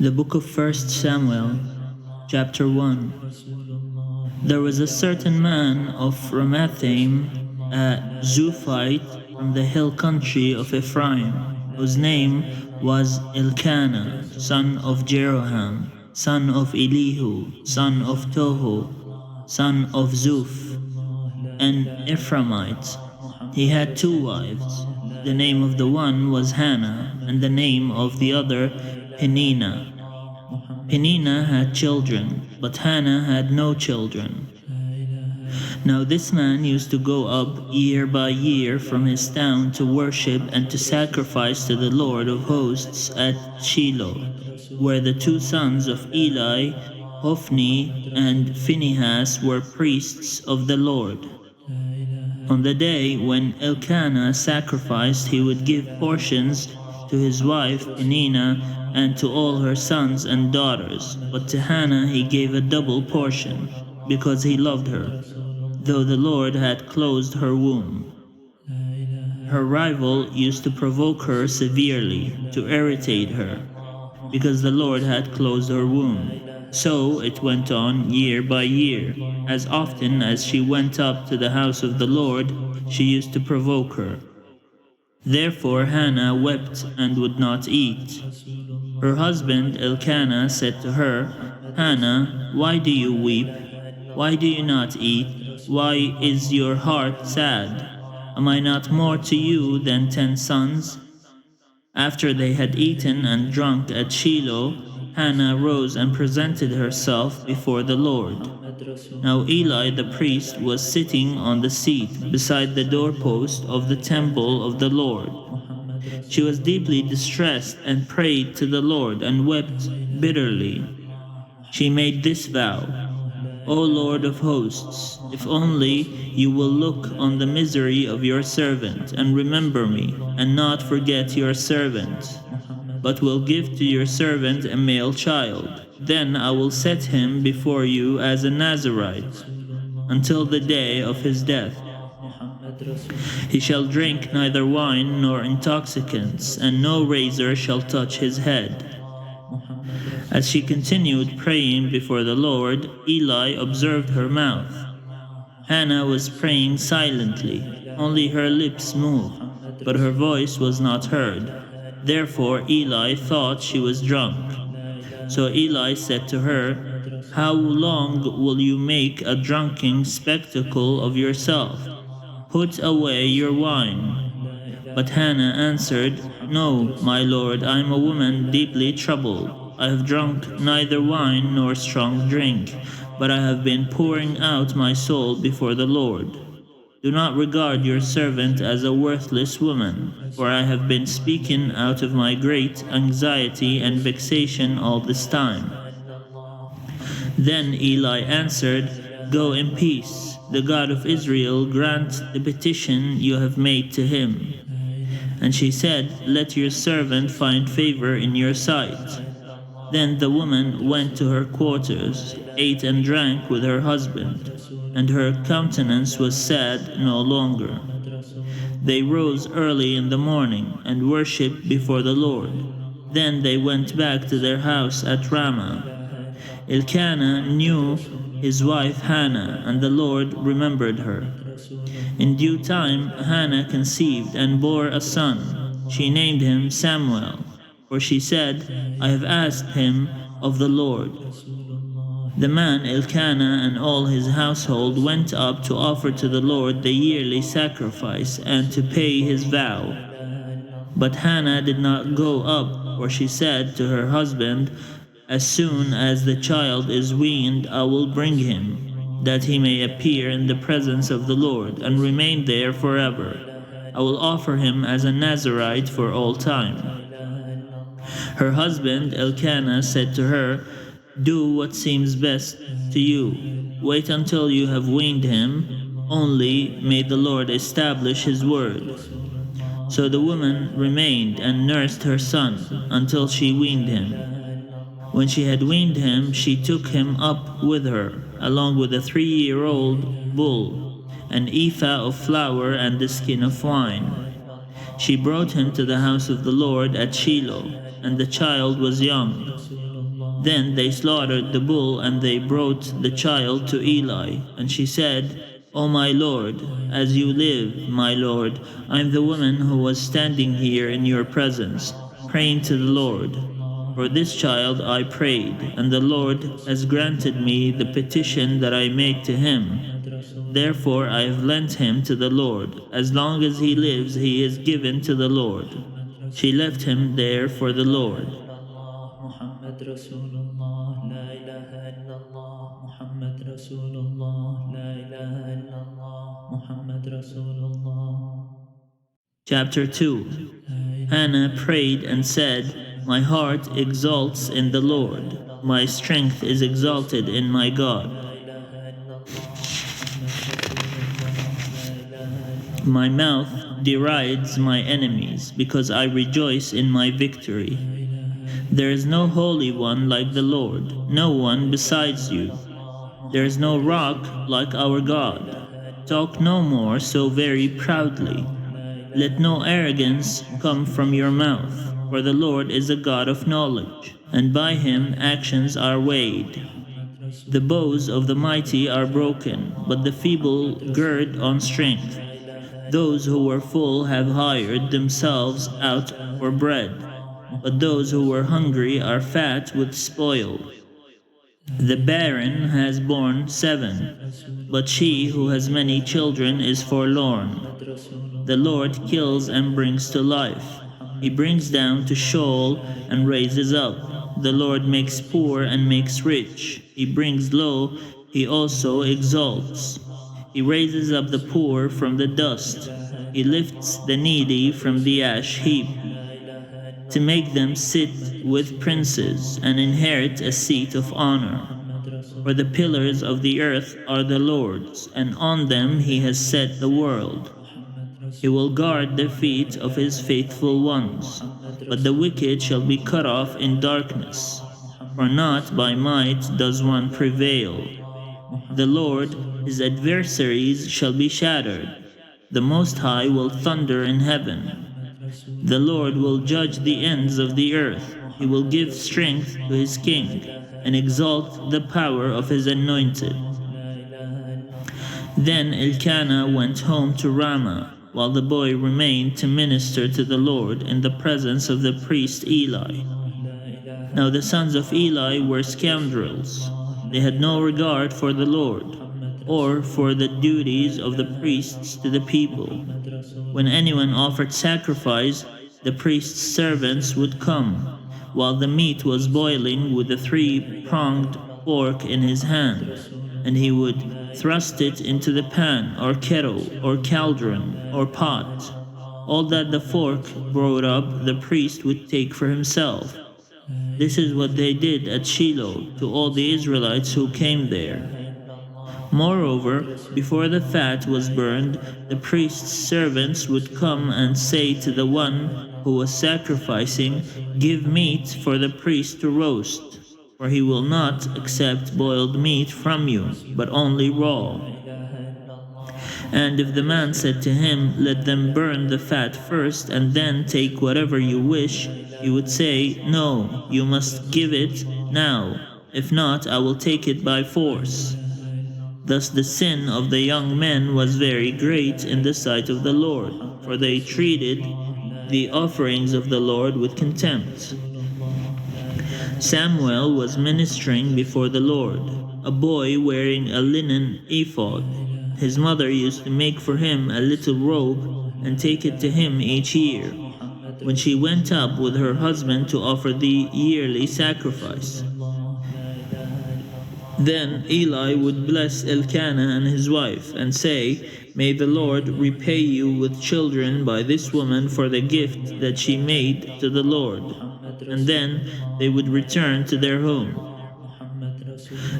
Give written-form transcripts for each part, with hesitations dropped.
The Book of 1 Samuel, Chapter 1. There was a certain man of Ramathaim, a Zuphite from the hill country of Ephraim, whose name was Elkanah, son of Jeroham, son of Elihu, son of Tohu, son of Zuph, an Ephraimite. He had 2 wives. The name of the one was Hannah, and the name of the other Peninnah. Peninnah had children, but Hannah had no children. Now this man used to go up year by year from his town to worship and to sacrifice to the Lord of hosts at Shiloh, where the 2 sons of Eli, Hophni and Phinehas, were priests of the Lord. On the day when Elkanah sacrificed, he would give portions to his wife Peninnah and to all her sons and daughters, but to Hannah he gave a double portion, because he loved her, though the Lord had closed her womb. Her rival used to provoke her severely, to irritate her, because the Lord had closed her womb. So it went on year by year. As often as she went up to the house of the Lord, she used to provoke her. Therefore Hannah wept and would not eat. Her husband Elkanah said to her, "Hannah, why do you weep? Why do you not eat? Why is your heart sad? Am I not more to you than 10 sons?" After they had eaten and drunk at Shiloh, Hannah rose and presented herself before the Lord. Now Eli the priest was sitting on the seat beside the doorpost of the temple of the Lord. She was deeply distressed and prayed to the Lord and wept bitterly. She made this vow, "O Lord of hosts, if only you will look on the misery of your servant and remember me, and not forget your servant, but will give to your servant a male child. Then I will set him before you as a Nazirite until the day of his death. He shall drink neither wine nor intoxicants, and no razor shall touch his head." As she continued praying before the Lord, Eli observed her mouth. Hannah was praying silently, only her lips moved, but her voice was not heard. Therefore Eli thought she was drunk. So Eli said to her, "How long will you make a drunken spectacle of yourself? Put away your wine." But Hannah answered, "No, my lord, I am a woman deeply troubled. I have drunk neither wine nor strong drink, but I have been pouring out my soul before the Lord. Do not regard your servant as a worthless woman, for I have been speaking out of my great anxiety and vexation all this time." Then Eli answered, "Go in peace. The God of Israel grant the petition you have made to him." And she said, "Let your servant find favor in your sight." Then the woman went to her quarters, ate and drank with her husband, and her countenance was sad no longer. They rose early in the morning and worshipped before the Lord. Then they went back to their house at Ramah. Elkanah knew his wife Hannah, and the Lord remembered her. In due time Hannah conceived and bore a son. She named him Samuel, for she said, "I have asked him of the Lord." The man Elkanah and all his household went up to offer to the Lord the yearly sacrifice and to pay his vow. But Hannah did not go up, for she said to her husband, "As soon as the child is weaned, I will bring him, that he may appear in the presence of the Lord and remain there forever. I will offer him as a Nazirite for all time." Her husband Elkanah said to her, "Do what seems best to you. Wait until you have weaned him, only may the Lord establish his word." So the woman remained and nursed her son until she weaned him. When she had weaned him, she took him up with her, along with a 3-year-old bull, an ephah of flour and a skin of wine. She brought him to the house of the Lord at Shiloh, and the child was young. Then they slaughtered the bull, and they brought the child to Eli. And she said, O my Lord, as you live, my Lord, I am the woman who was standing here in your presence, praying to the Lord. For this child I prayed, and the Lord has granted me the petition that I made to him. Therefore I have lent him to the Lord. As long as he lives, he is given to the Lord. She left him there for the Lord. Chapter 2. Hannah prayed and said, My heart exalts in the Lord. My strength is exalted in my God. My mouth derides my enemies, because I rejoice in my victory. There is no holy one like the Lord, no one besides you. There is no rock like our God. Talk no more so very proudly. Let no arrogance come from your mouth, for the Lord is a God of knowledge, and by him actions are weighed. The bows of the mighty are broken, but the feeble gird on strength. Those who were full have hired themselves out for bread, but those who were hungry are fat with spoil. The barren has borne 7, but she who has many children is forlorn. The Lord kills and brings to life. He brings down to Sheol and raises up. The Lord makes poor and makes rich. He brings low, he also exalts. He raises up the poor from the dust. He lifts the needy from the ash heap, to make them sit with princes and inherit a seat of honor. For the pillars of the earth are the Lord's, and on them he has set the world. He will guard the feet of his faithful ones, but the wicked shall be cut off in darkness. For not by might does one prevail. The Lord, his adversaries shall be shattered. The Most High will thunder in heaven. The Lord will judge the ends of the earth. He will give strength to his king, and exalt the power of his anointed. Then Elkanah went home to Ramah, while the boy remained to minister to the Lord in the presence of the priest Eli. Now the sons of Eli were scoundrels. They had no regard for the Lord, or for the duties of the priests to the people. When anyone offered sacrifice, the priest's servants would come, while the meat was boiling, with a 3-pronged fork in his hand, and he would thrust it into the pan, or kettle, or cauldron, or pot. All that the fork brought up, the priest would take for himself. This is what they did at Shiloh to all the Israelites who came there. Moreover, before the fat was burned, the priest's servants would come and say to the one who was sacrificing, Give meat for the priest to roast, for he will not accept boiled meat from you, but only raw. And if the man said to him, Let them burn the fat first, and then take whatever you wish, he would say, No, you must give it now. If not, I will take it by force. Thus the sin of the young men was very great in the sight of the Lord, for they treated the offerings of the Lord with contempt. Samuel was ministering before the Lord, a boy wearing a linen ephod. His mother used to make for him a little robe and take it to him each year, when she went up with her husband to offer the yearly sacrifice. Then Eli would bless Elkanah and his wife, and say, May the Lord repay you with children by this woman for the gift that she made to the Lord. And then they would return to their home.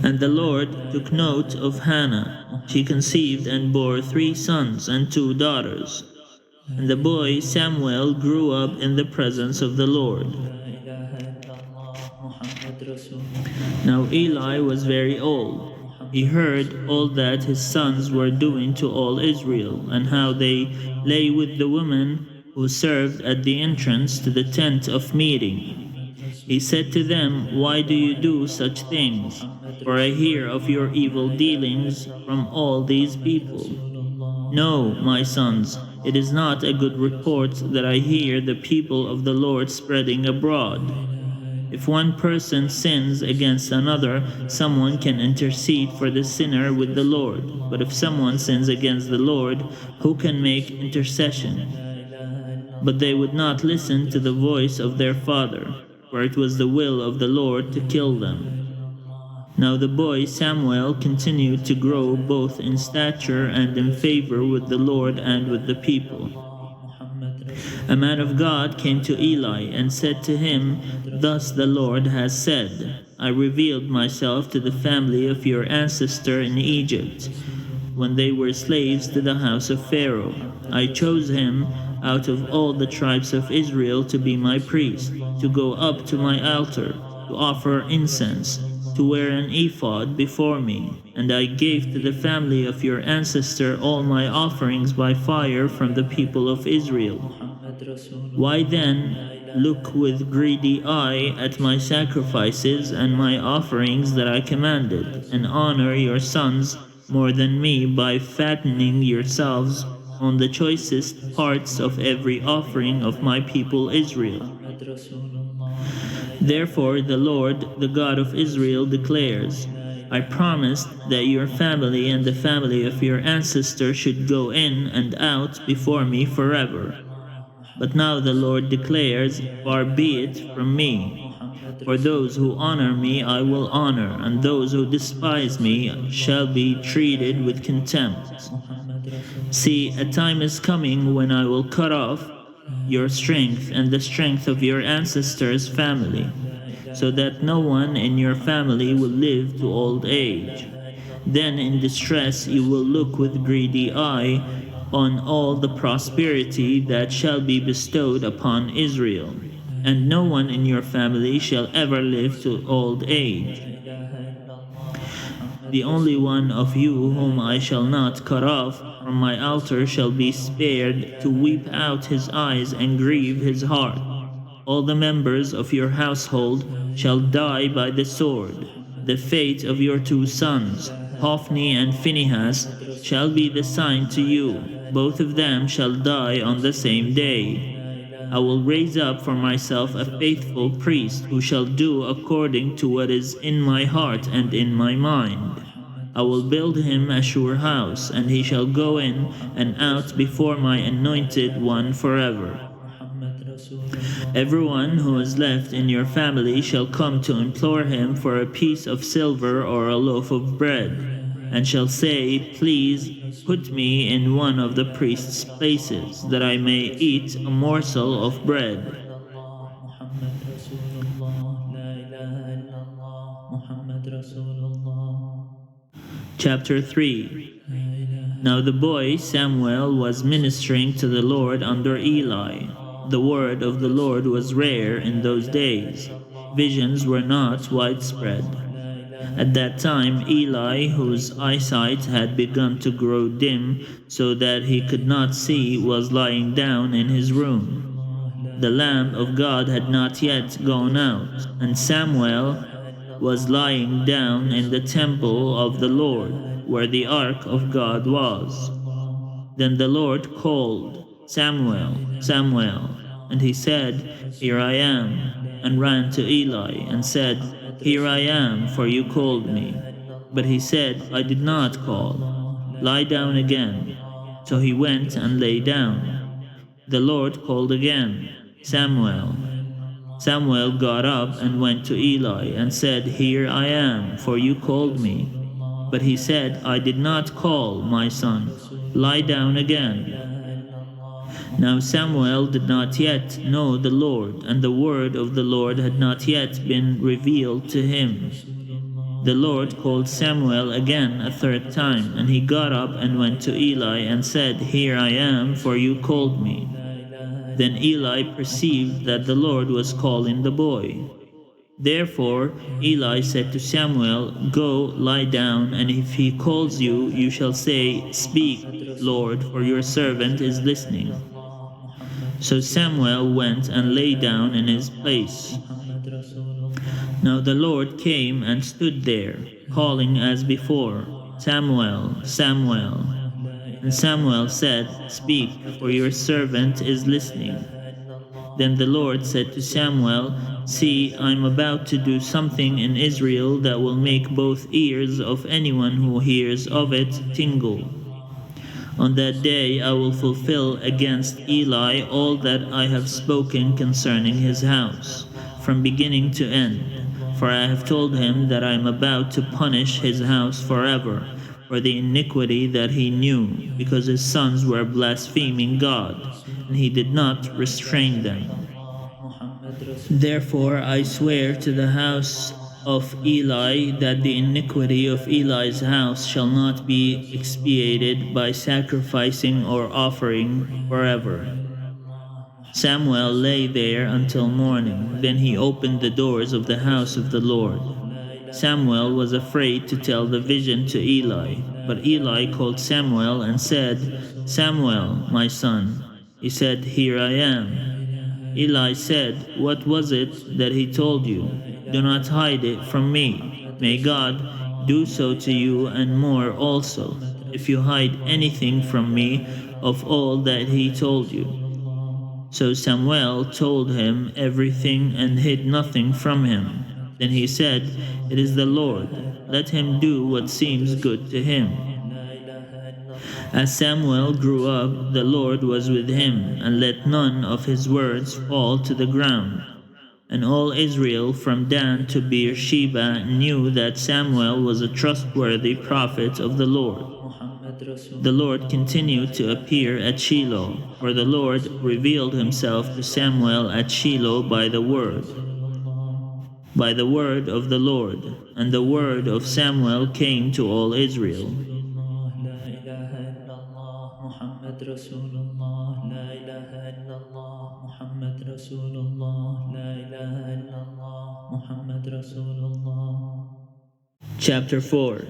And the Lord took note of Hannah. She conceived and bore 3 sons and 2 daughters. And the boy Samuel grew up in the presence of the Lord. Now Eli was very old. He heard all that his sons were doing to all Israel, and how they lay with the women who served at the entrance to the tent of meeting. He said to them, "Why do you do such things? For I hear of your evil dealings from all these people. No, my sons, it is not a good report that I hear the people of the Lord spreading abroad. If one person sins against another, someone can intercede for the sinner with the Lord. But if someone sins against the Lord, who can make intercession?" But they would not listen to the voice of their father, for it was the will of the Lord to kill them. Now the boy Samuel continued to grow both in stature and in favor with the Lord and with the people. A man of God came to Eli and said to him, "Thus the Lord has said, I revealed myself to the family of your ancestor in Egypt, when they were slaves to the house of Pharaoh. I chose him out of all the tribes of Israel to be my priest, to go up to my altar, to offer incense, to wear an ephod before me, and I gave to the family of your ancestor all my offerings by fire from the people of Israel. Why then look with greedy eye at my sacrifices and my offerings that I commanded, and honor your sons more than me by fattening yourselves on the choicest parts of every offering of my people Israel? Therefore the Lord, the God of Israel, declares, I promised that your family and the family of your ancestor should go in and out before me forever. But now the Lord declares, Far be it from me. For those who honor me I will honor, and those who despise me shall be treated with contempt. See, a time is coming when I will cut off your strength and the strength of your ancestors' family, so that no one in your family will live to old age. Then in distress you will look with greedy eye on all the prosperity that shall be bestowed upon Israel, and no one in your family shall ever live to old age. The only one of you whom I shall not cut off from my altar shall be spared to weep out his eyes and grieve his heart. All the members of your household shall die by the sword. The fate of your two sons, Hophni and Phinehas, shall be the sign to you. Both of them shall die on the same day. I will raise up for myself a faithful priest who shall do according to what is in my heart and in my mind. I will build him a sure house, and he shall go in and out before my anointed one forever. Everyone who is left in your family shall come to implore him for a piece of silver or a loaf of bread, and shall say, Please put me in one of the priest's places, that I may eat a morsel of bread. Chapter 3. Now the boy Samuel was ministering to the Lord under Eli. The word of the Lord was rare in those days. Visions were not widespread. At that time Eli, whose eyesight had begun to grow dim so that he could not see, was lying down in his room. The Lamb of God had not yet gone out, and Samuel was lying down in the temple of the Lord, where the ark of God was. Then the Lord called, Samuel, Samuel, and he said, Here I am, and ran to Eli and said, Here I am, for you called me. But he said, I did not call. Lie down again. So he went and lay down. The Lord called again, Samuel. Samuel got up and went to Eli and said, Here I am, for you called me. But he said, I did not call, my son. Lie down again. Now Samuel did not yet know the Lord, and the word of the Lord had not yet been revealed to him. The Lord called Samuel again a third time, and he got up and went to Eli and said, Here I am, for you called me. Then Eli perceived that the Lord was calling the boy. Therefore Eli said to Samuel, Go, lie down, and if he calls you, you shall say, Speak, Lord, for your servant is listening. So Samuel went and lay down in his place. Now the Lord came and stood there, calling as before, Samuel, Samuel. And Samuel said, Speak, for your servant is listening. Then the Lord said to Samuel, See, I am about to do something in Israel that will make both ears of anyone who hears of it tingle. On that day I will fulfill against Eli all that I have spoken concerning his house, from beginning to end. For I have told him that I am about to punish his house forever for the iniquity that he knew, because his sons were blaspheming God, and he did not restrain them. Therefore I swear to the house of Eli that the iniquity of Eli's house shall not be expiated by sacrificing or offering forever. Samuel lay there until morning. Then he opened the doors of the house of the Lord. Samuel was afraid to tell the vision to Eli, but Eli called Samuel and said, Samuel, my son. He said, Here I am. Eli said, What was it that he told you? Do not hide it from me. May God do so to you and more also, if you hide anything from me of all that he told you. So Samuel told him everything and hid nothing from him. Then he said, It is the Lord. Let him do what seems good to him. As Samuel grew up, the Lord was with him, and let none of his words fall to the ground. And all Israel from Dan to Beersheba knew that Samuel was a trustworthy prophet of the Lord. The Lord continued to appear at Shiloh, for the Lord revealed himself to Samuel at Shiloh by the word of the Lord, and the word of Samuel came to all Israel. Chapter 4.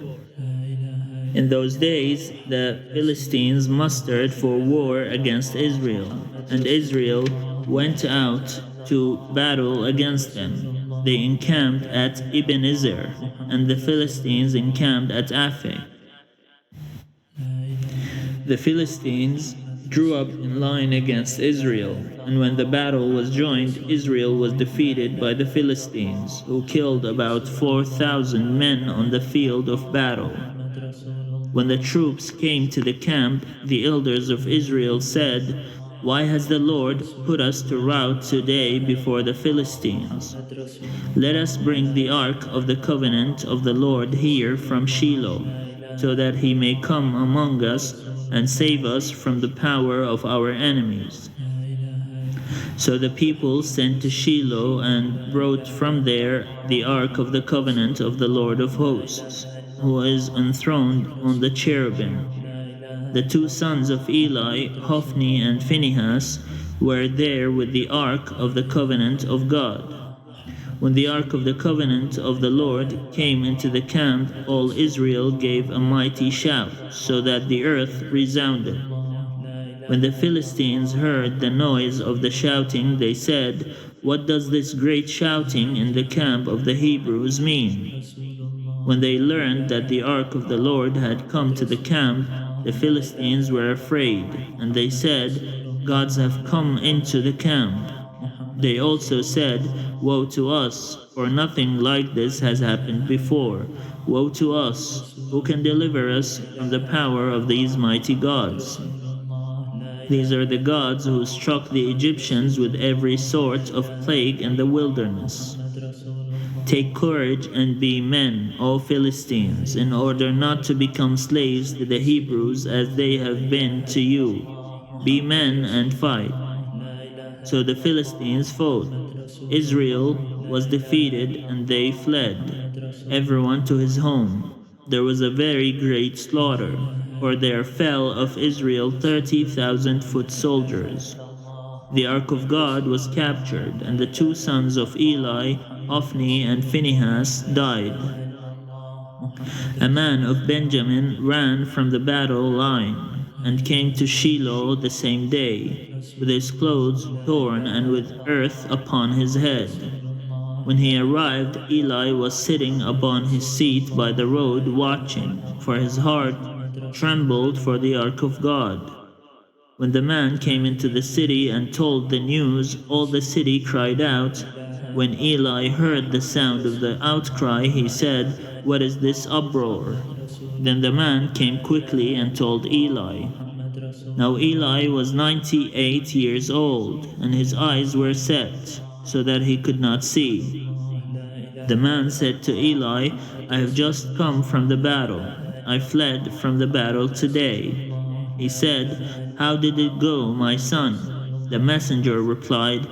In those days the Philistines mustered for war against Israel, and Israel went out to battle against them. They encamped at Ebenezer, and the Philistines encamped at Aphek. The Philistines drew up in line against Israel, and when the battle was joined, Israel was defeated by the Philistines, who killed about 4,000 men on the field of battle. When the troops came to the camp, the elders of Israel said, Why has the Lord put us to rout today before the Philistines? Let us bring the ark of the covenant of the Lord here from Shiloh, so that he may come among us and save us from the power of our enemies. So the people sent to Shiloh and brought from there the ark of the covenant of the Lord of hosts, who is enthroned on the cherubim. The two sons of Eli, Hophni and Phinehas, were there with the ark of the covenant of God. When the ark of the covenant of the Lord came into the camp, all Israel gave a mighty shout, so that the earth resounded. When the Philistines heard the noise of the shouting, they said, What does this great shouting in the camp of the Hebrews mean? When they learned that the ark of the Lord had come to the camp, the Philistines were afraid, and they said, Gods have come into the camp. They also said, Woe to us, for nothing like this has happened before. Woe to us! Who can deliver us from the power of these mighty gods? These are the gods who struck the Egyptians with every sort of plague in the wilderness. Take courage and be men, O Philistines, in order not to become slaves to the Hebrews as they have been to you. Be men and fight. So the Philistines fought. Israel was defeated, and they fled, everyone to his home. There was a very great slaughter, for there fell of Israel 30,000 foot soldiers. The ark of God was captured, and the two sons of Eli, Hophni and Phinehas, died. A man of Benjamin ran from the battle line and came to Shiloh the same day, with his clothes torn and with earth upon his head. When he arrived, Eli was sitting upon his seat by the road watching, for his heart trembled for the ark of God. When the man came into the city and told the news, all the city cried out. When Eli heard the sound of the outcry, he said, "What is this uproar?" Then the man came quickly and told Eli. Now Eli was 98 years old, and his eyes were set, so that he could not see. The man said to Eli, "I have just come from the battle. I fled from the battle today." He said, "How did it go, my son?" The messenger replied,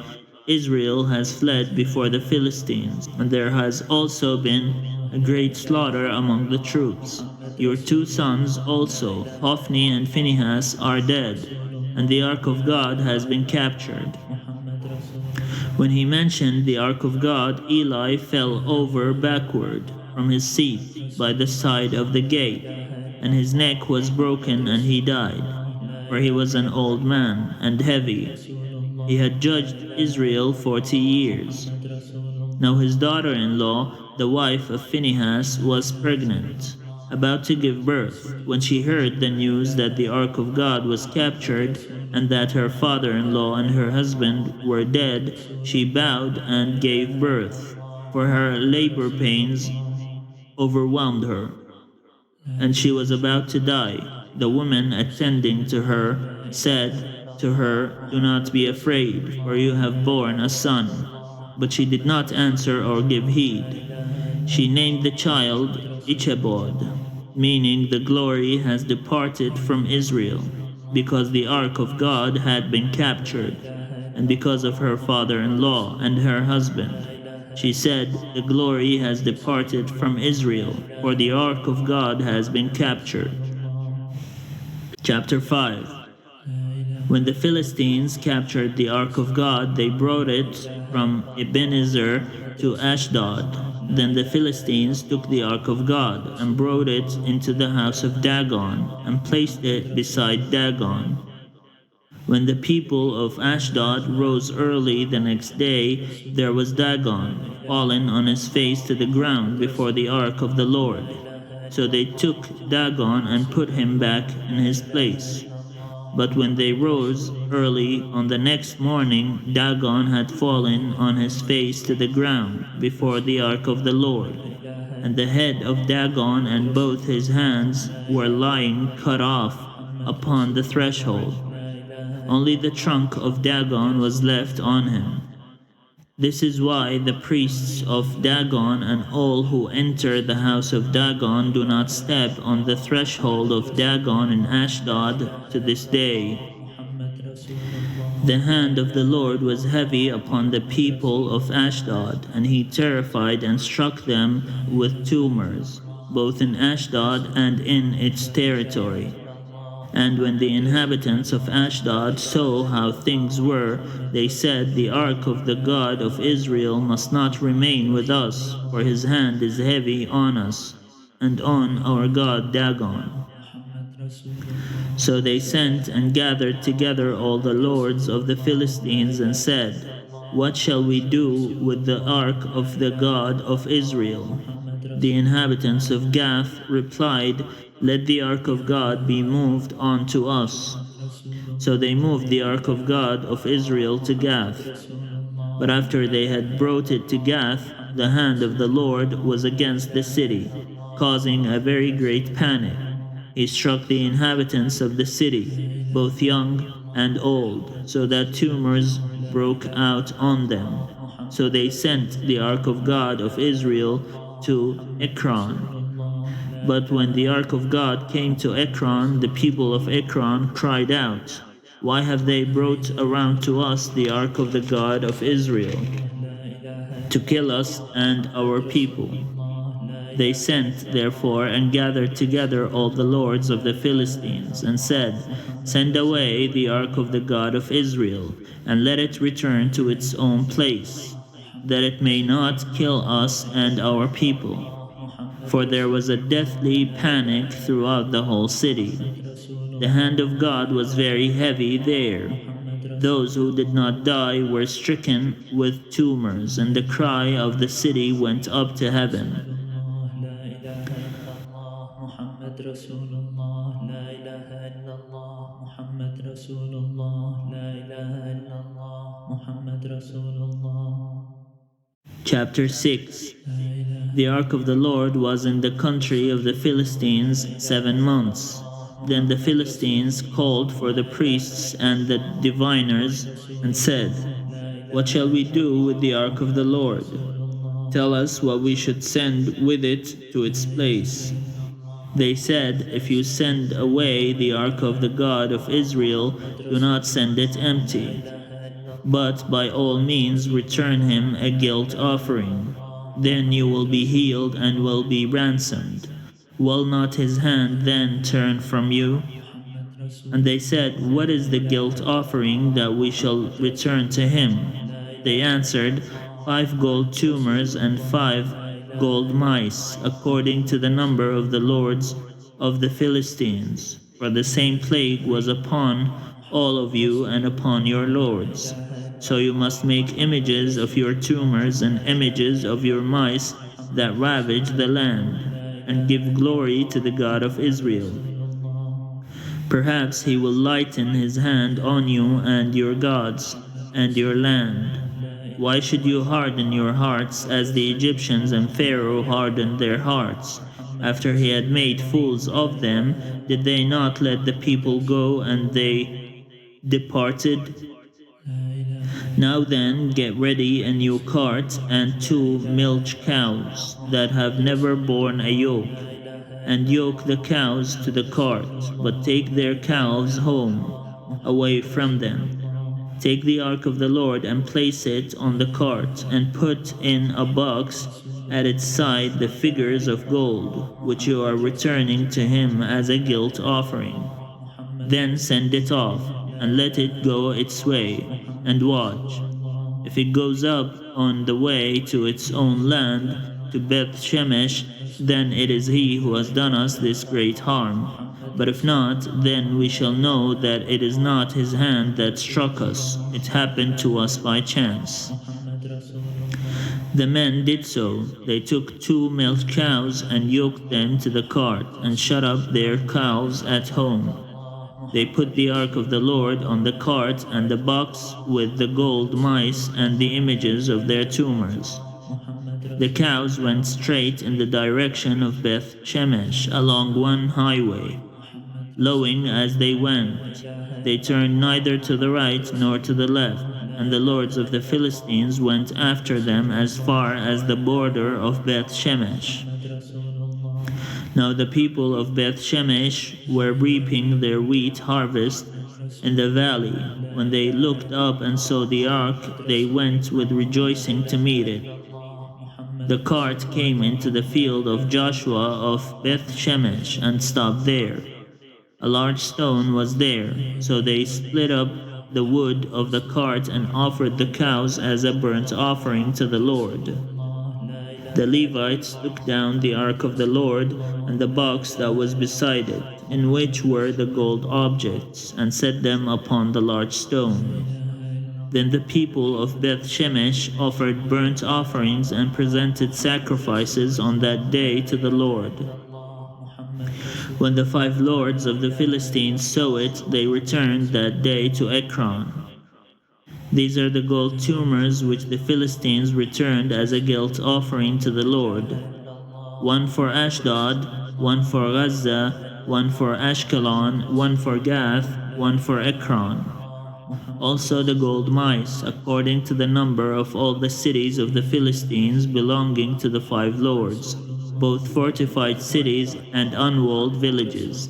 "Israel has fled before the Philistines, and there has also been a great slaughter among the troops. Your 2 sons also, Hophni and Phinehas, are dead, and the ark of God has been captured." When he mentioned the ark of God, Eli fell over backward from his seat by the side of the gate, and his neck was broken and he died, for he was an old man and heavy. He had judged Israel 40 years. Now his daughter-in-law, the wife of Phinehas, was pregnant, about to give birth. When she heard the news that the ark of God was captured, and that her father-in-law and her husband were dead, she bowed and gave birth, for her labor pains overwhelmed her, and she was about to die. The woman attending to her said to her, "Do not be afraid, for you have borne a son." But she did not answer or give heed. She named the child Ichabod, meaning "the glory has departed from Israel," because the ark of God had been captured, and because of her father-in-law and her husband. She said, "The glory has departed from Israel, for the ark of God has been captured." Chapter 5. When the Philistines captured the ark of God, they brought it from Ebenezer to Ashdod. Then the Philistines took the ark of God and brought it into the house of Dagon and placed it beside Dagon. When the people of Ashdod rose early the next day, there was Dagon, fallen on his face to the ground before the ark of the Lord. So they took Dagon and put him back in his place. But when they rose early on the next morning, Dagon had fallen on his face to the ground before the ark of the Lord, and the head of Dagon and both his hands were lying cut off upon the threshold. Only the trunk of Dagon was left on him. This is why the priests of Dagon and all who enter the house of Dagon do not step on the threshold of Dagon in Ashdod to this day. The hand of the Lord was heavy upon the people of Ashdod, and he terrified and struck them with tumors, both in Ashdod and in its territory. And when the inhabitants of Ashdod saw how things were, they said, "The ark of the God of Israel must not remain with us, for his hand is heavy on us, and on our god Dagon." So they sent and gathered together all the lords of the Philistines and said, "What shall we do with the ark of the God of Israel?" The inhabitants of Gath replied, "Let the ark of God be moved on to us." So they moved the ark of God of Israel to Gath. But after they had brought it to Gath, the hand of the Lord was against the city, causing a very great panic. He struck the inhabitants of the city, both young and old, so that tumors broke out on them. So they sent the ark of God of Israel to Ekron. But when the ark of God came to Ekron, the people of Ekron cried out, "Why have they brought around to us the ark of the God of Israel, to kill us and our people?" They sent, therefore, and gathered together all the lords of the Philistines, and said, "Send away the ark of the God of Israel, and let it return to its own place, that it may not kill us and our people." For there was a deathly panic throughout the whole city. The hand of God was very heavy there. Those who did not die were stricken with tumors, and the cry of the city went up to heaven. Chapter 6. The ark of the Lord was in the country of the Philistines 7 months. Then the Philistines called for the priests and the diviners and said, "What shall we do with the ark of the Lord? Tell us what we should send with it to its place." They said, "If you send away the ark of the God of Israel, do not send it empty, but by all means return him a guilt offering. Then you will be healed and will be ransomed. Will not his hand then turn from you?" And they said, "What is the guilt offering that we shall return to him?" They answered, 5 gold tumors and 5 gold mice, according to the number of the lords of the Philistines. For the same plague was upon all of you and upon your lords. So you must make images of your tumors and images of your mice that ravage the land, and give glory to the God of Israel. Perhaps he will lighten his hand on you and your gods and your land. Why should you harden your hearts as the Egyptians and Pharaoh hardened their hearts? After he had made fools of them, did they not let the people go, and they departed? Now then, get ready a new cart and 2 milch cows that have never borne a yoke, and yoke the cows to the cart, but take their calves home, away from them. Take the ark of the Lord and place it on the cart, and put in a box at its side the figures of gold, which you are returning to him as a guilt offering. Then send it off, and let it go its way, and watch. If it goes up on the way to its own land, to Beth Shemesh, then it is he who has done us this great harm. But if not, then we shall know that it is not his hand that struck us. It happened to us by chance. The men did so. They took 2 milch cows and yoked them to the cart, and shut up their calves at home. They put the ark of the Lord on the cart and the box with the gold mice and the images of their tumors. The cows went straight in the direction of Beth Shemesh along one highway, lowing as they went. They turned neither to the right nor to the left, and the lords of the Philistines went after them as far as the border of Beth Shemesh. Now the people of Beth Shemesh were reaping their wheat harvest in the valley. When they looked up and saw the ark, they went with rejoicing to meet it. The cart came into the field of Joshua of Beth Shemesh and stopped there. A large stone was there, so they split up the wood of the cart and offered the cows as a burnt offering to the Lord. The Levites took down the ark of the Lord and the box that was beside it, in which were the gold objects, and set them upon the large stone. Then the people of Beth Shemesh offered burnt offerings and presented sacrifices on that day to the Lord. When the 5 lords of the Philistines saw it, they returned that day to Ekron. These are the gold tumors which the Philistines returned as a guilt offering to the Lord: 1 for Ashdod, 1 for Gaza, 1 for Ashkelon, 1 for Gath, 1 for Ekron. Also the gold mice, according to the number of all the cities of the Philistines belonging to the 5 lords, both fortified cities and unwalled villages.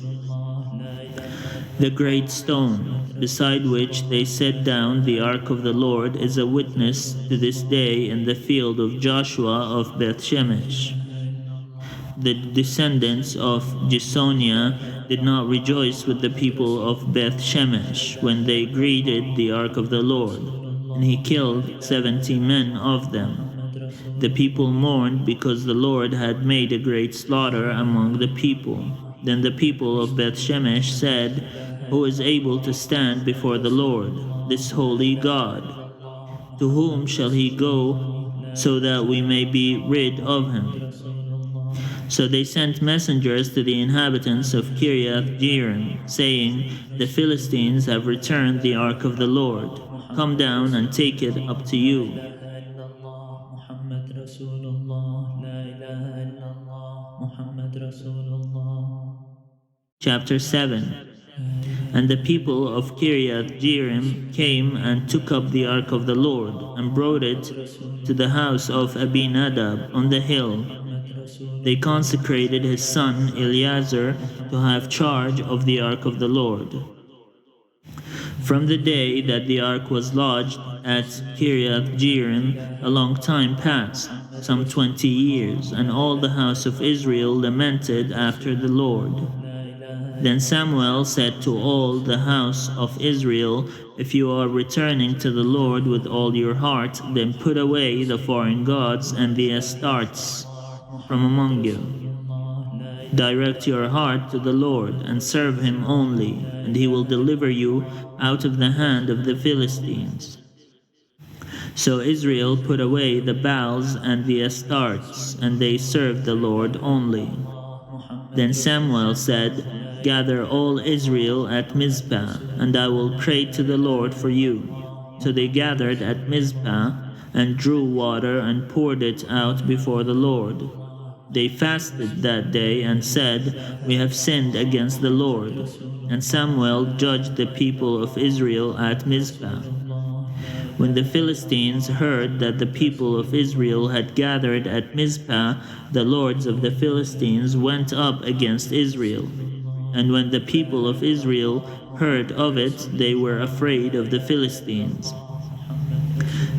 The great stone, beside which they set down the ark of the Lord, is a witness to this day in the field of Joshua of Beth Shemesh. The descendants of Jesonia did not rejoice with the people of Beth Shemesh when they greeted the ark of the Lord, and he killed 70 men of them. The people mourned because the Lord had made a great slaughter among the people. Then the people of Beth Shemesh said, "Who is able to stand before the Lord?" this holy God? To whom shall he go so that we may be rid of him? So they sent messengers to the inhabitants of Kiriath Jearim, saying, The Philistines have returned the ark of the Lord. Come down and take it up to you. Chapter 7. And the people of Kiriath Jearim came and took up the ark of the Lord, and brought it to the house of Abinadab on the hill. They consecrated his son Eleazar to have charge of the ark of the Lord. From the day that the ark was lodged at Kiriath Jearim, a long time passed, some 20 years, and all the house of Israel lamented after the Lord. Then Samuel said to all the house of Israel, If you are returning to the Lord with all your heart, then put away the foreign gods and the Astartes from among you. Direct your heart to the Lord, and serve him only, and he will deliver you out of the hand of the Philistines. So Israel put away the Baals and the Astartes, and they served the Lord only. Then Samuel said, Gather all Israel at Mizpah, and I will pray to the Lord for you. So they gathered at Mizpah, and drew water and poured it out before the Lord. They fasted that day and said, We have sinned against the Lord. And Samuel judged the people of Israel at Mizpah. When the Philistines heard that the people of Israel had gathered at Mizpah, the lords of the Philistines went up against Israel. And when the people of Israel heard of it, they were afraid of the Philistines.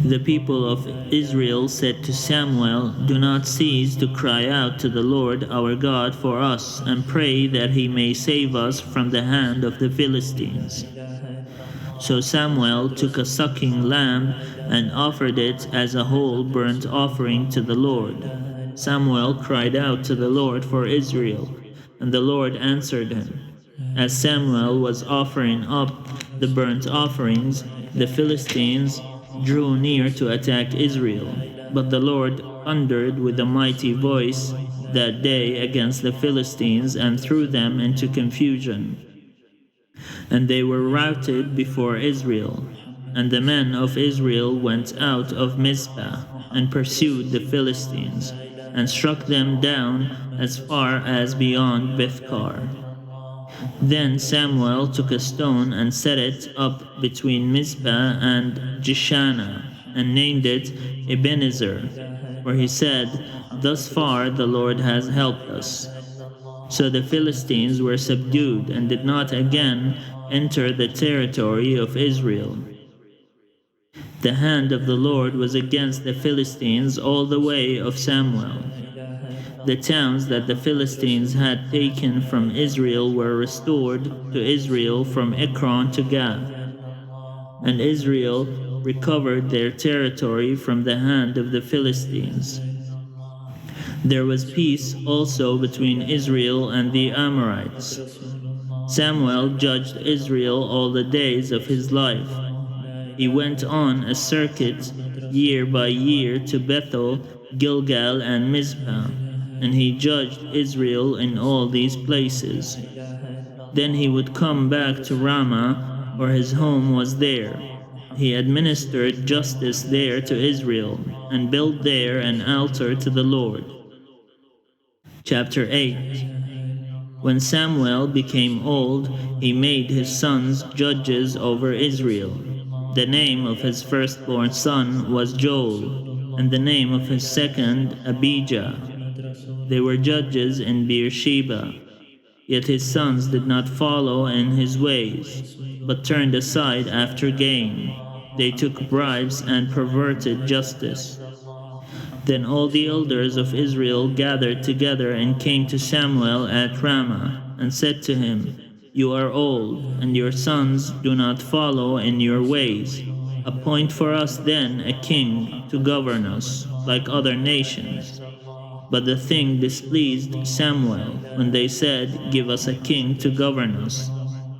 The people of Israel said to Samuel, Do not cease to cry out to the Lord our God for us, and pray that he may save us from the hand of the Philistines. So Samuel took a sucking lamb and offered it as a whole burnt offering to the Lord. Samuel cried out to the Lord for Israel, and the Lord answered him. As Samuel was offering up the burnt offerings, the Philistines drew near to attack Israel. But the Lord thundered with a mighty voice that day against the Philistines and threw them into confusion. And they were routed before Israel. And the men of Israel went out of Mizpah and pursued the Philistines, and struck them down as far as beyond Bethkar. Then Samuel took a stone and set it up between Mizpah and Jeshanah, and named it Ebenezer, for he said, Thus far the Lord has helped us. So the Philistines were subdued and did not again enter the territory of Israel. The hand of the Lord was against the Philistines all the way of Samuel. The towns that the Philistines had taken from Israel were restored to Israel from Ekron to Gath. And Israel recovered their territory from the hand of the Philistines. There was peace also between Israel and the Amorites. Samuel judged Israel all the days of his life. He went on a circuit year by year to Bethel, Gilgal, and Mizpah, and he judged Israel in all these places. Then he would come back to Ramah, for his home was there. He administered justice there to Israel, and built there an altar to the Lord. Chapter 8. When Samuel became old, he made his sons judges over Israel. The name of his firstborn son was Joel, and the name of his second Abijah. They were judges in Beersheba. Yet his sons did not follow in his ways, but turned aside after gain. They took bribes and perverted justice. Then all the elders of Israel gathered together and came to Samuel at Ramah, and said to him, You are old, and your sons do not follow in your ways. Appoint for us then a king to govern us, like other nations. But the thing displeased Samuel when they said, Give us a king to govern us.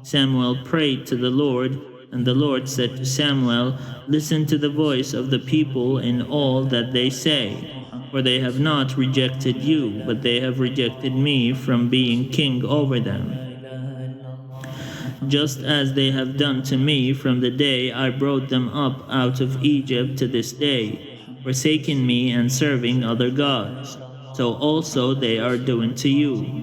Samuel prayed to the Lord, And the Lord said to Samuel, "Listen to the voice of the people in all that they say, for they have not rejected you, but they have rejected me from being king over them, just as they have done to me from the day I brought them up out of Egypt to this day, forsaking me and serving other gods. So also they are doing to you.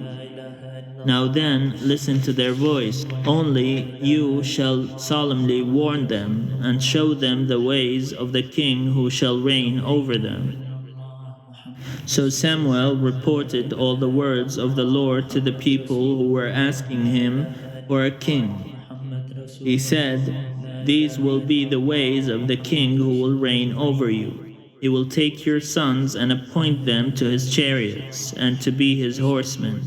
Now then, listen to their voice. Only you shall solemnly warn them, and show them the ways of the king who shall reign over them." So Samuel reported all the words of the Lord to the people who were asking him for a king. He said, "These will be the ways of the king who will reign over you. He will take your sons and appoint them to his chariots, and to be his horsemen,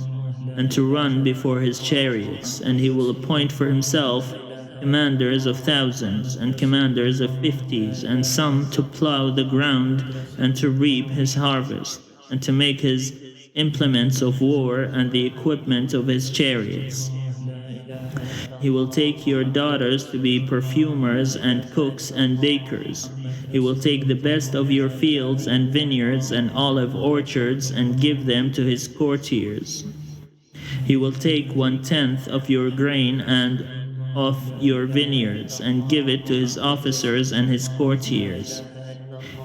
and to run before his chariots, and he will appoint for himself commanders of thousands and commanders of fifties, and some to plow the ground and to reap his harvest, and to make his implements of war and the equipment of his chariots. He will take your daughters to be perfumers and cooks and bakers. He will take the best of your fields and vineyards and olive orchards and give them to his courtiers. He will take 1/10 of your grain and of your vineyards and give it to his officers and his courtiers.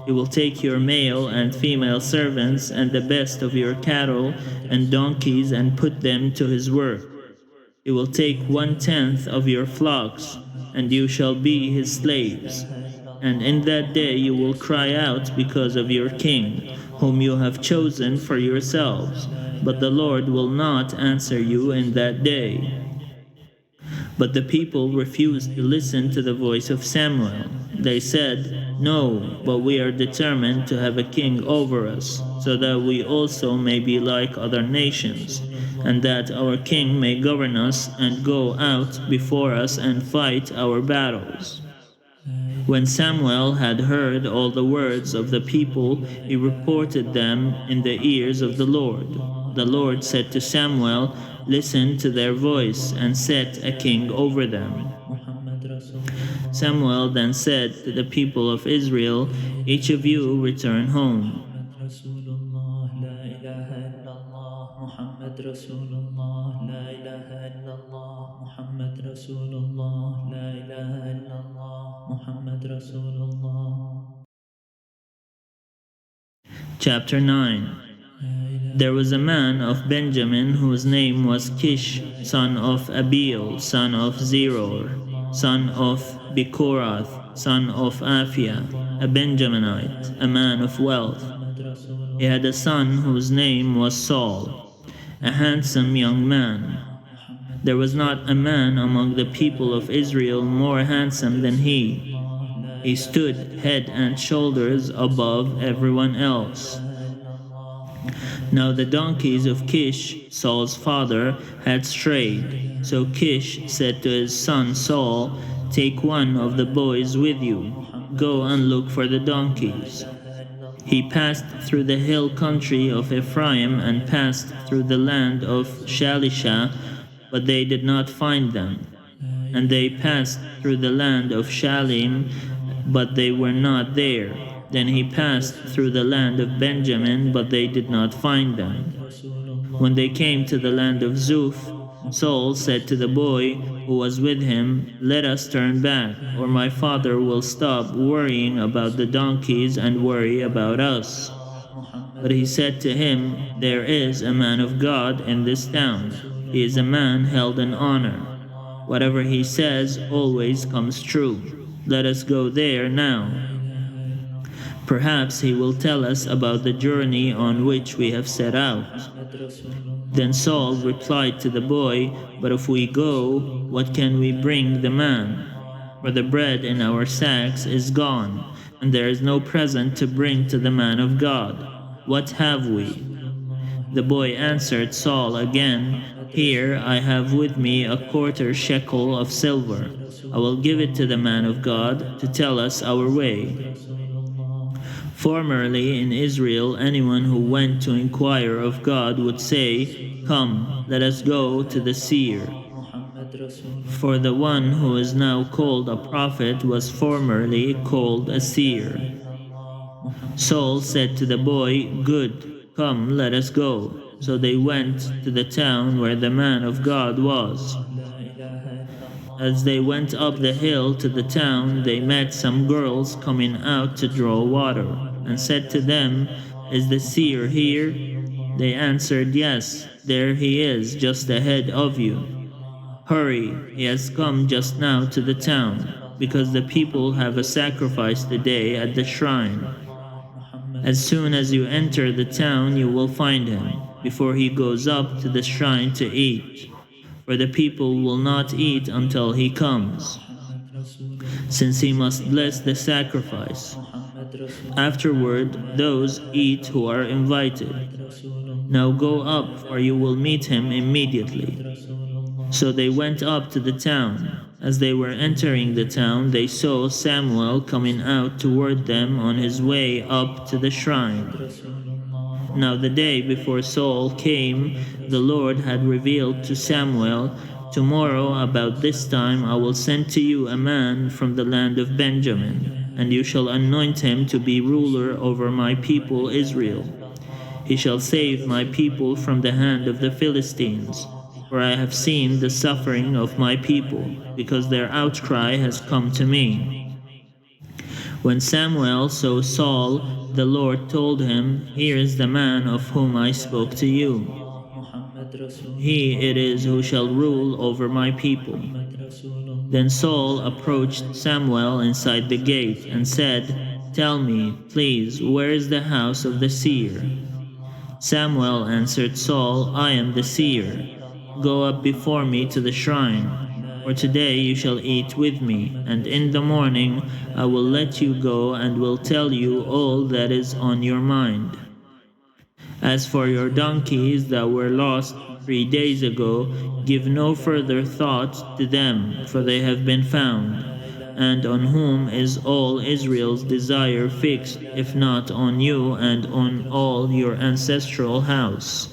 He will take your male and female servants and the best of your cattle and donkeys and put them to his work. He will take 1/10 of your flocks, and you shall be his slaves. And in that day you will cry out because of your king, whom you have chosen for yourselves, but the Lord will not answer you in that day." But the people refused to listen to the voice of Samuel. They said, "No, but we are determined to have a king over us, so that we also may be like other nations, and that our king may govern us and go out before us and fight our battles." When Samuel had heard all the words of the people, he reported them in the ears of the Lord. The Lord said to Samuel, "Listen to their voice and set a king over them." Samuel then said to the people of Israel, "Each of you return home." Chapter 9. There was a man of Benjamin whose name was Kish, son of Abiel, son of Zeror, son of Bechorath, son of Aphiah, a Benjaminite, a man of wealth. He had a son whose name was Saul, a handsome young man. There was not a man among the people of Israel more handsome than he. He stood head and shoulders above everyone else. Now the donkeys of Kish, Saul's father, had strayed. So Kish said to his son Saul, "Take one of the boys with you. Go and look for the donkeys." He passed through the hill country of Ephraim and passed through the land of Shalisha, but they did not find them. And they passed through the land of Shalim, but they were not there. Then he passed through the land of Benjamin, but they did not find them. When they came to the land of Zuph, Saul said to the boy who was with him, "Let us turn back, or my father will stop worrying about the donkeys and worry about us." But he said to him, "There is a man of God in this town. He is a man held in honor. Whatever he says always comes true. Let us go there now. Perhaps he will tell us about the journey on which we have set out." Then Saul replied to the boy, "But if we go, what can we bring the man? For the bread in our sacks is gone, and there is no present to bring to the man of God. What have we?" The boy answered Saul again, "Here I have with me a 1/4 shekel of silver. I will give it to the man of God to tell us our way." Formerly in Israel, anyone who went to inquire of God would say, "Come, let us go to the seer." For the one who is now called a prophet was formerly called a seer. Saul said to the boy, "Good, come, let us go." So they went to the town where the man of God was. As they went up the hill to the town, they met some girls coming out to draw water, and said to them, "Is the seer here?" They answered, "Yes, there he is, just ahead of you. Hurry, he has come just now to the town, because the people have a sacrifice today at the shrine. As soon as you enter the town, you will find him, before he goes up to the shrine to eat. For the people will not eat until he comes, since he must bless the sacrifice. Afterward, those eat who are invited. Now go up, for you will meet him immediately." So they went up to the town. As they were entering the town, they saw Samuel coming out toward them on his way up to the shrine. Now the day before Saul came, the Lord had revealed to Samuel, "Tomorrow about this time I will send to you a man from the land of Benjamin, and you shall anoint him to be ruler over my people Israel. He shall save my people from the hand of the Philistines. For I have seen the suffering of my people, because their outcry has come to me." When Samuel saw Saul, the Lord told him, "Here is the man of whom I spoke to you. He it is who shall rule over my people." Then Saul approached Samuel inside the gate and said, "Tell me, please, where is the house of the seer?" Samuel answered Saul, "I am the seer. Go up before me to the shrine, for today you shall eat with me, and in the morning I will let you go and will tell you all that is on your mind. As for your donkeys that were lost 3 days ago, give no further thought to them, for they have been found. And on whom is all Israel's desire fixed, if not on you and on all your ancestral house?"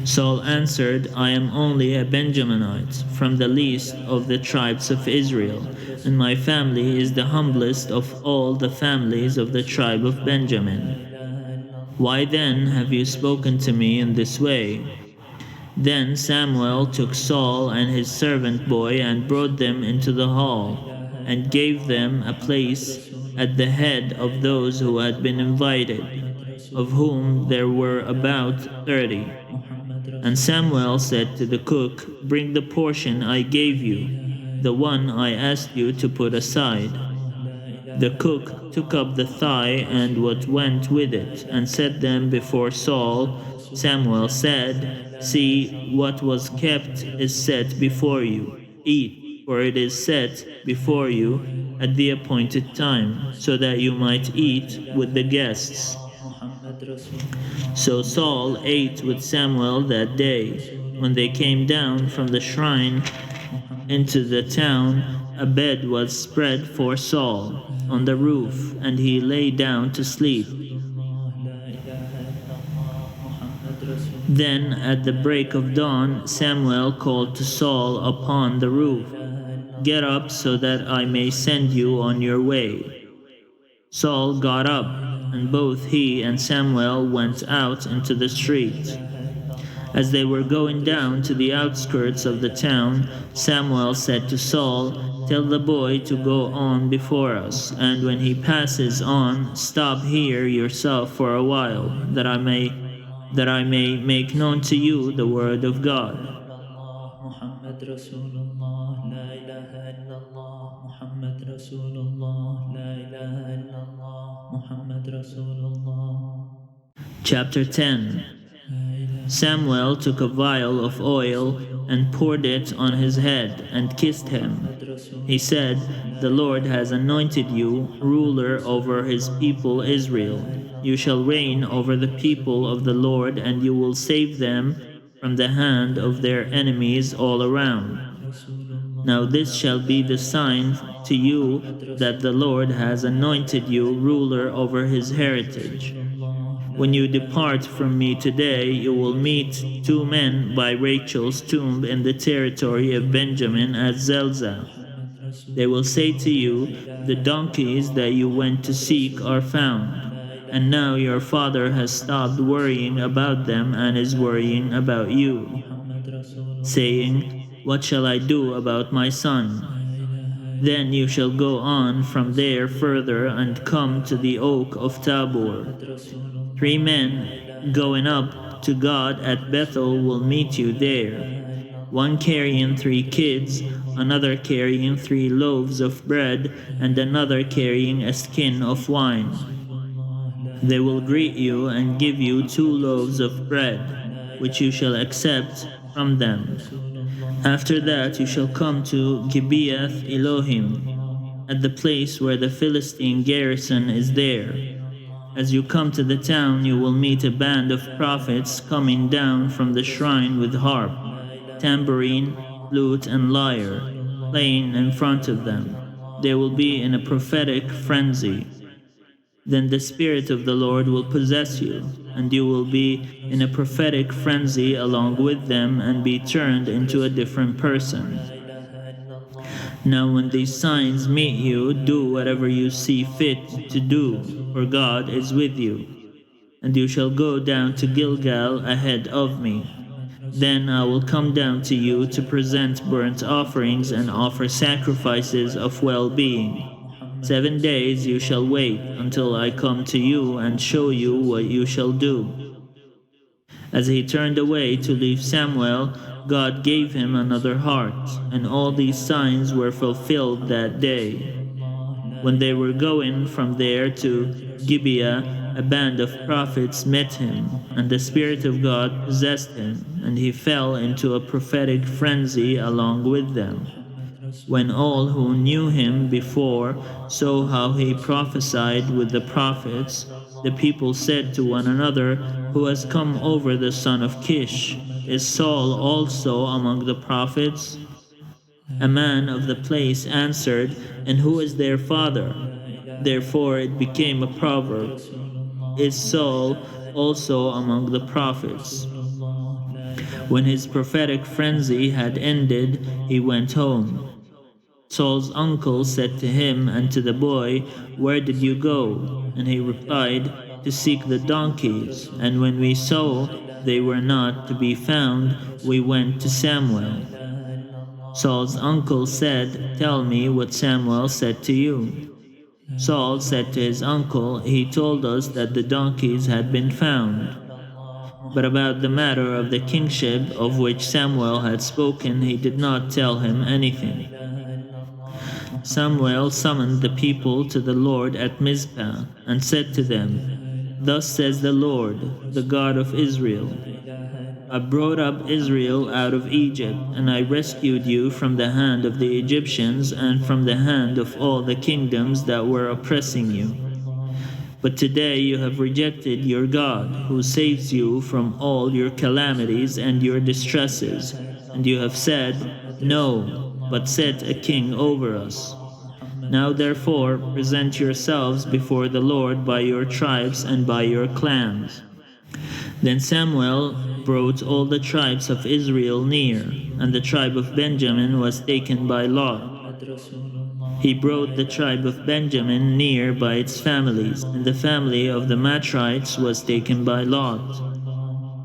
Saul answered, "I am only a Benjaminite, from the least of the tribes of Israel, and my family is the humblest of all the families of the tribe of Benjamin. Why then have you spoken to me in this way?" Then Samuel took Saul and his servant boy and brought them into the hall, and gave them a place at the head of those who had been invited, of whom there were about 30. And Samuel said to the cook, "Bring the portion I gave you, the one I asked you to put aside." The cook took up the thigh and what went with it, and set them before Saul. Samuel said, "See, what was kept is set before you. Eat, for it is set before you at the appointed time, so that you might eat with the guests." So Saul ate with Samuel that day. When they came down from the shrine into the town, a bed was spread for Saul on the roof, and he lay down to sleep. Then at the break of dawn, Samuel called to Saul upon the roof, "Get up so that I may send you on your way." Saul got up, and both he and Samuel went out into the street. As they were going down to the outskirts of the town, Samuel said to Saul, "Tell the boy to go on before us, and when he passes on, stop here yourself for a while, that I may make known to you the word of God." Chapter 10. Samuel took a vial of oil and poured it on his head and kissed him. He said, "The Lord has anointed you ruler over his people Israel. You shall reign over the people of the Lord, and you will save them from the hand of their enemies all around. Now this shall be the sign to you that the Lord has anointed you ruler over his heritage. When you depart from me today, you will meet two men by Rachel's tomb in the territory of Benjamin at Zelzah. They will say to you, the donkeys that you went to seek are found, and now your father has stopped worrying about them and is worrying about you, saying, what shall I do about my son? Then you shall go on from there further and come to the oak of Tabor. 3 men going up to God at Bethel will meet you there, one carrying 3 kids, another carrying 3 loaves of bread, and another carrying a skin of wine. They will greet you and give you 2 loaves of bread, which you shall accept from them. After that you shall come to Gibeath Elohim, at the place where the Philistine garrison is there. As you come to the town, you will meet a band of prophets coming down from the shrine with harp, tambourine, flute, and lyre, playing in front of them. They will be in a prophetic frenzy. Then the Spirit of the Lord will possess you, and you will be in a prophetic frenzy along with them and be turned into a different person. Now when these signs meet you, do whatever you see fit to do, for God is with you. And you shall go down to Gilgal ahead of me. Then I will come down to you to present burnt offerings and offer sacrifices of well-being. 7 days you shall wait until I come to you and show you what you shall do. As he turned away to leave Samuel, God gave him another heart, and all these signs were fulfilled that day. When they were going from there to Gibeah, a band of prophets met him, and the Spirit of God possessed him, and he fell into a prophetic frenzy along with them. When all who knew him before saw how he prophesied with the prophets, the people said to one another, who has come over the son of Kish? Is Saul also among the prophets? A man of the place answered, and who is their father? Therefore it became a proverb, is Saul also among the prophets? When his prophetic frenzy had ended, he went home. Saul's uncle said to him and to the boy, where did you go? And he replied, to seek the donkeys. And when we saw they were not to be found, we went to Samuel. Saul's uncle said, tell me what Samuel said to you. Saul said to his uncle, he told us that the donkeys had been found. But about the matter of the kingship of which Samuel had spoken, he did not tell him anything. Samuel summoned the people to the Lord at Mizpah, and said to them, thus says the Lord, the God of Israel, I brought up Israel out of Egypt, and I rescued you from the hand of the Egyptians and from the hand of all the kingdoms that were oppressing you. But today you have rejected your God, who saves you from all your calamities and your distresses, and you have said, no, but set a king over us. Now therefore present yourselves before the Lord by your tribes and by your clans. Then Samuel brought all the tribes of Israel near, and the tribe of Benjamin was taken by lot. He brought the tribe of Benjamin near by its families, and the family of the Matrites was taken by lot.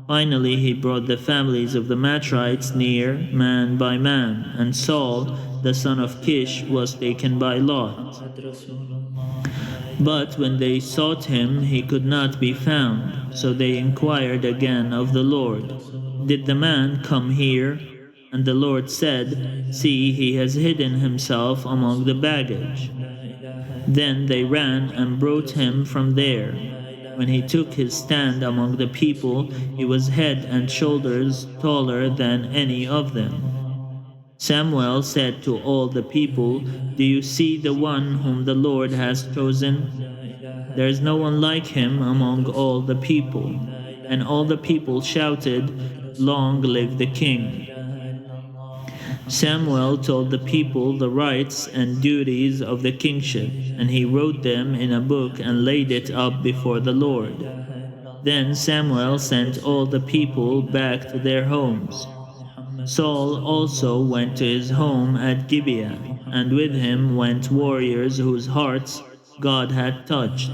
Finally he brought the families of the Matrites near, man by man, and Saul, the son of Kish, was taken by lot. But when they sought him, he could not be found. So they inquired again of the Lord, did the man come here? And the Lord said, see, he has hidden himself among the baggage. Then they ran and brought him from there. When he took his stand among the people, he was head and shoulders taller than any of them. Samuel said to all the people, do you see the one whom the Lord has chosen? There is no one like him among all the people. And all the people shouted, long live the king. Samuel told the people the rights and duties of the kingship, and he wrote them in a book and laid it up before the Lord. Then Samuel sent all the people back to their homes. Saul also went to his home at Gibeah, and with him went warriors whose hearts God had touched.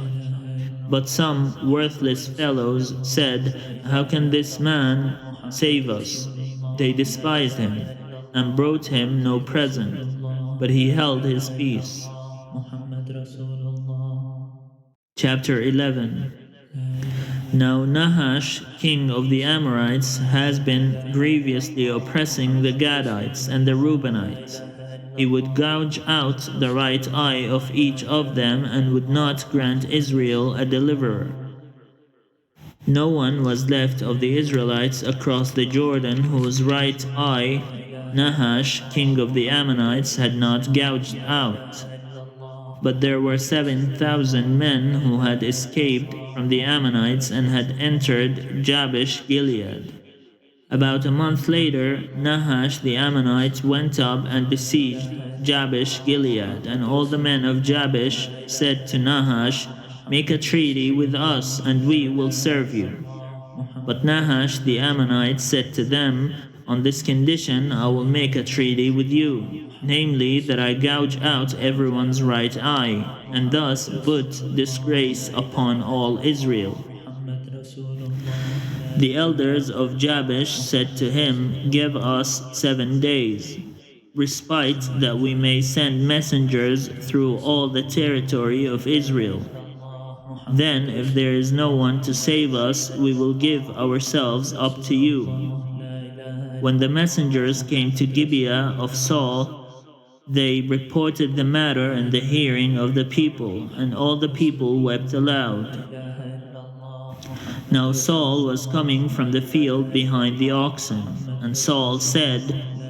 But some worthless fellows said, "How can this man save us?" They despised him, and brought him no present, but he held his peace. Chapter 11. Now Nahash, king of the Amorites, has been grievously oppressing the Gadites and the Reubenites. He would gouge out the right eye of each of them and would not grant Israel a deliverer. No one was left of the Israelites across the Jordan whose right eye Nahash, king of the Ammonites, had not gouged out. But there were 7,000 men who had escaped from the Ammonites and had entered Jabesh Gilead. About a month later, Nahash the Ammonite went up and besieged Jabesh Gilead, and all the men of Jabesh said to Nahash, "Make a treaty with us, and we will serve you." But Nahash the Ammonite said to them, "On this condition I will make a treaty with you, namely that I gouge out everyone's right eye, and thus put disgrace upon all Israel." The elders of Jabesh said to him, "Give us 7 days respite, that we may send messengers through all the territory of Israel. Then, if there is no one to save us, we will give ourselves up to you." When the messengers came to Gibeah of Saul, they reported the matter in the hearing of the people, and all the people wept aloud. Now Saul was coming from the field behind the oxen, and Saul said,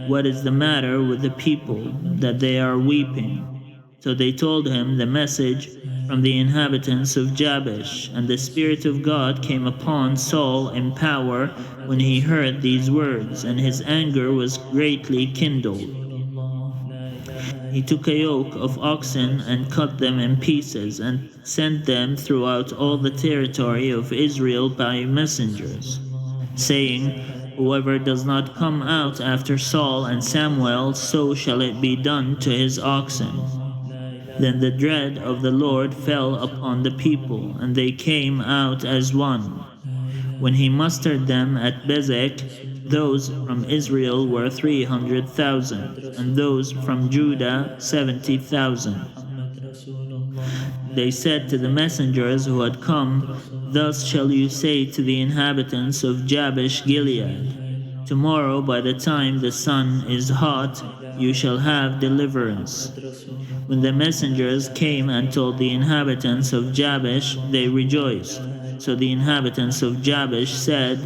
"What is the matter with the people, that they are weeping?" So they told him the message from the inhabitants of Jabesh, and the Spirit of God came upon Saul in power when he heard these words, and his anger was greatly kindled. He took a yoke of oxen and cut them in pieces, and sent them throughout all the territory of Israel by messengers, saying, "Whoever does not come out after Saul and Samuel, so shall it be done to his oxen." Then the dread of the Lord fell upon the people, and they came out as one. When he mustered them at Bezek, those from Israel were 300,000, and those from Judah 70,000. They said to the messengers who had come, "Thus shall you say to the inhabitants of Jabesh Gilead, tomorrow by the time the sun is hot, you shall have deliverance." When the messengers came and told the inhabitants of Jabesh, they rejoiced. So the inhabitants of Jabesh said,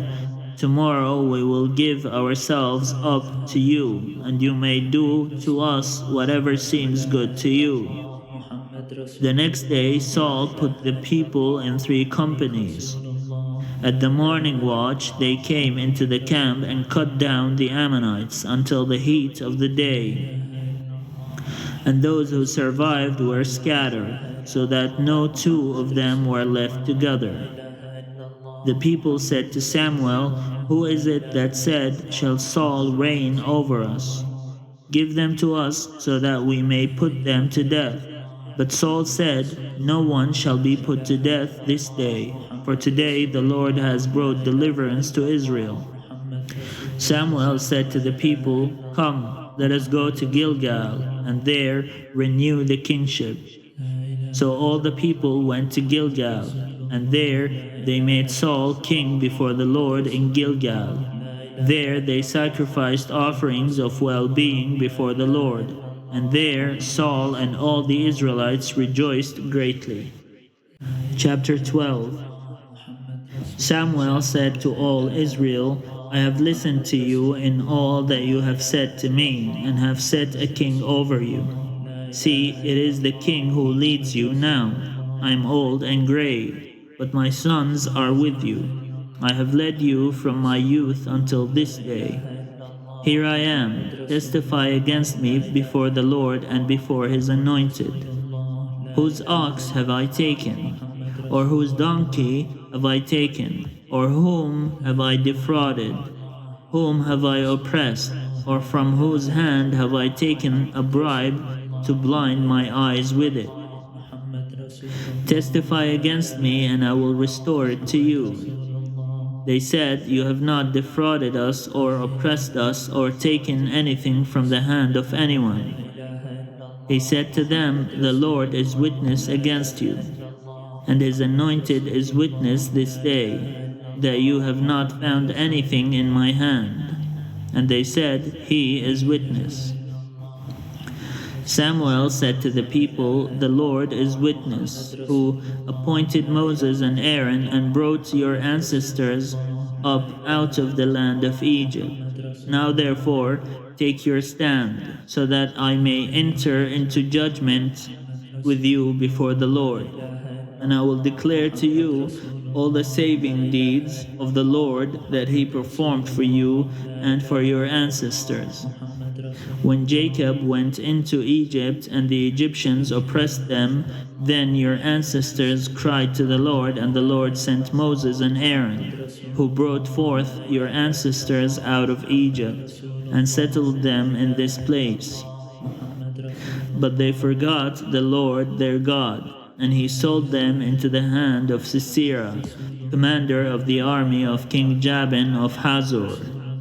"Tomorrow we will give ourselves up to you, and you may do to us whatever seems good to you." The next day Saul put the people in 3 companies. At the morning watch they came into the camp and cut down the Ammonites until the heat of the day. And those who survived were scattered, so that no 2 of them were left together. The people said to Samuel, "Who is it that said, 'Shall Saul reign over us?' Give them to us, so that we may put them to death." But Saul said, "No one shall be put to death this day, for today the Lord has brought deliverance to Israel." Samuel said to the people, "Come, let us go to Gilgal, and there renew the kingship." So all the people went to Gilgal, and there they made Saul king before the Lord in Gilgal. There they sacrificed offerings of well-being before the Lord, and there Saul and all the Israelites rejoiced greatly. Chapter 12. Samuel said to all Israel, "I have listened to you in all that you have said to me, and have set a king over you. See, it is the king who leads you now. I am old and gray, but my sons are with you. I have led you from my youth until this day. Here I am, testify against me before the Lord and before his anointed. Whose ox have I taken, or whose donkey have I taken? Or whom have I defrauded? Whom have I oppressed? Or from whose hand have I taken a bribe to blind my eyes with it? Testify against me, and I will restore it to you. They said, You have not defrauded us, or oppressed us, or taken anything from the hand of anyone. He said to them, The Lord is witness against you, and his anointed is witness this day, that you have not found anything in my hand. And they said, He is witness. Samuel said to the people, The Lord is witness, who appointed Moses and Aaron and brought your ancestors up out of the land of Egypt. Now therefore take your stand, so that I may enter into judgment with you before the Lord. And I will declare to you all the saving deeds of the Lord that he performed for you and for your ancestors. When Jacob went into Egypt and the Egyptians oppressed them, then your ancestors cried to the Lord, and the Lord sent Moses and Aaron, who brought forth your ancestors out of Egypt, and settled them in this place. But they forgot the Lord their God, and he sold them into the hand of Sisera, commander of the army of King Jabin of Hazor,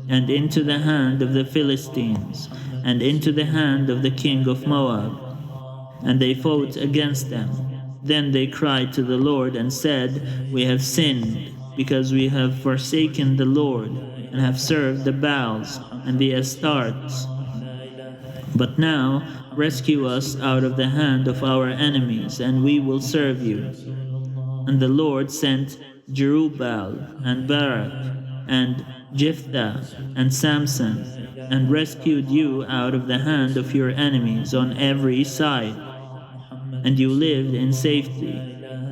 and into the hand of the Philistines, and into the hand of the king of Moab. And they fought against them. Then they cried to the Lord and said, We have sinned, because we have forsaken the Lord, and have served the Baals and the Astartes. But now rescue us out of the hand of our enemies, and we will serve you. And the Lord sent Jerubbaal and Barak and Jephthah and Samson, and rescued you out of the hand of your enemies on every side. And you lived in safety.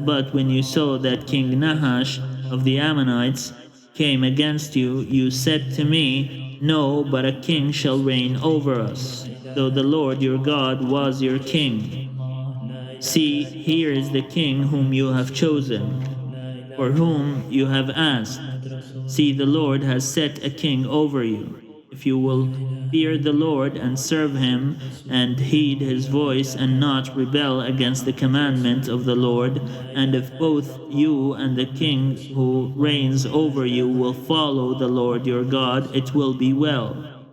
But when you saw that King Nahash of the Ammonites came against you, you said to me, No, but a king shall reign over us, though the Lord your God was your king. See, here is the king whom you have chosen, for whom you have asked. See, the Lord has set a king over you. If you will fear the Lord and serve him, and heed his voice, and not rebel against the commandment of the Lord, and if both you and the king who reigns over you will follow the Lord your God, it will be well.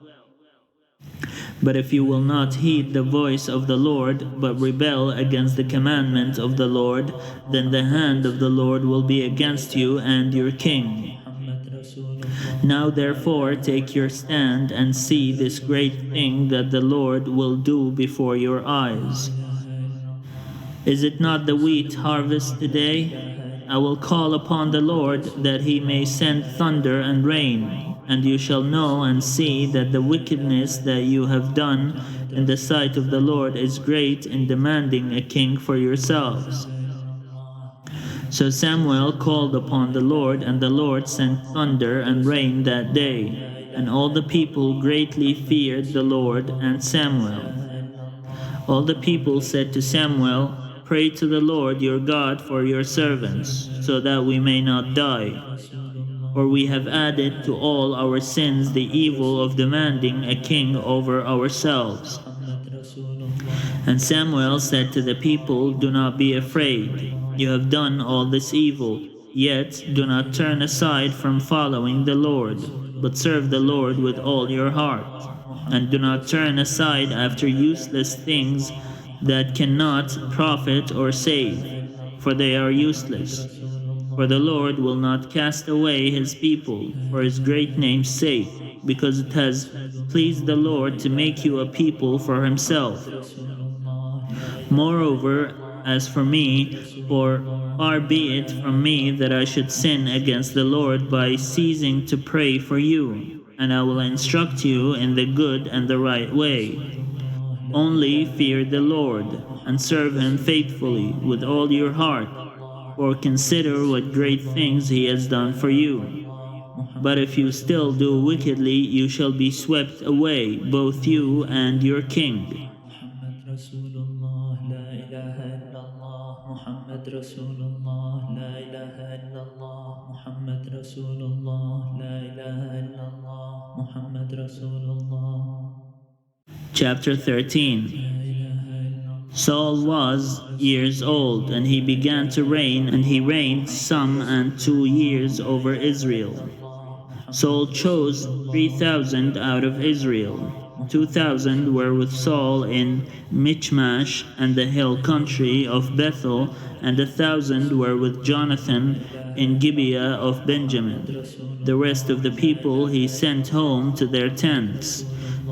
But if you will not heed the voice of the Lord, but rebel against the commandment of the Lord, then the hand of the Lord will be against you and your king. Now therefore take your stand and see this great thing that the Lord will do before your eyes. Is it not the wheat harvest today? I will call upon the Lord that he may send thunder and rain, and you shall know and see that the wickedness that you have done in the sight of the Lord is great in demanding a king for yourselves. So Samuel called upon the Lord, and the Lord sent thunder and rain that day, and all the people greatly feared the Lord and Samuel. All the people said to Samuel, Pray to the Lord your God for your servants, so that we may not die. For we have added to all our sins the evil of demanding a king over ourselves. And Samuel said to the people, Do not be afraid. You have done all this evil, yet do not turn aside from following the Lord, but serve the Lord with all your heart. And do not turn aside after useless things that cannot profit or save, for they are useless. For the Lord will not cast away his people for his great name's sake, because it has pleased the Lord to make you a people for himself. Moreover, as for me, for far be it from me that I should sin against the Lord by ceasing to pray for you, and I will instruct you in the good and the right way. Only fear the Lord, and serve him faithfully with all your heart, or consider what great things he has done for you. But if you still do wickedly, you shall be swept away, both you and your king. Chapter 13. Saul was years old, and he began to reign, and he reigned some and 2 years over Israel. Saul chose 3,000 out of Israel. 2,000 were with Saul in Michmash and the hill country of Bethel, and 1,000 were with Jonathan in Gibeah of Benjamin. The rest of the people he sent home to their tents.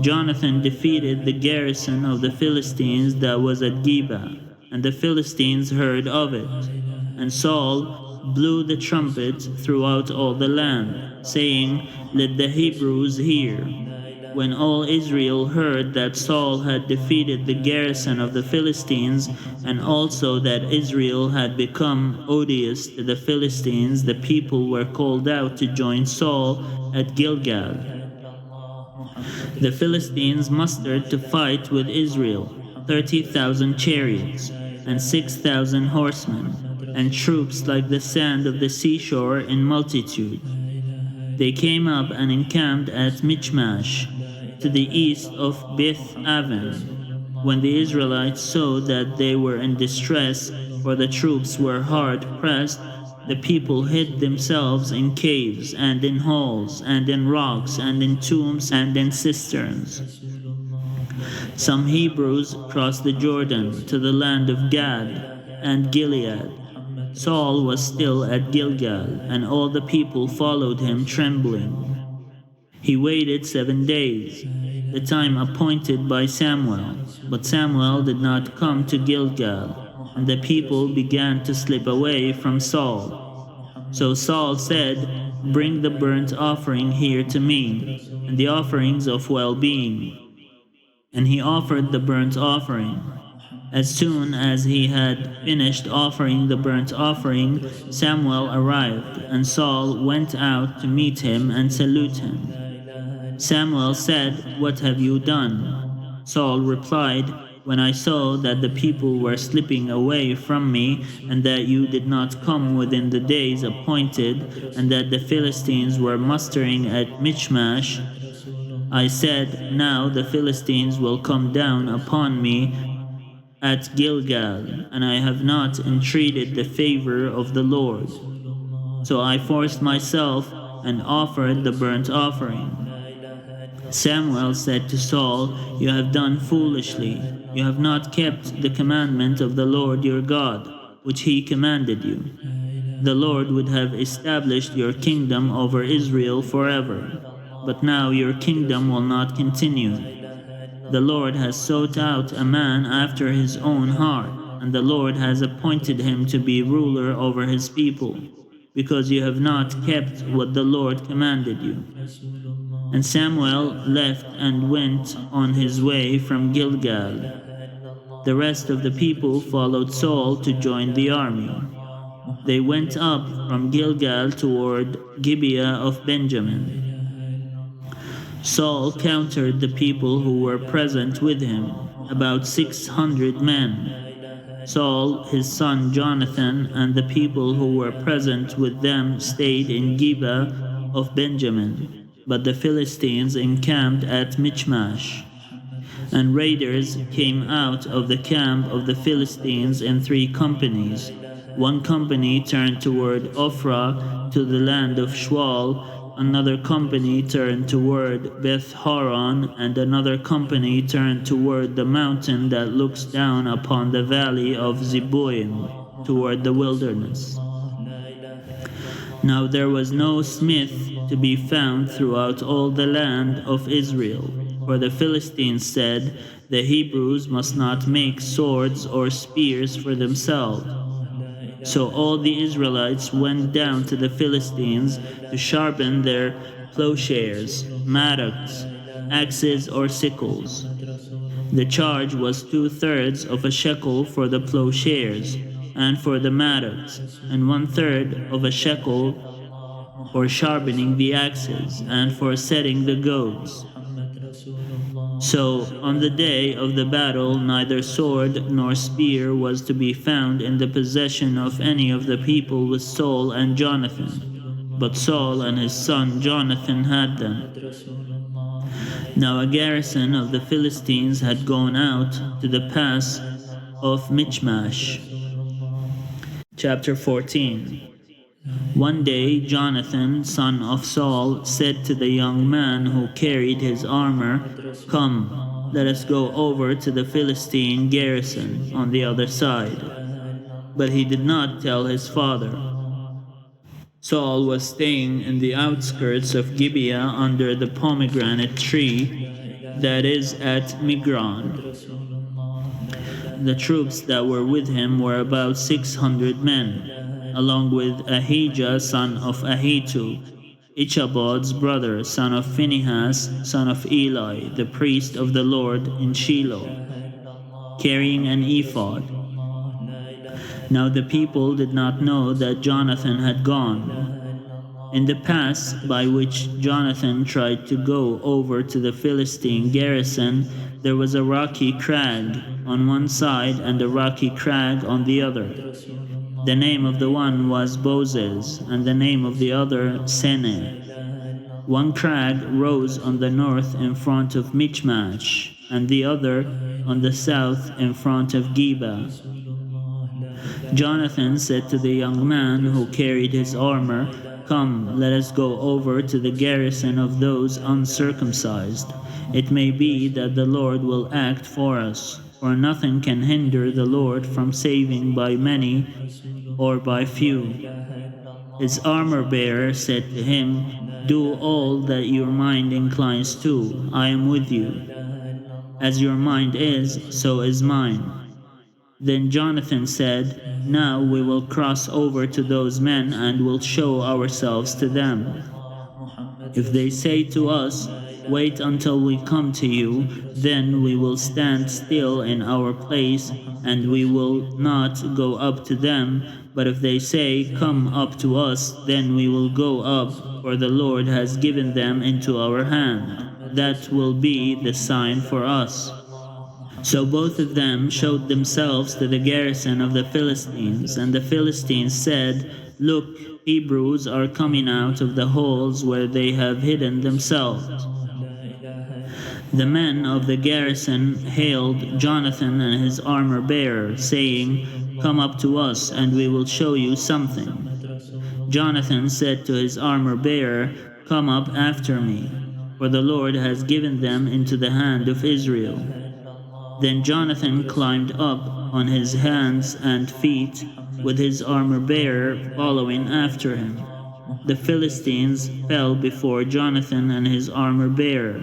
Jonathan defeated the garrison of the Philistines that was at Geba, and the Philistines heard of it. And Saul blew the trumpet throughout all the land, saying, "Let the Hebrews hear." When all Israel heard that Saul had defeated the garrison of the Philistines, and also that Israel had become odious to the Philistines, the people were called out to join Saul at Gilgal. The Philistines mustered to fight with Israel 30,000 chariots and 6,000 horsemen, and troops like the sand of the seashore in multitude. They came up and encamped at Michmash, to the east of Beth Aven. When the Israelites saw that they were in distress, for the troops were hard pressed, the people hid themselves in caves and in holes and in rocks and in tombs and in cisterns. Some Hebrews crossed the Jordan to the land of Gad and Gilead. Saul was still at Gilgal, and all the people followed him trembling. He waited 7 days, the time appointed by Samuel, but Samuel did not come to Gilgal, and the people began to slip away from Saul. So Saul said, "Bring the burnt offering here to me, and the offerings of well-being." And he offered the burnt offering. As soon as he had finished offering the burnt offering, Samuel arrived, and Saul went out to meet him and salute him. Samuel said, "What have you done?" Saul replied, "When I saw that the people were slipping away from me, and that you did not come within the days appointed, and that the Philistines were mustering at Michmash, I said, 'Now the Philistines will come down upon me at Gilgal, and I have not entreated the favor of the Lord.' So I forced myself and offered the burnt offering." Samuel said to Saul, "You have done foolishly. You have not kept the commandment of the Lord your God, which he commanded you. The Lord would have established your kingdom over Israel forever, but now your kingdom will not continue. The Lord has sought out a man after his own heart, and the Lord has appointed him to be ruler over his people, because you have not kept what the Lord commanded you." And Samuel left and went on his way from Gilgal. The rest of the people followed Saul to join the army. They went up from Gilgal toward Gibeah of Benjamin. Saul counted the people who were present with him, about 600 men. Saul, his son Jonathan, and the people who were present with them stayed in Gibeah of Benjamin, but the Philistines encamped at Michmash. And raiders came out of the camp of the Philistines in 3 companies. One company turned toward Ophrah to the land of Shual, another company turned toward Beth-horon, and another company turned toward the mountain that looks down upon the valley of Zeboim, toward the wilderness. Now there was no smith to be found throughout all the land of Israel, for the Philistines said, "The Hebrews must not make swords or spears for themselves." So all the Israelites went down to the Philistines to sharpen their plowshares, mattocks, axes, or sickles. The charge was 2/3 of a shekel for the plowshares, and for the mattocks, and 1/3 of a shekel for sharpening the axes, and for setting the goads. So on the day of the battle neither sword nor spear was to be found in the possession of any of the people with Saul and Jonathan. but Saul and his son Jonathan had them. Now a garrison of the Philistines had gone out to the pass of Michmash. Chapter 14. One day Jonathan, son of Saul, said to the young man who carried his armor, "Come, let us go over to the Philistine garrison on the other side." But he did not tell his father. Saul was staying in the outskirts of Gibeah under the pomegranate tree that is at Migron. The troops that were with him were about 600 men, along with Ahijah son of Ahitub, Ichabod's brother, son of Phinehas, son of Eli, the priest of the Lord in Shiloh, carrying an ephod. Now the people did not know that Jonathan had gone. In the pass by which Jonathan tried to go over to the Philistine garrison, there was a rocky crag on one side and a rocky crag on the other. The name of the one was Bozez, and the name of the other Seneh. One crag rose on the north in front of Michmash, and the other on the south in front of Geba. Jonathan said to the young man who carried his armor, "Come, let us go over to the garrison of those uncircumcised. It may be that the Lord will act for us, for nothing can hinder the Lord from saving by many or by few." His armor-bearer said to him, "Do all that your mind inclines to. I am with you. As your mind is, so is mine." Then Jonathan said, "Now we will cross over to those men and will show ourselves to them. If they say to us, 'Wait until we come to you,' then we will stand still in our place and we will not go up to them. But if they say, 'Come up to us,' then we will go up, for the Lord has given them into our hand. That will be the sign for us." So both of them showed themselves to the garrison of the Philistines, and the Philistines said, "Look, Hebrews are coming out of the holes where they have hidden themselves." The men of the garrison hailed Jonathan and his armor-bearer, saying, "Come up to us, and we will show you something." Jonathan said to his armor-bearer, "Come up after me, for the Lord has given them into the hand of Israel." Then Jonathan climbed up on his hands and feet, with his armor-bearer following after him. The Philistines fell before Jonathan and his armor-bearer,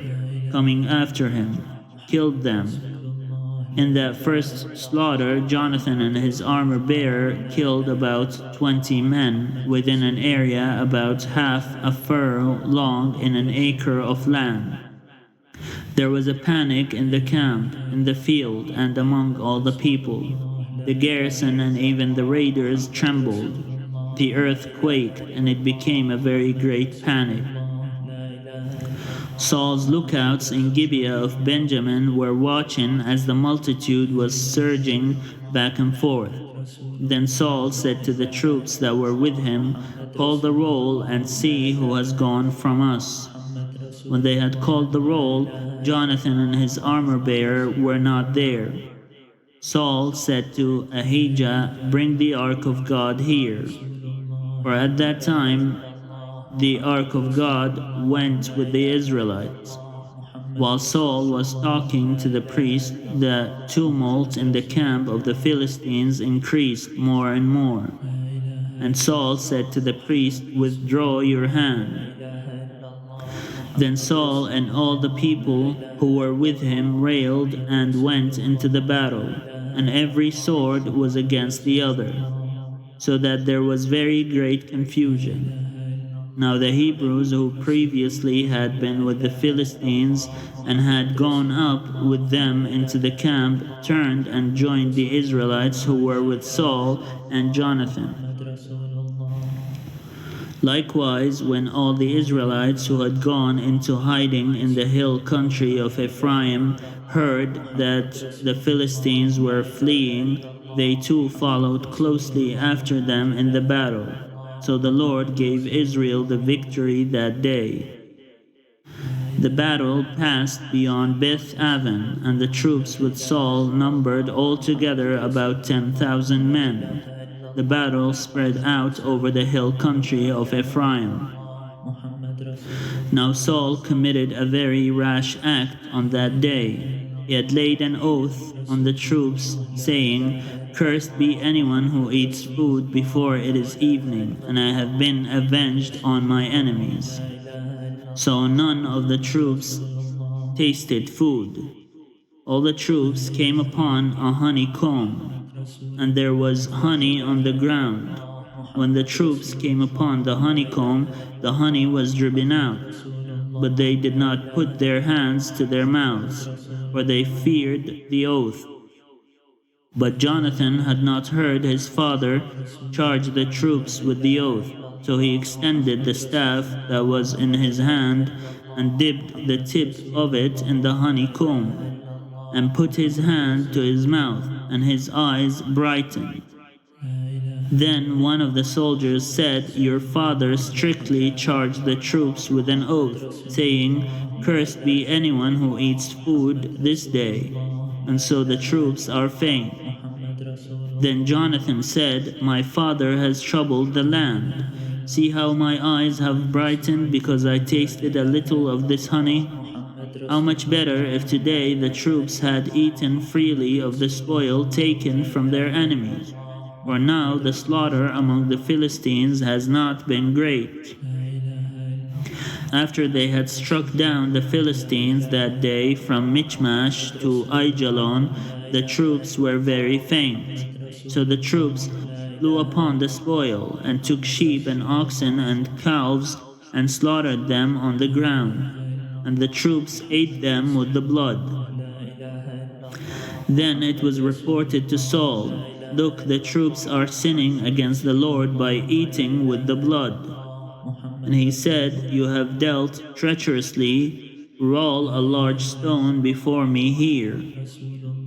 coming after him, killed them. In that first slaughter, Jonathan and his armor-bearer killed about 20 men within an area about half a furrow long in an acre of land. There was a panic in the camp, in the field, and among all the people. The garrison and even the raiders trembled. The earth quaked, and it became a very great panic. Saul's lookouts in Gibeah of Benjamin were watching as the multitude was surging back and forth. Then Saul said to the troops that were with him, "Call the roll and see who has gone from us." When they had called the roll, Jonathan and his armor-bearer were not there. Saul said to Ahijah, "Bring the ark of God here." For at that time the ark of God went with the Israelites. While Saul was talking to the priest, the tumult in the camp of the Philistines increased more and more. And Saul said to the priest, "Withdraw your hand." Then Saul and all the people who were with him railed and went into the battle, and every sword was against the other, so that there was very great confusion. Now the Hebrews who previously had been with the Philistines and had gone up with them into the camp turned and joined the Israelites who were with Saul and Jonathan. Likewise, when all the Israelites who had gone into hiding in the hill country of Ephraim heard that the Philistines were fleeing, they too followed closely after them in the battle. So the Lord gave Israel the victory that day. The battle passed beyond Beth Aven, and the troops with Saul numbered altogether about 10,000 men. The battle spread out over the hill country of Ephraim. Now Saul committed a very rash act on that day. He had laid an oath on the troops, saying, "Cursed be anyone who eats food before it is evening, and I have been avenged on my enemies." So none of the troops tasted food. All the troops came upon a honeycomb, and there was honey on the ground. When the troops came upon the honeycomb, the honey was driven out. But they did not put their hands to their mouths, for they feared the oath. But Jonathan had not heard his father charge the troops with the oath, so he extended the staff that was in his hand and dipped the tip of it in the honeycomb, and put his hand to his mouth, and his eyes brightened. Then one of the soldiers said, "Your father strictly charged the troops with an oath, saying, 'Cursed be anyone who eats food this day,' and so the troops are faint." Then Jonathan said, "My father has troubled the land. See how my eyes have brightened because I tasted a little of this honey. How much better if today the troops had eaten freely of the spoil taken from their enemies. For now the slaughter among the Philistines has not been great." After they had struck down the Philistines that day from Michmash to Aijalon, the troops were very faint. So the troops flew upon the spoil, and took sheep and oxen and calves, and slaughtered them on the ground, and the troops ate them with the blood. Then it was reported to Saul, "Look, the troops are sinning against the Lord by eating with the blood." And he said, "You have dealt treacherously. Roll a large stone before me here."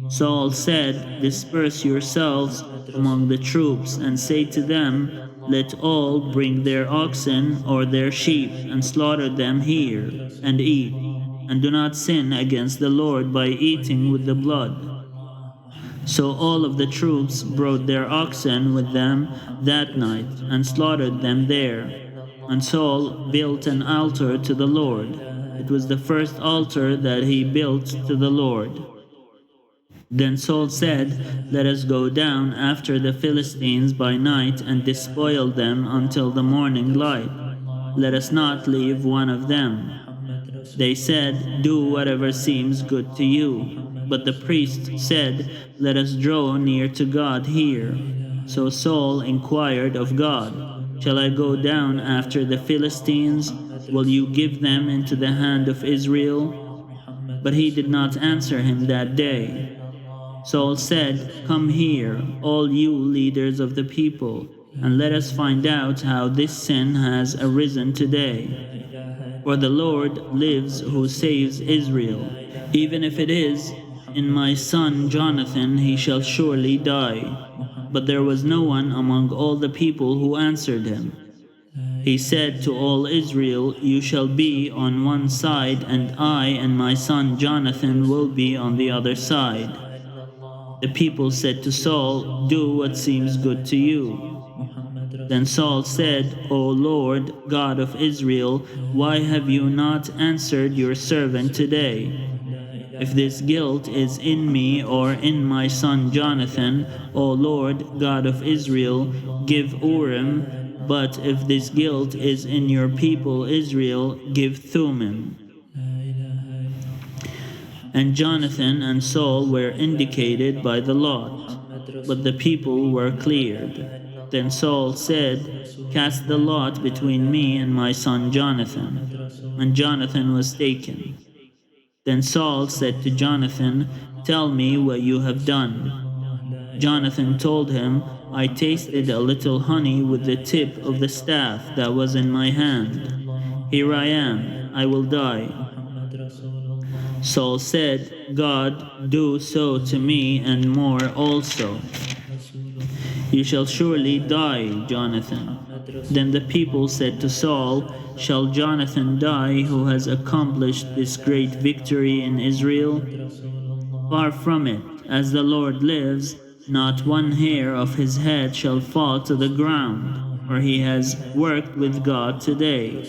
Saul said, "Disperse yourselves among the troops, and say to them, 'Let all bring their oxen or their sheep, and slaughter them here, and eat, and do not sin against the Lord by eating with the blood.'" So all of the troops brought their oxen with them that night, and slaughtered them there. And Saul built an altar to the Lord. It was the first altar that he built to the Lord. Then Saul said, "Let us go down after the Philistines by night and despoil them until the morning light. Let us not leave one of them." They said, "Do whatever seems good to you." But the priest said, "Let us draw near to God here." So Saul inquired of God, "Shall I go down after the Philistines? Will you give them into the hand of Israel?" But he did not answer him that day. Saul said, "Come here, all you leaders of the people, and let us find out how this sin has arisen today. For the Lord lives who saves Israel. Even if it is in my son Jonathan, he shall surely die." But there was no one among all the people who answered him. He said to all Israel, "You shall be on one side, and I and my son Jonathan will be on the other side." The people said to Saul, "Do what seems good to you." Then Saul said, "O Lord, God of Israel, why have you not answered your servant today? If this guilt is in me or in my son Jonathan, O Lord, God of Israel, give Urim, but if this guilt is in your people Israel, give Thummim." And Jonathan and Saul were indicated by the lot, but the people were cleared. Then Saul said, "Cast the lot between me and my son Jonathan." And Jonathan was taken. Then Saul said to Jonathan, "Tell me what you have done." Jonathan told him, "I tasted a little honey with the tip of the staff that was in my hand. Here I am, I will die." Saul said, "God, do so to me and more also." "You shall surely die, Jonathan." Then the people said to Saul, "Shall Jonathan die, who has accomplished this great victory in Israel? Far from it, as the Lord lives, not one hair of his head shall fall to the ground, for he has worked with God today."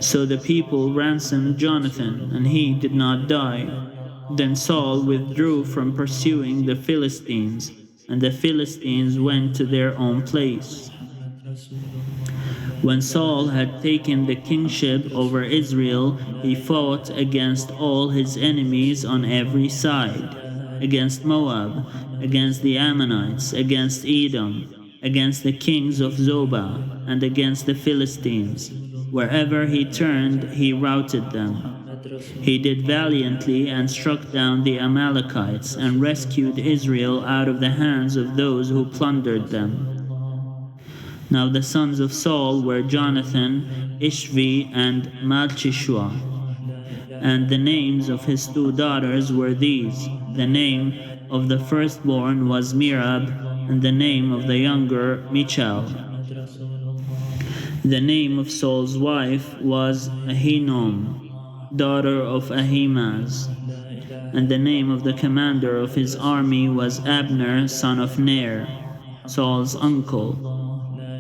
So the people ransomed Jonathan, and he did not die. Then Saul withdrew from pursuing the Philistines, and the Philistines went to their own place. When Saul had taken the kingship over Israel, he fought against all his enemies on every side, against Moab, against the Ammonites, against Edom, against the kings of Zobah, and against the Philistines. Wherever he turned, he routed them. He did valiantly and struck down the Amalekites and rescued Israel out of the hands of those who plundered them. Now the sons of Saul were Jonathan, Ishvi, and Malchishua. And the names of his 2 daughters were these. The name of the firstborn was Merab, and the name of the younger Michal. The name of Saul's wife was Ahinoam, daughter of Ahimaaz. And the name of the commander of his army was Abner, son of Ner, Saul's uncle.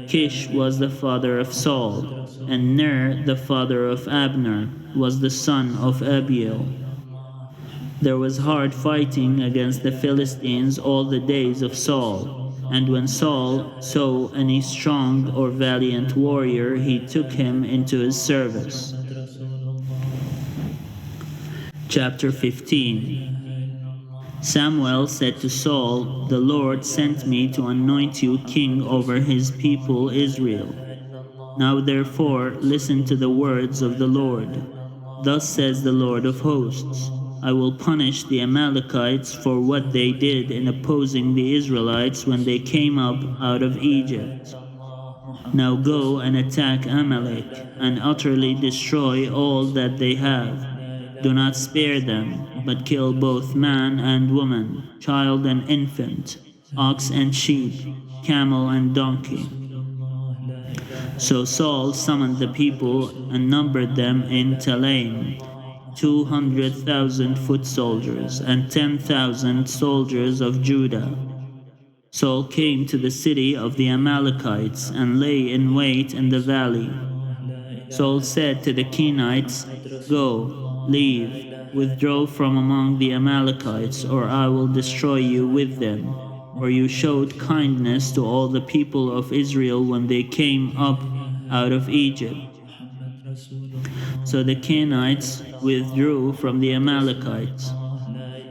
Kish was the father of Saul, and Ner, the father of Abner, was the son of Abiel. There was hard fighting against the Philistines all the days of Saul, and when Saul saw any strong or valiant warrior, he took him into his service. Chapter 15. Samuel said to Saul, "The Lord sent me to anoint you king over his people Israel. Now therefore listen to the words of the Lord. Thus says the Lord of hosts, I will punish the Amalekites for what they did in opposing the Israelites when they came up out of Egypt. Now go and attack Amalek, and utterly destroy all that they have. Do not spare them, but kill both man and woman, child and infant, ox and sheep, camel and donkey." So Saul summoned the people and numbered them in Telaim, 200,000 foot soldiers and 10,000 soldiers of Judah. Saul came to the city of the Amalekites and lay in wait in the valley. Saul said to the Kenites, "Go, leave, withdraw from among the Amalekites, or I will destroy you with them. For you showed kindness to all the people of Israel when they came up out of Egypt." So the Kenites withdrew from the Amalekites.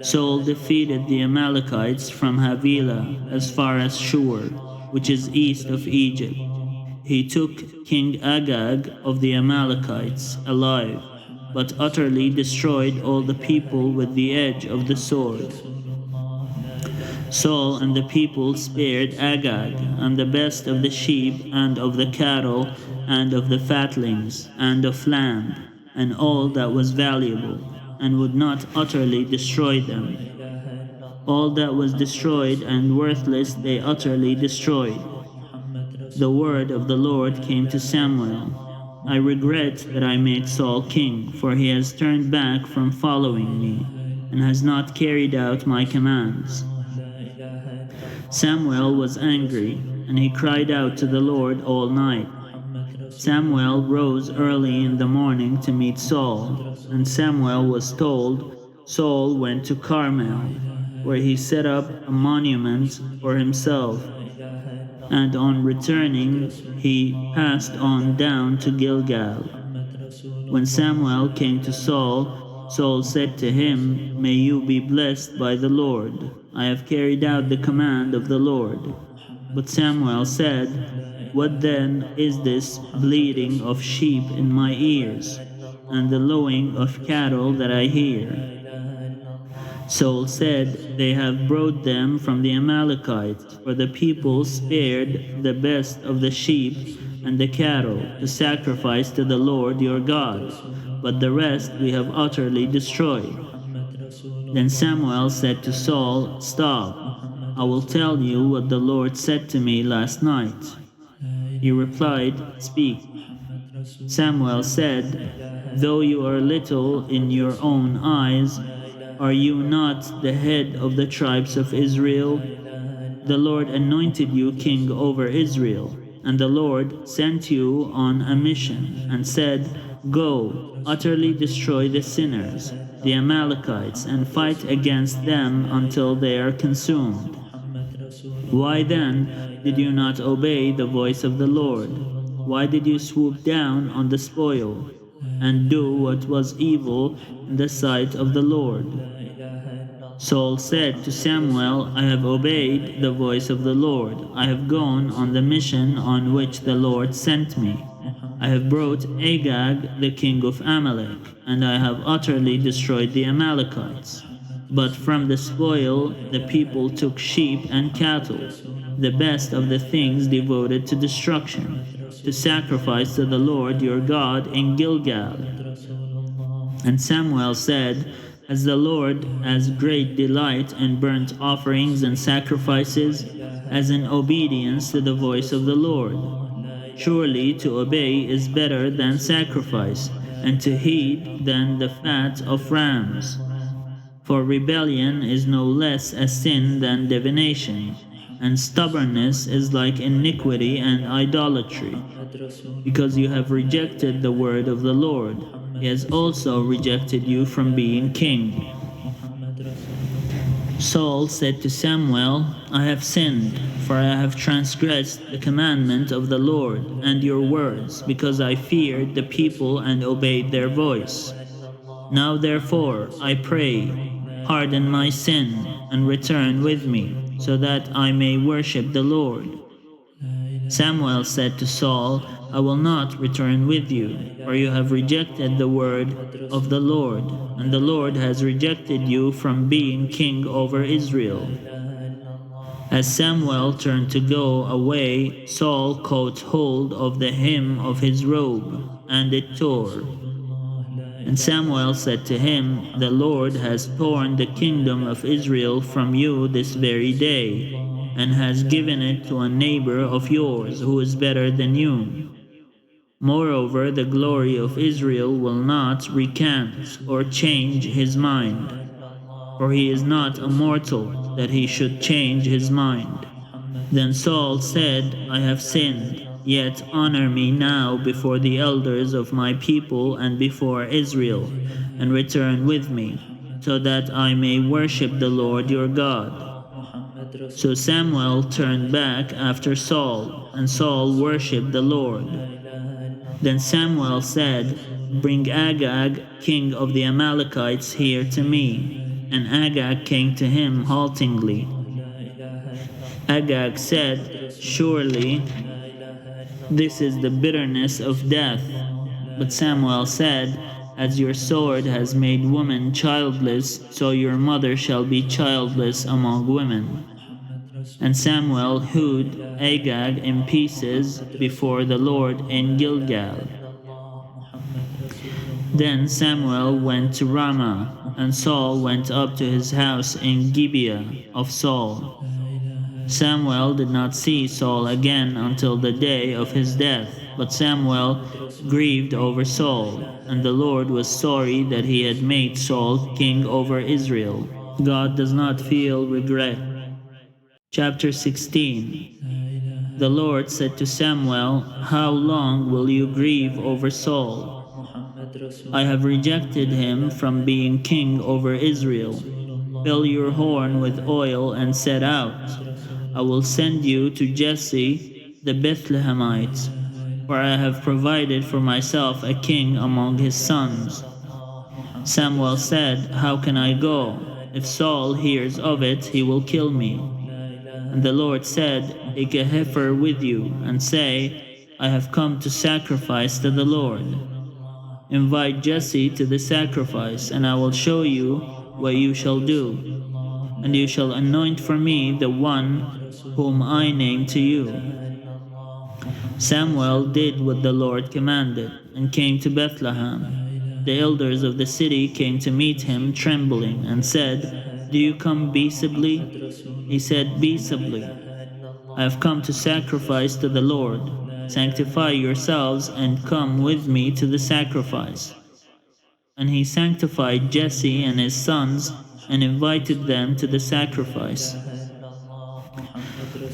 Saul defeated the Amalekites from Havilah as far as Shur, which is east of Egypt. He took King Agag of the Amalekites alive, but utterly destroyed all the people with the edge of the sword. Saul and the people spared Agag, and the best of the sheep, and of the cattle, and of the fatlings, and of land, and all that was valuable, and would not utterly destroy them. All that was destroyed and worthless they utterly destroyed. The word of the Lord came to Samuel, "I regret that I made Saul king, for he has turned back from following me, and has not carried out my commands." Samuel was angry, and he cried out to the Lord all night. Samuel rose early in the morning to meet Saul, and Samuel was told. Saul went to Carmel, where he set up a monument for himself, and on returning he passed on down to Gilgal. When Samuel came to Saul, Saul said to him, "May you be blessed by the Lord. I have carried out the command of the Lord." But Samuel said, "What then is this bleating of sheep in my ears, and the lowing of cattle that I hear?" Saul said, "They have brought them from the Amalekites, for the people spared the best of the sheep and the cattle to sacrifice to the Lord your God, but the rest we have utterly destroyed." Then Samuel said to Saul, "Stop, I will tell you what the Lord said to me last night." He replied, "Speak." Samuel said, "Though you are little in your own eyes, are you not the head of the tribes of Israel? The Lord anointed you king over Israel, and the Lord sent you on a mission and said, 'Go, utterly destroy the sinners, the Amalekites, and fight against them until they are consumed.' Why then did you not obey the voice of the Lord? Why did you swoop down on the spoil and do what was evil in the sight of the Lord?" Saul said to Samuel, "I have obeyed the voice of the Lord. I have gone on the mission on which the Lord sent me. I have brought Agag, the king of Amalek, and I have utterly destroyed the Amalekites. But from the spoil the people took sheep and cattle, the best of the things devoted to destruction, to sacrifice to the Lord your God in Gilgal." And Samuel said, "Has the Lord as great delight in burnt offerings and sacrifices as in obedience to the voice of the Lord? Surely to obey is better than sacrifice, and to heed than the fat of rams. For rebellion is no less a sin than divination, and stubbornness is like iniquity and idolatry. Because you have rejected the word of the Lord, He has also rejected you from being king." Saul said to Samuel, "I have sinned, for I have transgressed the commandment of the Lord and your words, because I feared the people and obeyed their voice. Now therefore, I pray, pardon my sin and return with me, so that I may worship the Lord." Samuel said to Saul, "I will not return with you, for you have rejected the word of the Lord, and the Lord has rejected you from being king over Israel." As Samuel turned to go away, Saul caught hold of the hem of his robe, and it tore. And Samuel said to him, "The Lord has torn the kingdom of Israel from you this very day, and has given it to a neighbor of yours who is better than you. Moreover, the glory of Israel will not recant or change his mind, for he is not a mortal that he should change his mind." Then Saul said, "I have sinned, yet honor me now before the elders of my people and before Israel, and return with me, so that I may worship the Lord your God." So Samuel turned back after Saul, and Saul worshipped the Lord. Then Samuel said, "Bring Agag, king of the Amalekites, here to me." And Agag came to him haltingly. Agag said, "Surely this is the bitterness of death." But Samuel said, "As your sword has made woman childless, so your mother shall be childless among women." And Samuel hewed Agag in pieces before the Lord in Gilgal. Then Samuel went to Ramah, and Saul went up to his house in Gibeah of Saul. Samuel did not see Saul again until the day of his death, but Samuel grieved over Saul, and the Lord was sorry that he had made Saul king over Israel. God does not feel regret. Chapter 16. The Lord said to Samuel, "How long will you grieve over Saul? I have rejected him from being king over Israel. Fill your horn with oil and set out. I will send you to Jesse the Bethlehemite, for I have provided for myself a king among his sons." Samuel said, "How can I go? If Saul hears of it, he will kill me." And the Lord said, "Take a heifer with you, and say, 'I have come to sacrifice to the Lord.' Invite Jesse to the sacrifice, and I will show you what you shall do. And you shall anoint for me the one whom I name to you." Samuel did what the Lord commanded, and came to Bethlehem. The elders of the city came to meet him trembling, and said, "Do you come peaceably?" He said, "Peaceably. I have come to sacrifice to the Lord." Sanctify yourselves and come with me to the sacrifice. And he sanctified Jesse and his sons and invited them to the sacrifice.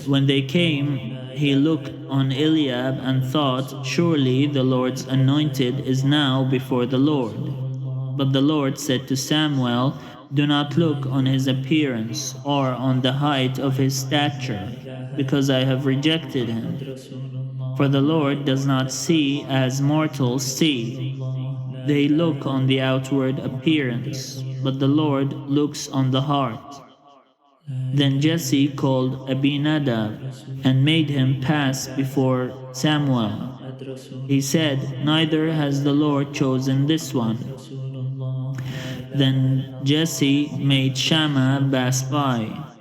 When they came, he looked on Eliab and thought, surely the Lord's anointed is now before the Lord. But the Lord said to Samuel, do not look on his appearance or on the height of his stature, because I have rejected him. For the Lord does not see as mortals see. They look on the outward appearance, but the Lord looks on the heart. Then Jesse called Abinadab and made him pass before Samuel. He said, neither has the Lord chosen this one. Then Jesse made Shammah pass by.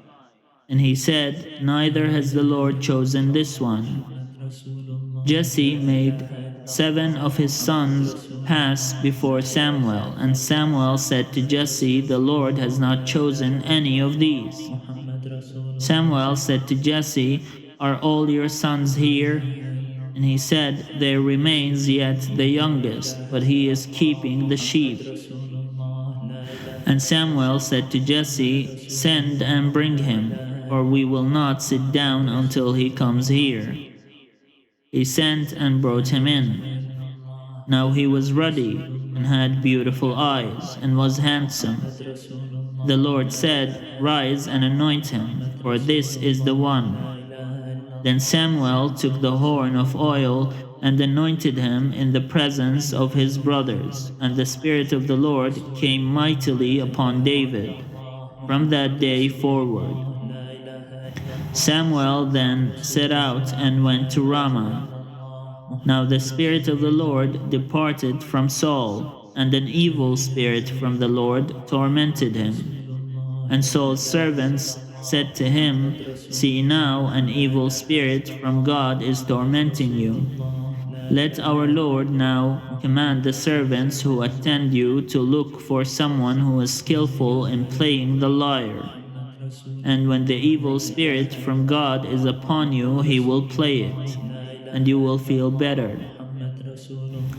And he said, neither has the Lord chosen this one. Jesse made 7 of his sons pass before Samuel, and Samuel said to Jesse, the Lord has not chosen any of these. Samuel said to Jesse, are all your sons here? And he said, there remains yet the youngest, but he is keeping the sheep. And Samuel said to Jesse, send and bring him, or we will not sit down until he comes here. He sent and brought him in. Now he was ruddy and had beautiful eyes and was handsome. The Lord said, rise and anoint him, for this is the one. Then Samuel took the horn of oil and anointed him in the presence of his brothers, and the Spirit of the Lord came mightily upon David from that day forward. Samuel then set out and went to Ramah. Now the Spirit of the Lord departed from Saul, and an evil spirit from the Lord tormented him. And Saul's servants said to him, see now, an evil spirit from God is tormenting you. Let our Lord now command the servants who attend you to look for someone who is skillful in playing the lyre. And when the evil spirit from God is upon you, he will play it, and you will feel better.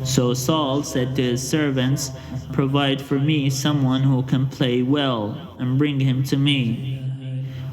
So Saul said to his servants, provide for me someone who can play well, and bring him to me.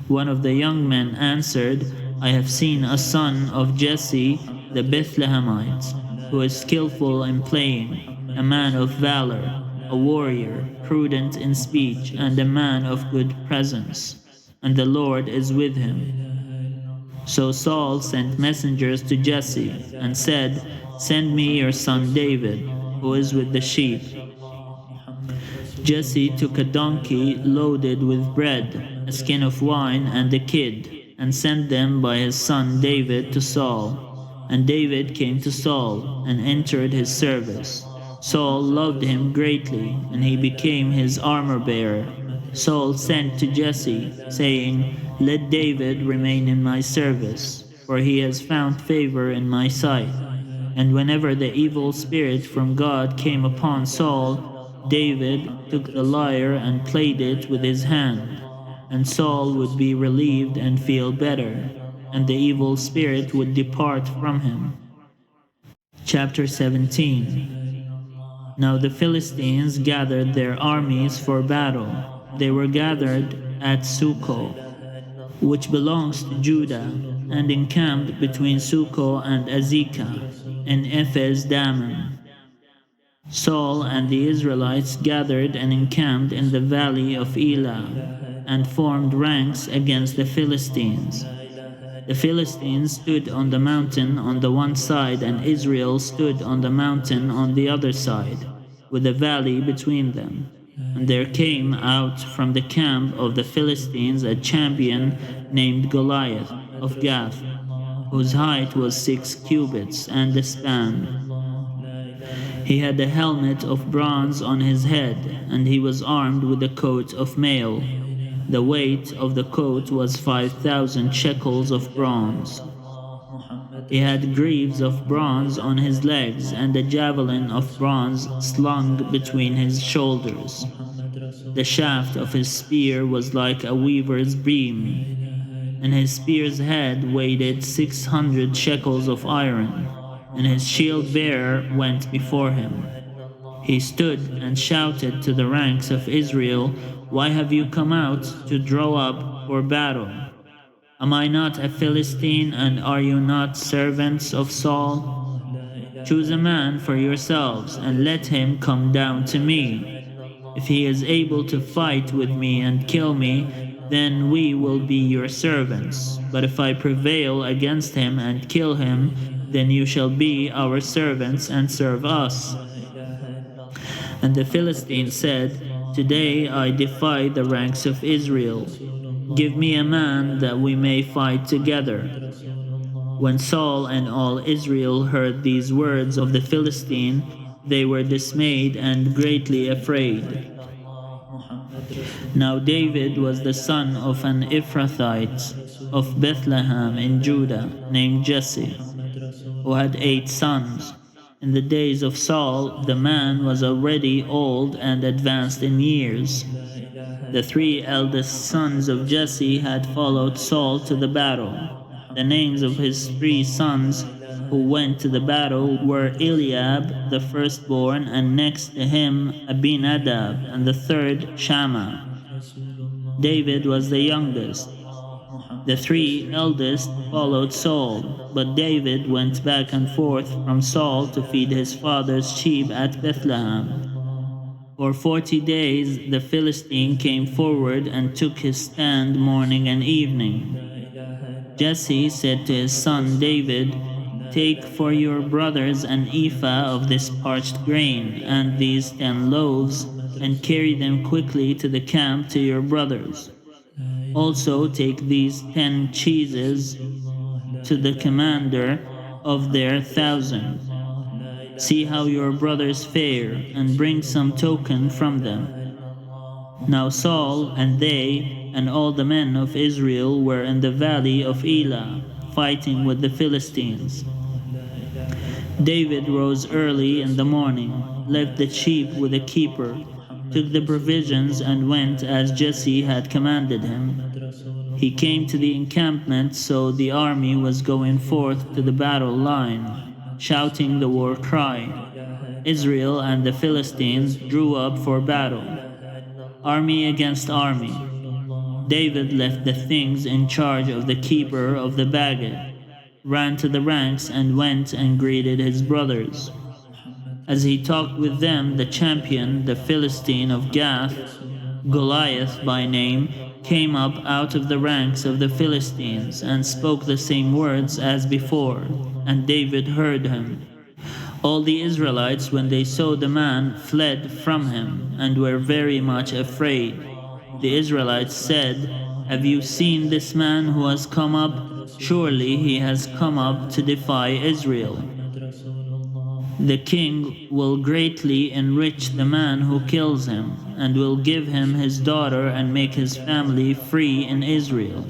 One of the young men answered, I have seen a son of Jesse the Bethlehemite, who is skillful in playing, a man of valor, a warrior, prudent in speech, and a man of good presence, and the Lord is with him. So Saul sent messengers to Jesse and said, send me your son David, who is with the sheep. Jesse took a donkey loaded with bread, a skin of wine, and a kid, and sent them by his son David to Saul. And David came to Saul and entered his service. Saul loved him greatly, and he became his armor-bearer. Saul sent to Jesse, saying, let David remain in my service, for he has found favor in my sight. And whenever the evil spirit from God came upon Saul, David took the lyre and played it with his hand, and Saul would be relieved and feel better, and the evil spirit would depart from him. Chapter 17. Now the Philistines gathered their armies for battle. They were gathered at Succoth, which belongs to Judah, and encamped between Succoth and Azekah, in Ephes Dammim. Saul and the Israelites gathered and encamped in the valley of Elah, and formed ranks against the Philistines. The Philistines stood on the mountain on the one side, and Israel stood on the mountain on the other side, with a valley between them. And there came out from the camp of the Philistines a champion named Goliath of Gath, whose height was 6 cubits and a span. He had a helmet of bronze on his head, and he was armed with a coat of mail. The weight of the coat was 5,000 shekels of bronze. He had greaves of bronze on his legs, and a javelin of bronze slung between his shoulders. The shaft of his spear was like a weaver's beam, and his spear's head weighed 600 shekels of iron, and his shield-bearer went before him. He stood and shouted to the ranks of Israel, "Why have you come out to draw up for battle? Am I not a Philistine, and are you not servants of Saul? Choose a man for yourselves, and let him come down to me. If he is able to fight with me and kill me, then we will be your servants. But if I prevail against him and kill him, then you shall be our servants and serve us." And the Philistine said, "Today I defy the ranks of Israel. Give me a man that we may fight together." When Saul and all Israel heard these words of the Philistine, they were dismayed and greatly afraid. Now David was the son of an Ephrathite of Bethlehem in Judah, named Jesse, who had 8 sons. In the days of Saul, the man was already old and advanced in years. The 3 eldest sons of Jesse had followed Saul to the battle. The names of his 3 sons who went to the battle were Eliab, the firstborn, and next to him Abinadab, and the third Shammah. David was the youngest. The 3 eldest followed Saul, but David went back and forth from Saul to feed his father's sheep at Bethlehem. For 40 days the Philistine came forward and took his stand morning and evening. Jesse said to his son David, "Take for your brothers an ephah of this parched grain, and these 10 loaves, and carry them quickly to the camp to your brothers. Also take these 10 cheeses to the commander of their 1,000. See how your brothers fare, and bring some token from them." Now Saul and they and all the men of Israel were in the valley of Elah, fighting with the Philistines. David rose early in the morning, left the sheep with a keeper, took the provisions, and went as Jesse had commanded him. He came to the encampment, so the army was going forth to the battle line, shouting the war cry. Israel and the Philistines drew up for battle, army against army. David left the things in charge of the keeper of the baggage, ran to the ranks, and went and greeted his brothers. As he talked with them, the champion, the Philistine of Gath, Goliath by name, came up out of the ranks of the Philistines and spoke the same words as before, and David heard him. All the Israelites, when they saw the man, fled from him and were very much afraid. The Israelites said, "Have you seen this man who has come up? Surely he has come up to defy Israel. The king will greatly enrich the man who kills him, and will give him his daughter and make his family free in Israel."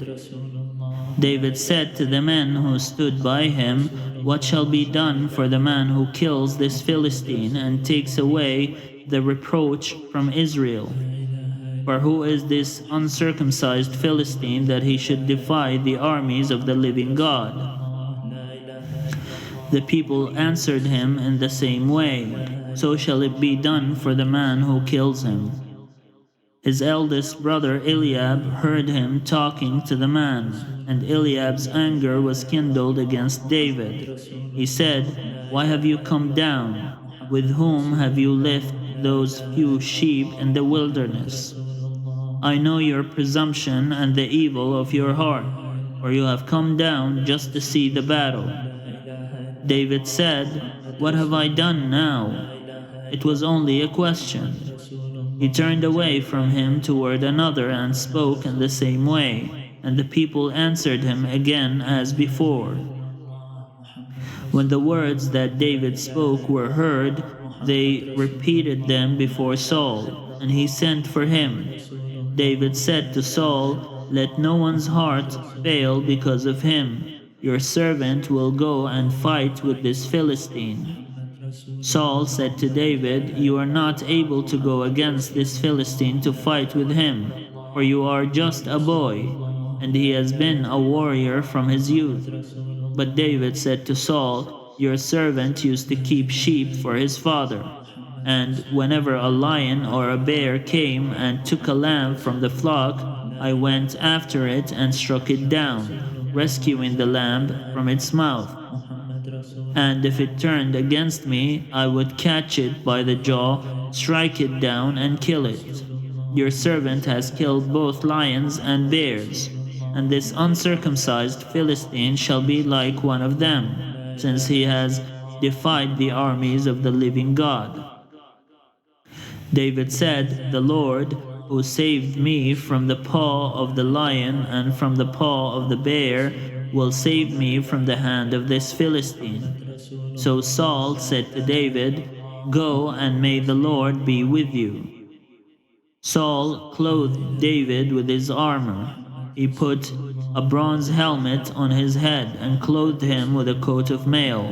David said to the men who stood by him, "What shall be done for the man who kills this Philistine and takes away the reproach from Israel? For who is this uncircumcised Philistine that he should defy the armies of the living God?" The people answered him in the same way, "So shall it be done for the man who kills him." His eldest brother Eliab heard him talking to the man, and Eliab's anger was kindled against David. He said, "Why have you come down? With whom have you left those few sheep in the wilderness? I know your presumption and the evil of your heart, for you have come down just to see the battle." David said, "What have I done now? It was only a question." He turned away from him toward another and spoke in the same way, and the people answered him again as before. When the words that David spoke were heard, they repeated them before Saul, and he sent for him. David said to Saul, "Let no one's heart fail because of him. Your servant will go and fight with this Philistine." Saul said to David, "You are not able to go against this Philistine to fight with him, for you are just a boy. and he has been a warrior from his youth. But David said to Saul, "Your servant used to keep sheep for his father, and whenever a lion or a bear came and took a lamb from the flock, I went after it and struck it down, rescuing the lamb from its mouth. And if it turned against me, I would catch it by the jaw, strike it down, and kill it. Your servant has killed both lions and bears, and this uncircumcised Philistine shall be like one of them, since he has defied the armies of the living God." David said, "The Lord, who saved me from the paw of the lion and from the paw of the bear, will save me from the hand of this Philistine." So Saul said to David, "Go, and may the Lord be with you." Saul clothed David with his armor. He put a bronze helmet on his head and clothed him with a coat of mail.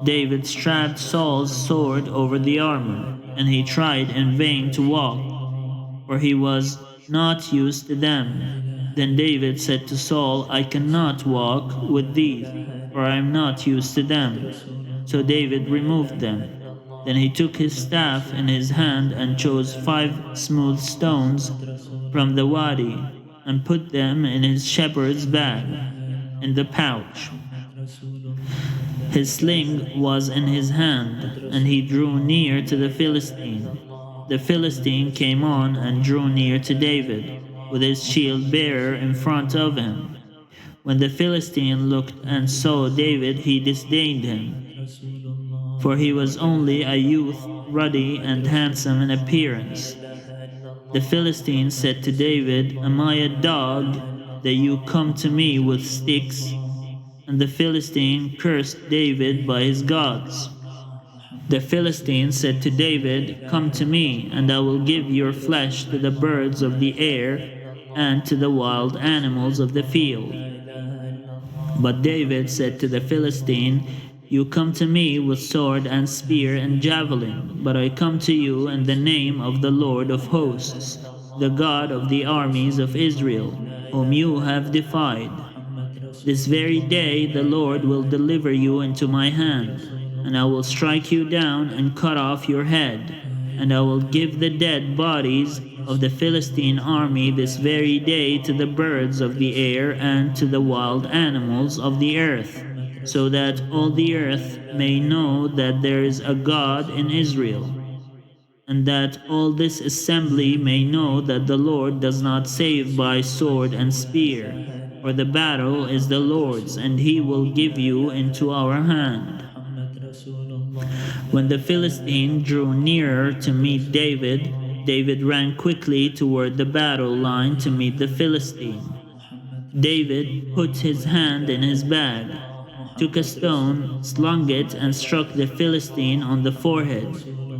David strapped Saul's sword over the armor, and he tried in vain to walk, for he was not used to them. Then David said to Saul, "I cannot walk with these, for I am not used to them." So David removed them. Then he took his staff in his hand and chose 5 smooth stones from the wadi and put them in his shepherd's bag, in the pouch. His sling was in his hand, and he drew near to the Philistine. The Philistine came on and drew near to David, with his shield bearer in front of him. When the Philistine looked and saw David, he disdained him, for he was only a youth, ruddy and handsome in appearance. The Philistine said to David, "Am I a dog, that you come to me with sticks?" And the Philistine cursed David by his gods. The Philistine said to David, "Come to me, and I will give your flesh to the birds of the air and to the wild animals of the field." But David said to the Philistine, "You come to me with sword and spear and javelin, but I come to you in the name of the Lord of hosts, the God of the armies of Israel, whom you have defied. This very day the Lord will deliver you into my hand, and I will strike you down and cut off your head, and I will give the dead bodies of the Philistine army this very day to the birds of the air and to the wild animals of the earth, so that all the earth may know that there is a God in Israel, and that all this assembly may know that the Lord does not save by sword and spear, for the battle is the Lord's, and he will give you into our hand." When the Philistine drew nearer to meet David, David ran quickly toward the battle line to meet the Philistine. David put his hand in his bag, took a stone, slung it, and struck the Philistine on the forehead.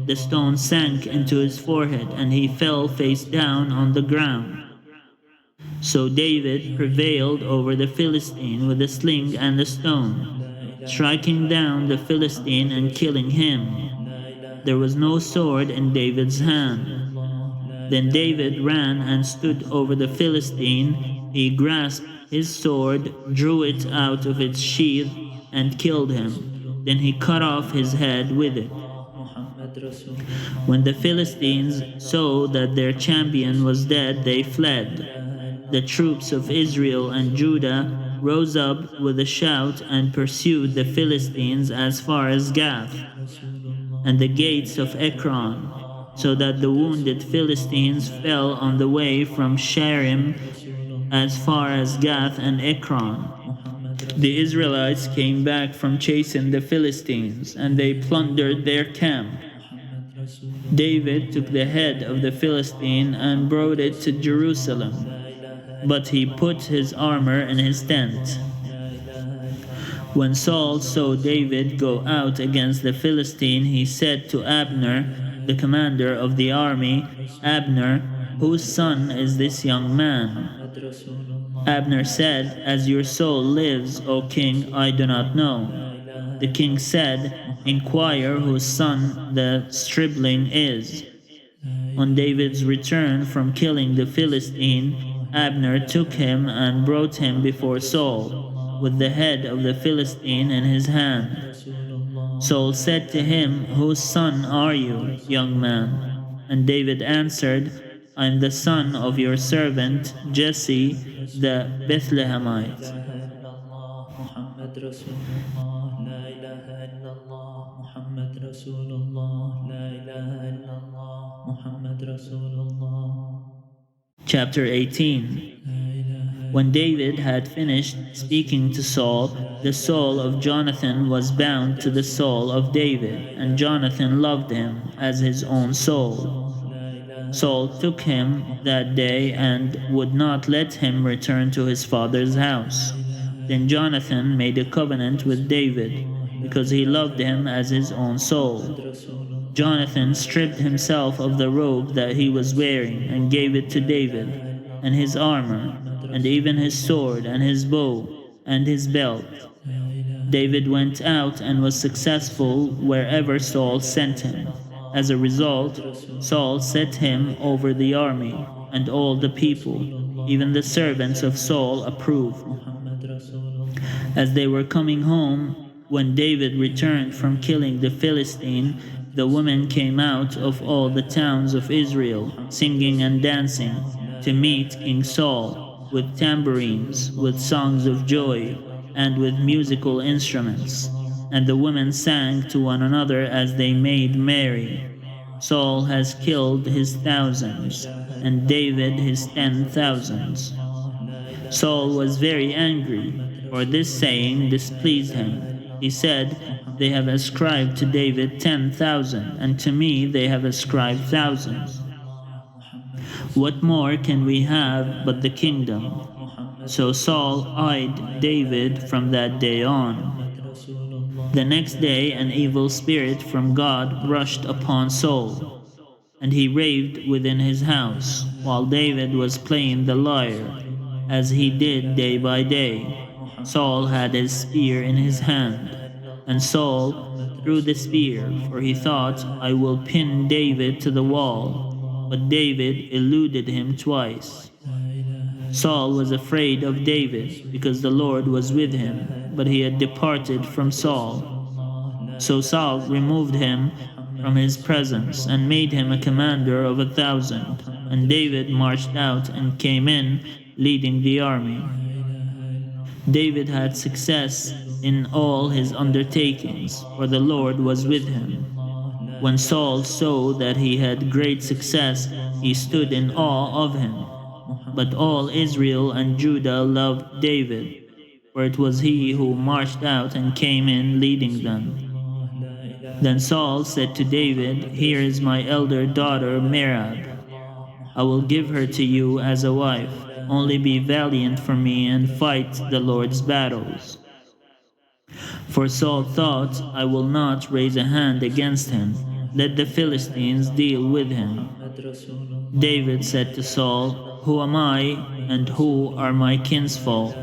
The stone sank into his forehead, and he fell face down on the ground. So David prevailed over the Philistine with the sling and the stone, striking down the Philistine and killing him. There was no sword in David's hand. Then David ran and stood over the Philistine. He grasped his sword, drew it out of its sheath, and killed him. Then he cut off his head with it. When the Philistines saw that their champion was dead, they fled. The troops of Israel and Judah rose up with a shout and pursued the Philistines as far as Gath and the gates of Ekron, so that the wounded Philistines fell on the way from Sharim as far as Gath and Ekron. The Israelites came back from chasing the Philistines, and they plundered their camp. David took the head of the Philistine and brought it to Jerusalem, but he put his armor in his tent. When Saul saw David go out against the Philistine, he said to Abner, the commander of the army, "Abner, whose son is this young man?" Abner said, "As your soul lives, O king, I do not know." The king said, "Inquire whose son the stripling is." On David's return from killing the Philistine, Abner took him and brought him before Saul, with the head of the Philistine in his hand. Saul said to him, "Whose son are you, young man?" And David answered, "I am the son of your servant Jesse the Bethlehemite." Chapter 18. When David had finished speaking to Saul, the soul of Jonathan was bound to the soul of David, and Jonathan loved him as his own soul. Saul took him that day and would not let him return to his father's house. Then Jonathan made a covenant with David, because he loved him as his own soul. Jonathan stripped himself of the robe that he was wearing and gave it to David, and his armor, and even his sword, and his bow, and his belt. David went out and was successful wherever Saul sent him. As a result, Saul set him over the army, and all the people, even the servants of Saul, approved. As they were coming home, when David returned from killing the Philistine, the women came out of all the towns of Israel, singing and dancing, to meet King Saul, with tambourines, with songs of joy, and with musical instruments. And the women sang to one another as they made merry. Saul has killed his thousands, and David his 10,000s. Saul was very angry, for this saying displeased him. He said, "They have ascribed to David 10,000, and to me they have ascribed thousands. What more can we have but the kingdom?" So Saul eyed David from that day on. The next day an evil spirit from God rushed upon Saul, and he raved within his house, while David was playing the lyre, as he did day by day. Saul had his spear in his hand, and Saul threw the spear, for he thought, "I will pin David to the wall." But David eluded him twice. Saul was afraid of David, because the Lord was with him, but he had departed from Saul. So Saul removed him from his presence, and made him a commander of 1,000. And David marched out and came in, leading the army. David had success in all his undertakings, for the Lord was with him. When Saul saw that he had great success, he stood in awe of him. But all Israel and Judah loved David, for it was he who marched out and came in leading them. Then Saul said to David, "Here is my elder daughter Merab. I will give her to you as a wife. Only be valiant for me and fight the Lord's battles." For Saul thought, "I will not raise a hand against him. Let the Philistines deal with him." David said to Saul, "Who am I, and who are my kinsfolk,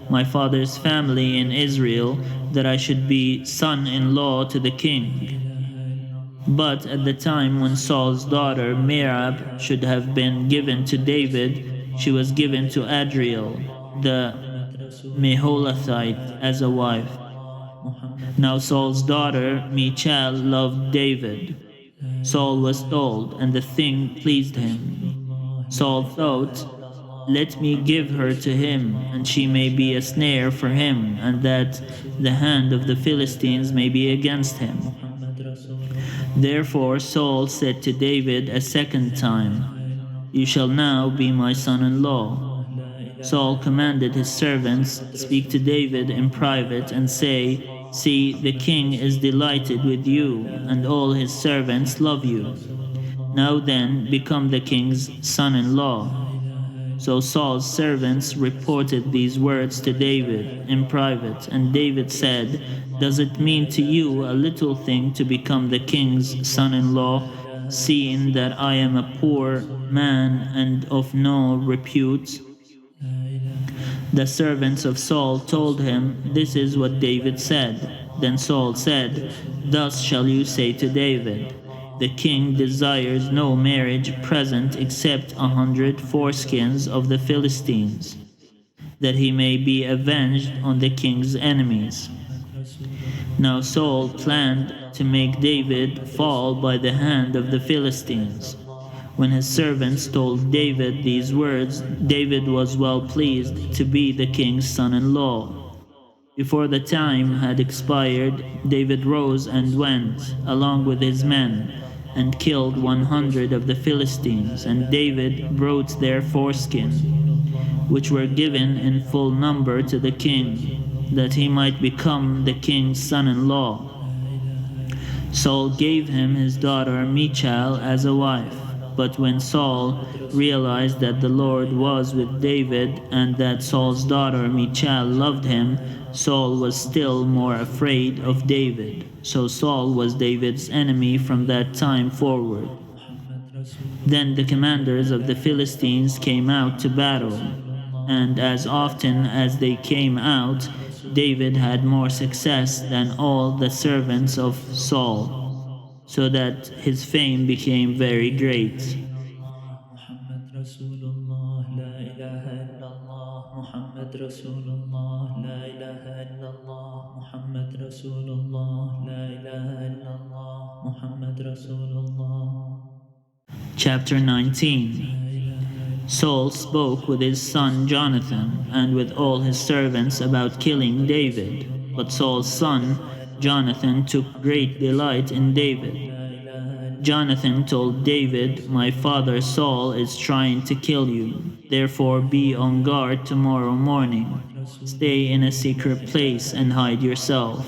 my father's family in Israel, that I should be son-in-law to the king?" But at the time when Saul's daughter Merab should have been given to David, she was given to Adriel, the Meholathite, as a wife. Now Saul's daughter Michal loved David. Saul was told, and the thing pleased him. Saul thought, "Let me give her to him, and she may be a snare for him, and that the hand of the Philistines may be against him." Therefore Saul said to David a second time, "You shall now be my son-in-law." Saul commanded his servants, "Speak to David in private and say, 'See, the king is delighted with you, and all his servants love you. Now then, become the king's son-in-law.'" So Saul's servants reported these words to David in private, and David said, "Does it mean to you a little thing to become the king's son-in-law, seeing that I am a poor man and of no repute?" The servants of Saul told him, "This is what David said." Then Saul said, "Thus shall you say to David, the king desires no marriage present except 100 foreskins of the Philistines, that he may be avenged on the king's enemies. Now Saul planned to make David fall by the hand of the Philistines. When his servants told David these words, David was well pleased to be the king's son-in-law. Before the time had expired, David rose and went, along with his men, and killed 100 of the Philistines, and David brought their foreskin, which were given in full number to the king, that he might become the king's son-in-law. Saul gave him his daughter Michal as a wife. But when Saul realized that the Lord was with David and that Saul's daughter Michal loved him, Saul was still more afraid of David. So Saul was David's enemy from that time forward. Then the commanders of the Philistines came out to battle, and as often as they came out, David had more success than all the servants of Saul, so that his fame became very great. Chapter 19. Saul spoke with his son Jonathan and with all his servants about killing David, but Saul's son Jonathan took great delight in David. Jonathan told David, "My father Saul is trying to kill you. Therefore be on guard tomorrow morning. Stay in a secret place and hide yourself.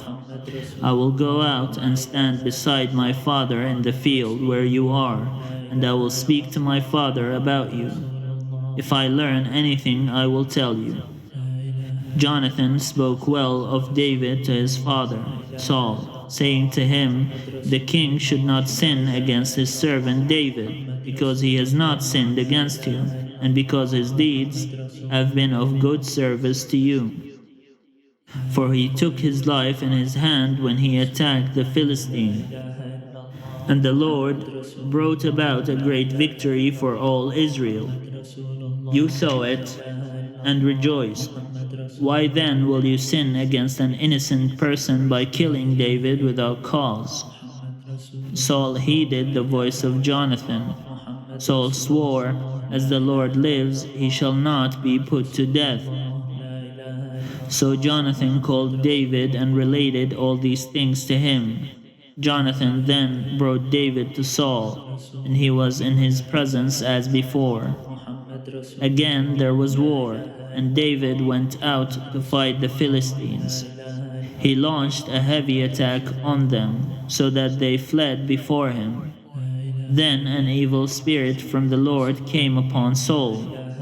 I will go out and stand beside my father in the field where you are, and I will speak to my father about you. If I learn anything, I will tell you." Jonathan spoke well of David to his father, Saul, saying to him, "The king should not sin against his servant David, because he has not sinned against you, and because his deeds have been of good service to you. For he took his life in his hand when he attacked the Philistine. And the Lord brought about a great victory for all Israel. You saw it and rejoiced. Why then will you sin against an innocent person by killing David without cause?" Saul heeded the voice of Jonathan. Saul swore, "As the Lord lives, he shall not be put to death." So Jonathan called David and related all these things to him. Jonathan then brought David to Saul, and he was in his presence as before. Again there was war, and David went out to fight the Philistines. He launched a heavy attack on them, so that they fled before him. Then an evil spirit from the Lord came upon Saul,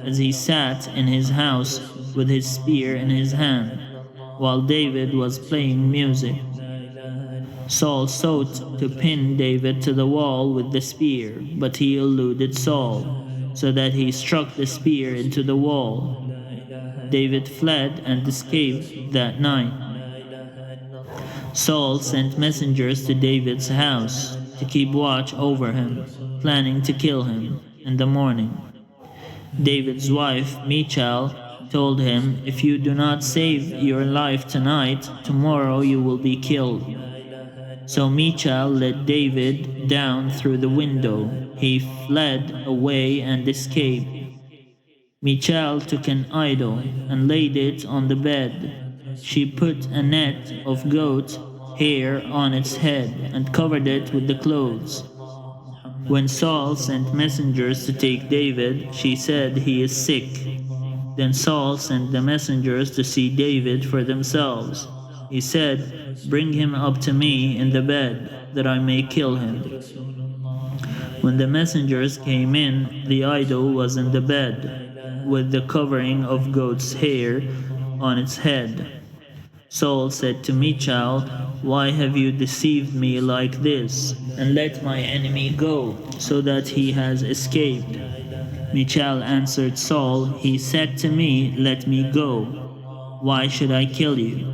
as he sat in his house with his spear in his hand, while David was playing music. Saul sought to pin David to the wall with the spear, but he eluded Saul, so that he struck the spear into the wall. David fled and escaped that night. Saul sent messengers to David's house to keep watch over him, planning to kill him in the morning. David's wife, Michal, told him, "If you do not save your life tonight, tomorrow you will be killed." So Michal let David down through the window. He fled away and escaped. Michal took an idol and laid it on the bed. She put a net of goat hair on its head and covered it with the clothes. When Saul sent messengers to take David, she said, "He is sick." Then Saul sent the messengers to see David for themselves. He said, "Bring him up to me in the bed, that I may kill him." When the messengers came in, the idol was in the bed, with the covering of goat's hair on its head. Saul said to Michal, "Why have you deceived me like this, and let my enemy go, so that he has escaped?" Michal answered Saul, "He said to me, 'Let me go. Why should I kill you?'"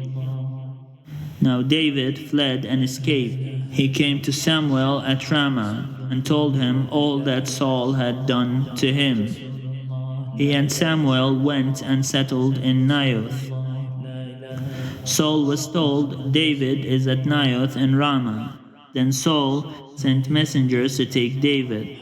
Now David fled and escaped, he came to Samuel at Ramah and told him all that Saul had done to him. He and Samuel went and settled in Naioth. Saul was told, David is at Naioth in Ramah. Then Saul sent messengers to take David.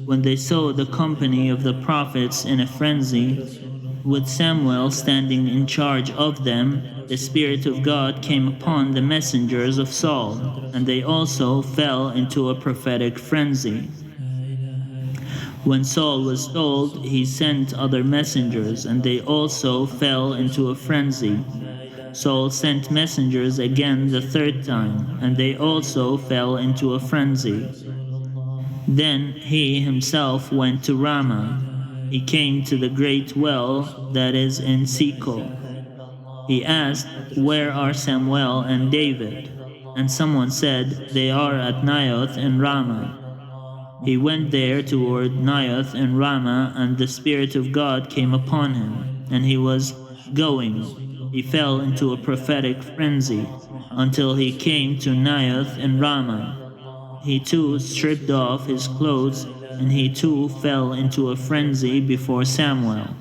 When they saw the company of the prophets in a frenzy, with Samuel standing in charge of them, the Spirit of God came upon the messengers of Saul, and they also fell into a prophetic frenzy. When Saul was told, he sent other messengers, and they also fell into a frenzy. Saul sent messengers again the third time, and they also fell into a frenzy. Then he himself went to Ramah. He came to the great well that is in Seco. He asked, Where are Samuel and David? And someone said, They are at Naioth in Ramah. He went there toward Naioth in Ramah, and the Spirit of God came upon him, and he was going. He fell into a prophetic frenzy until he came to Naioth in Ramah. He too stripped off his clothes, and he too fell into a frenzy before Samuel.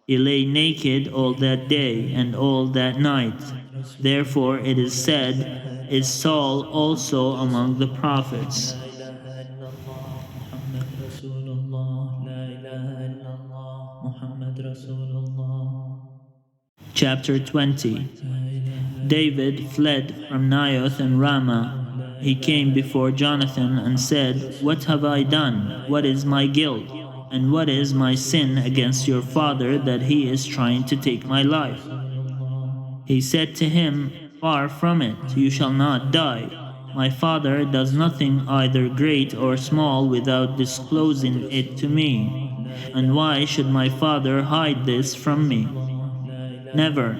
He lay naked all that day and all that night. Therefore it is said, Is Saul also among the prophets? Chapter 20. David fled from Naioth and Ramah. He came before Jonathan and said, What have I done? What is my guilt? And what is my sin against your father that he is trying to take my life? He said to him, Far from it, you shall not die. My father does nothing either great or small without disclosing it to me. And why should my father hide this from me? Never.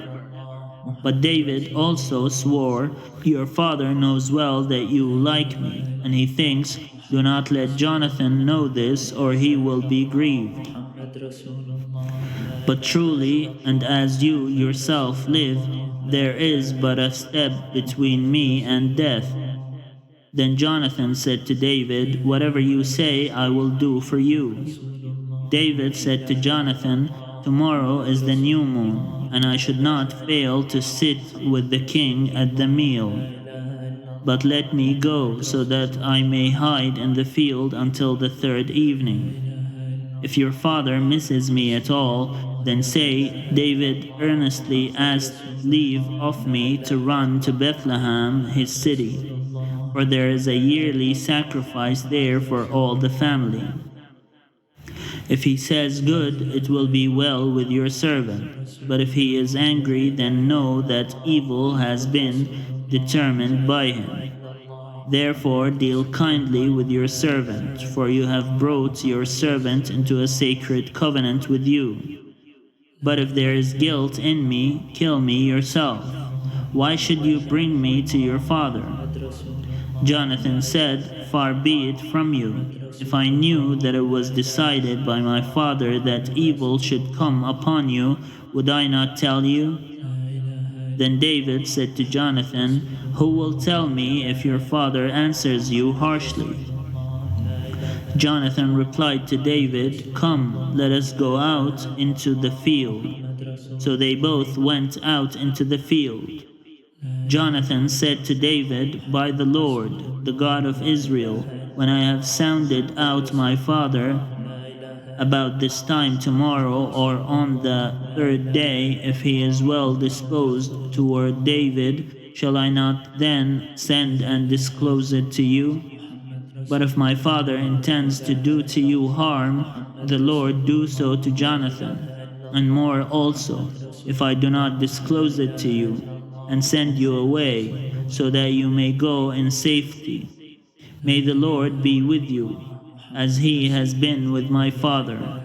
But David also swore, Your father knows well that you like me, and he thinks, Do not let Jonathan know this, or he will be grieved. But truly, and as you yourself live, there is but a step between me and death. Then Jonathan said to David, Whatever you say, I will do for you. David said to Jonathan, Tomorrow is the new moon, and I should not fail to sit with the king at the meal. But let me go, so that I may hide in the field until the third evening. If your father misses me at all, then say, David earnestly asked leave of me to run to Bethlehem, his city, for there is a yearly sacrifice there for all the family. If he says good, it will be well with your servant. But if he is angry, then know that evil has been determined by him. Therefore deal kindly with your servant, for you have brought your servant into a sacred covenant with you. But if there is guilt in me, kill me yourself. Why should you bring me to your father? Jonathan said, Far be it from you. If I knew that it was decided by my father that evil should come upon you, would I not tell you? Then David said to Jonathan, Who will tell me if your father answers you harshly? Jonathan replied to David, Come, let us go out into the field. So they both went out into the field. Jonathan said to David, By the Lord, the God of Israel, when I have sounded out my father, about this time tomorrow or on the third day, if he is well disposed toward David, shall I not then send and disclose it to you? But if my father intends to do to you harm, the Lord do so to Jonathan, and more also, if I do not disclose it to you, and send you away, so that you may go in safety. May the Lord be with you, as he has been with my father.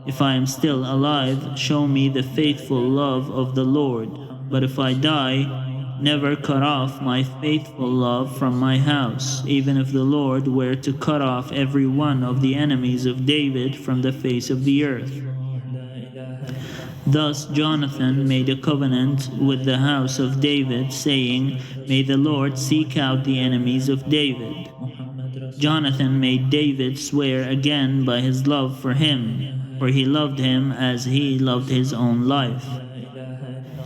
If I am still alive, show me the faithful love of the Lord. But if I die, never cut off my faithful love from my house, even if the Lord were to cut off every one of the enemies of David from the face of the earth. Thus Jonathan made a covenant with the house of David, saying, "May the Lord seek out the enemies of David." Jonathan made David swear again by his love for him, for he loved him as he loved his own life.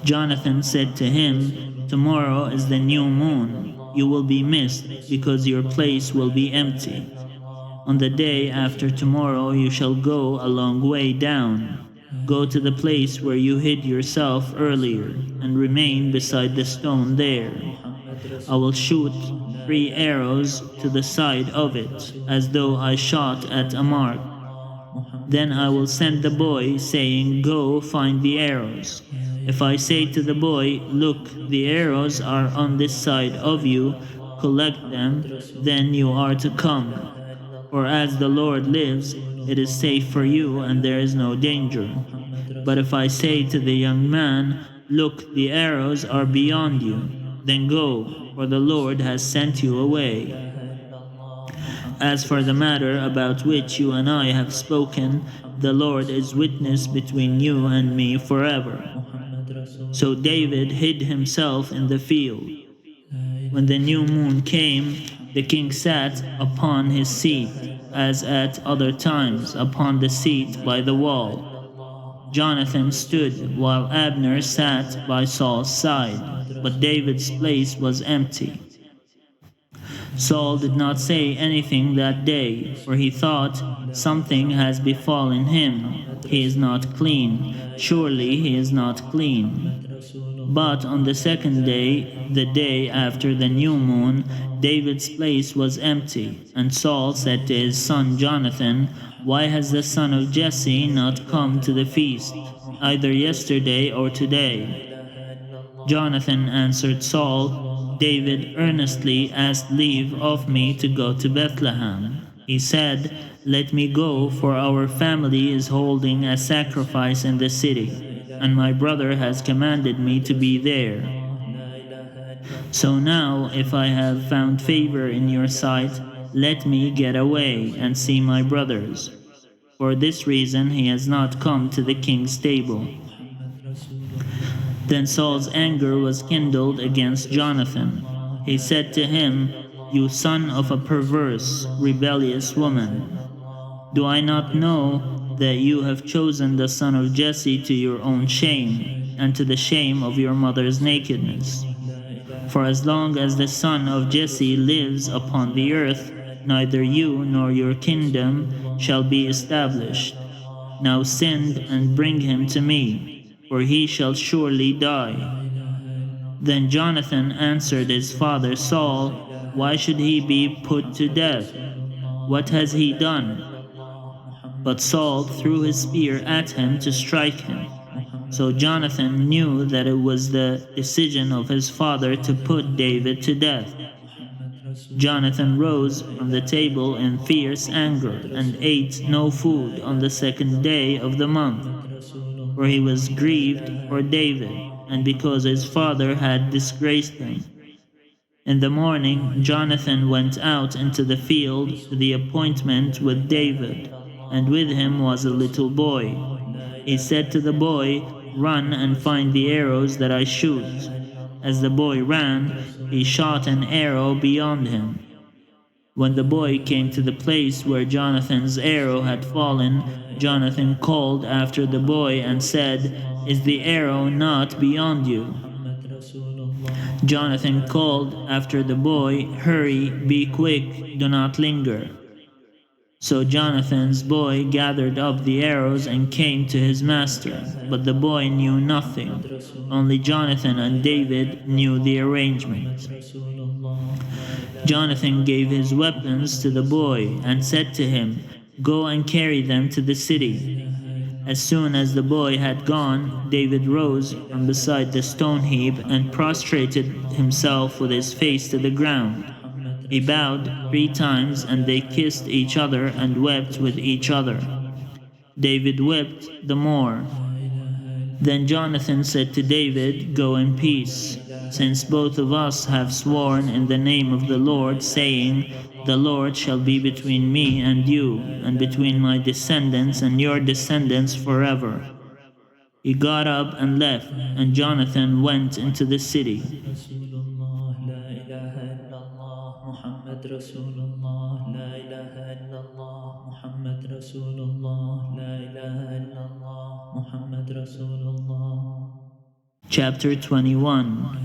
Jonathan said to him, "Tomorrow is the new moon. You will be missed, because your place will be empty. On the day after tomorrow you shall go a long way down. Go to the place where you hid yourself earlier, and remain beside the stone there. I will shoot 3 arrows to the side of it, as though I shot at a mark. Then I will send the boy, saying, 'Go find the arrows.' If I say to the boy, 'Look, the arrows are on this side of you, collect them,' then you are to come. For as the Lord lives, it is safe for you, and there is no danger. But if I say to the young man, 'Look, the arrows are beyond you,' then go, for the Lord has sent you away. As for the matter about which you and I have spoken, the Lord is witness between you and me forever." So David hid himself in the field. When the new moon came, the king sat upon his seat, as at other times, upon the seat by the wall. Jonathan stood, while Abner sat by Saul's side, but David's place was empty. Saul did not say anything that day, for he thought, "Something has befallen him. He is not clean. Surely he is not clean." But on the second day, the day after the new moon, David's place was empty. And Saul said to his son Jonathan, "Why has the son of Jesse not come to the feast, either yesterday or today?" Jonathan answered Saul, "David earnestly asked leave of me to go to Bethlehem. He said, 'Let me go, for our family is holding a sacrifice in the city, and my brother has commanded me to be there. So now, if I have found favor in your sight, let me get away and see my brothers.' For this reason he has not come to the king's table." Then Saul's anger was kindled against Jonathan. He said to him, "You son of a perverse, rebellious woman, do I not know that you have chosen the son of Jesse to your own shame, and to the shame of your mother's nakedness? For as long as the son of Jesse lives upon the earth, neither you nor your kingdom shall be established. Now send and bring him to me, for he shall surely die." Then Jonathan answered his father Saul, "Why should he be put to death? What has he done?" But Saul threw his spear at him to strike him. So Jonathan knew that it was the decision of his father to put David to death. Jonathan rose from the table in fierce anger and ate no food on the second day of the month, for he was grieved for David, and because his father had disgraced him. In the morning, Jonathan went out into the field to the appointment with David, and with him was a little boy. He said to the boy, "Run and find the arrows that I shoot." As the boy ran, he shot an arrow beyond him. When the boy came to the place where Jonathan's arrow had fallen, Jonathan called after the boy and said, "Is the arrow not beyond you?" Jonathan called after the boy, "Hurry, be quick, do not linger." So Jonathan's boy gathered up the arrows and came to his master, but the boy knew nothing. Only Jonathan and David knew the arrangement. Jonathan gave his weapons to the boy and said to him, "Go and carry them to the city." As soon as the boy had gone, David rose from beside the stone heap and prostrated himself with his face to the ground. He bowed 3 times, and they kissed each other and wept with each other. David wept the more. Then Jonathan said to David, "Go in peace, since both of us have sworn in the name of the Lord, saying, 'The Lord shall be between me and you, and between my descendants and your descendants forever.'" He got up and left, and Jonathan went into the city. Chapter 21.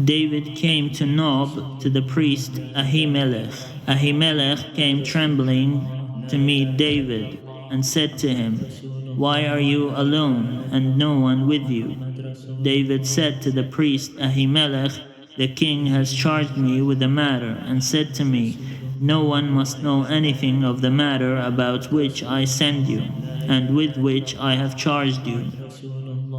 David came to Nob to the priest Ahimelech. Ahimelech came trembling to meet David and said to him, "Why are you alone and no one with you?" David said to the priest Ahimelech, "The king has charged me with the matter and said to me, 'No one must know anything of the matter about which I send you and with which I have charged you.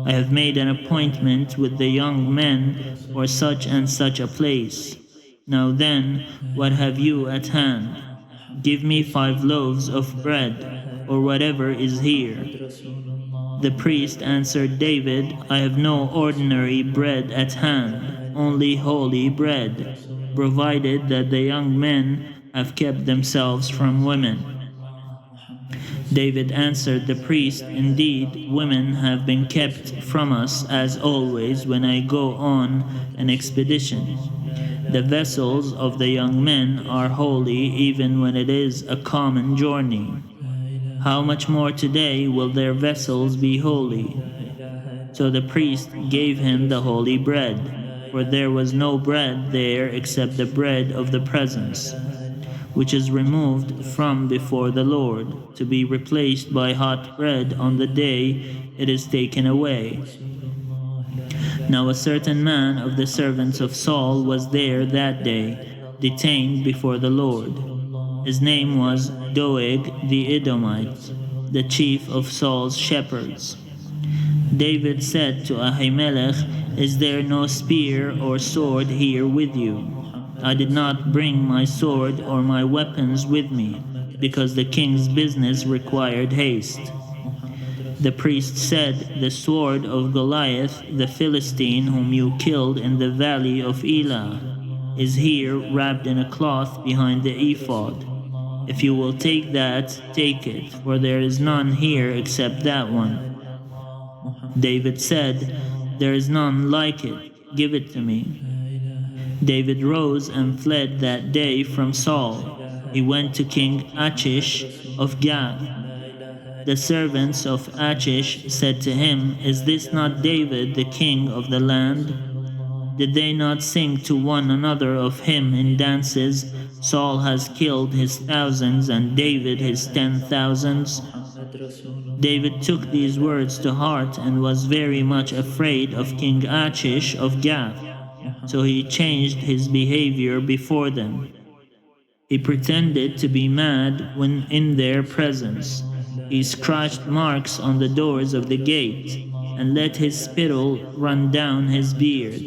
I have made an appointment with the young men for such and such a place. Now then, what have you at hand? Give me 5 loaves of bread, or whatever is here." The priest answered David, "I have no ordinary bread at hand, only holy bread, provided that the young men have kept themselves from women." David answered the priest, "Indeed, women have been kept from us as always when I go on an expedition. The vessels of the young men are holy even when it is a common journey. How much more today will their vessels be holy?" So the priest gave him the holy bread, for there was no bread there except the bread of the presence, which is removed from before the Lord, to be replaced by hot bread on the day it is taken away. Now a certain man of the servants of Saul was there that day, detained before the Lord. His name was Doeg the Edomite, the chief of Saul's shepherds. David said to Ahimelech, "Is there no spear or sword here with you? I did not bring my sword or my weapons with me, because the king's business required haste." The priest said, "The sword of Goliath, the Philistine whom you killed in the valley of Elah, is here wrapped in a cloth behind the ephod. If you will take that, take it, for there is none here except that one." David said, "There is none like it. Give it to me." David rose and fled that day from Saul. He went to King Achish of Gath. The servants of Achish said to him, "Is this not David, the king of the land? Did they not sing to one another of him in dances, 'Saul has killed his thousands and David his 10,000s'?" David took these words to heart and was very much afraid of King Achish of Gath, so he changed his behavior before them. He pretended to be mad when in their presence. He scratched marks on the doors of the gate and let his spittle run down his beard.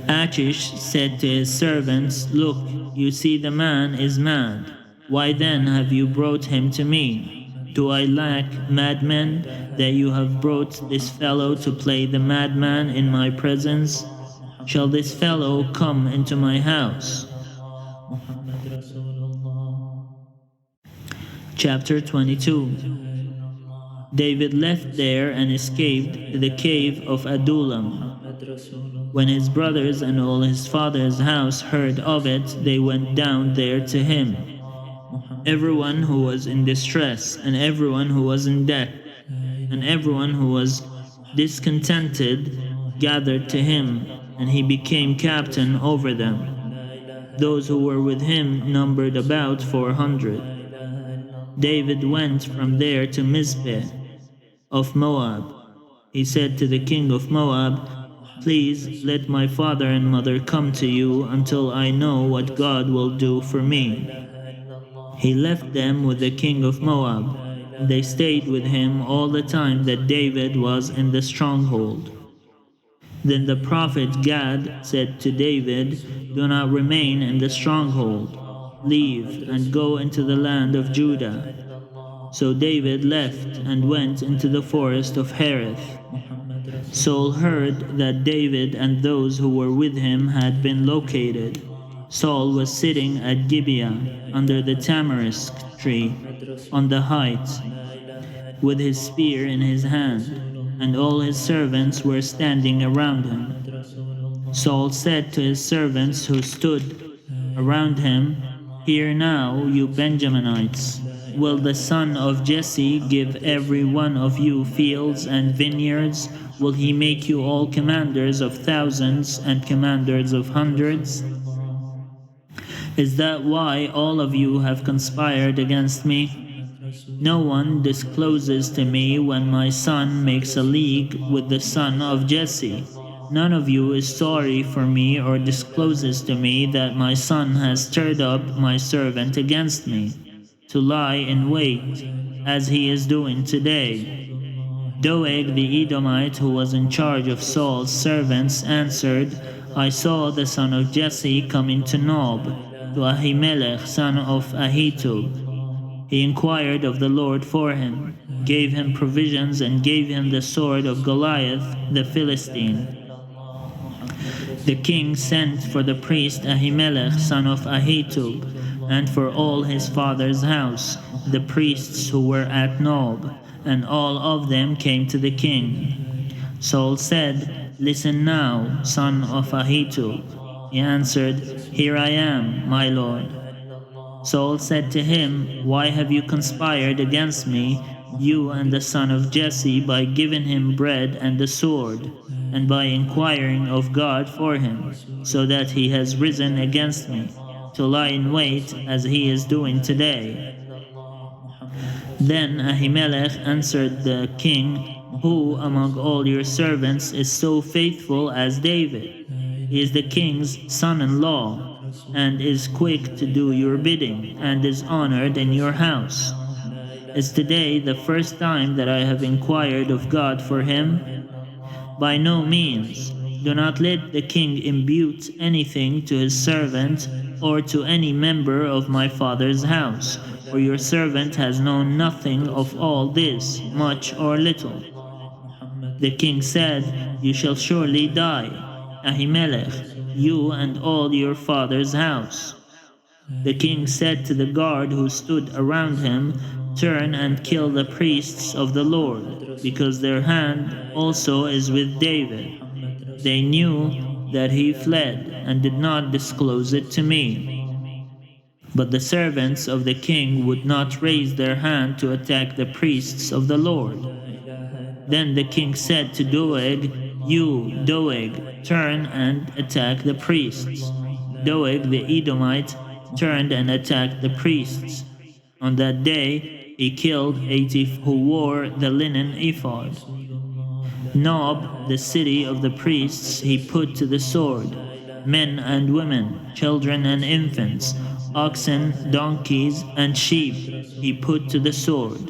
Achish said to his servants, "Look, you see the man is mad. Why then have you brought him to me? Do I lack madmen that you have brought this fellow to play the madman in my presence? Shall this fellow come into my house?" Chapter 22. David left there and escaped to the cave of Adullam. When his brothers and all his father's house heard of it, they went down there to him. Everyone who was in distress, and everyone who was in debt, and everyone who was discontented gathered to him, and he became captain over them. Those who were with him numbered about 400. David went from there to Mizpeh of Moab. He said to the king of Moab, "Please let my father and mother come to you until I know what God will do for me." He left them with the king of Moab. They stayed with him all the time that David was in the stronghold. Then the prophet Gad said to David, "Do not remain in the stronghold. Leave and go into the land of Judah." So David left and went into the forest of Hereth. Saul heard that David and those who were with him had been located. Saul was sitting at Gibeah under the tamarisk tree on the height, with his spear in his hand, and all his servants were standing around him. Saul said to his servants who stood around him, "Hear now, you Benjaminites. Will the son of Jesse give every one of you fields and vineyards? Will he make you all commanders of thousands and commanders of hundreds? Is that why all of you have conspired against me? No one discloses to me when my son makes a league with the son of Jesse. None of you is sorry for me or discloses to me that my son has stirred up my servant against me, to lie in wait, as he is doing today." Doeg the Edomite, who was in charge of Saul's servants, answered, "I saw the son of Jesse coming to Nob, to Ahimelech son of Ahitub. He inquired of the Lord for him, gave him provisions, and gave him the sword of Goliath the Philistine. The king sent for the priest Ahimelech son of Ahitub, and for all his father's house, the priests who were at Nob, and all of them came to the king. Saul said, "Listen now, son of Ahitub." He answered, "Here I am, my lord." Saul said to him, "Why have you conspired against me, you and the son of Jesse, by giving him bread and the sword, and by inquiring of God for him, so that he has risen against me, to lie in wait as he is doing today?" Then Ahimelech answered the king, "Who among all your servants is so faithful as David? He is the king's son-in-law, and is quick to do your bidding, and is honored in your house. Is today the first time that I have inquired of God for him? By no means. Do not let the king impute anything to his servant or to any member of my father's house, for your servant has known nothing of all this, much or little." The king said, "You shall surely die, Ahimelech, you and all your father's house." The king said to the guard who stood around him, "Turn and kill the priests of the Lord, because their hand also is with David." They knew that he fled and did not disclose it to me. But the servants of the king would not raise their hand to attack the priests of the Lord. Then the king said to Doeg, "You, Doeg, turn and attack the priests." Doeg the Edomite turned and attacked the priests. On that day he killed 80 who wore the linen ephod. Nob, the city of the priests, he put to the sword, men and women, children and infants, oxen, donkeys, and sheep he put to the sword.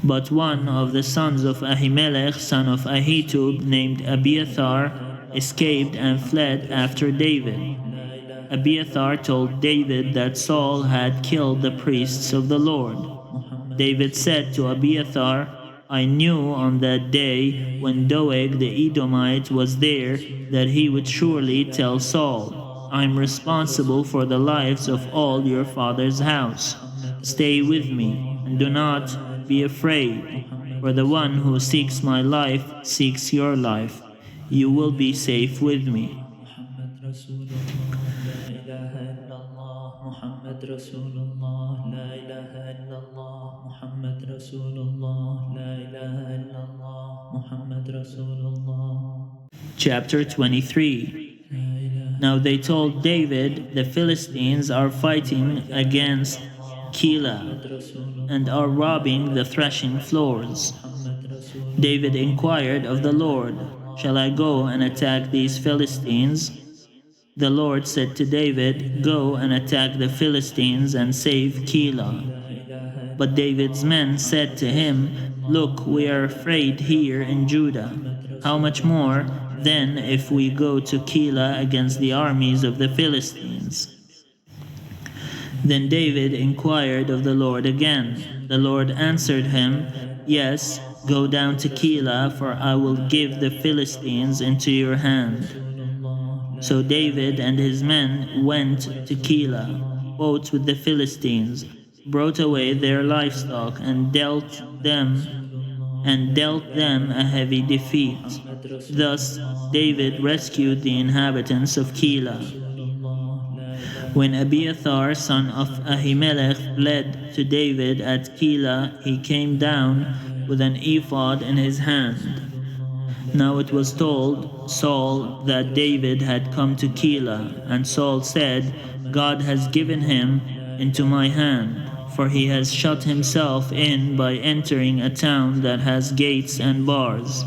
But one of the sons of Ahimelech, son of Ahitub, named Abiathar, escaped and fled after David. Abiathar told David that Saul had killed the priests of the Lord. David said to Abiathar, "I knew on that day when Doeg the Edomite was there that he would surely tell Saul, 'I'm responsible for the lives of all your father's house. Stay with me and do not be afraid, for the one who seeks my life seeks your life. You will be safe with me.'" Chapter 23. Now they told David, "The Philistines are fighting against Keilah and are robbing the threshing floors." David inquired of the Lord, "Shall I go and attack these Philistines?" The Lord said to David, "Go and attack the Philistines and save Keilah." But David's men said to him, "Look, we are afraid here in Judah. How much more, then, if we go to Keilah against the armies of the Philistines?" Then David inquired of the Lord again. The Lord answered him, "Yes, go down to Keilah, for I will give the Philistines into your hand." So David and his men went to Keilah, fought with the Philistines, brought away their livestock, and dealt them a heavy defeat. Thus David rescued the inhabitants of Keilah. When Abiathar, son of Ahimelech, fled to David at Keilah, he came down with an ephod in his hand. Now it was told Saul that David had come to Keilah, and Saul said, God has given him into my hand, for he has shut himself in by entering a town that has gates and bars.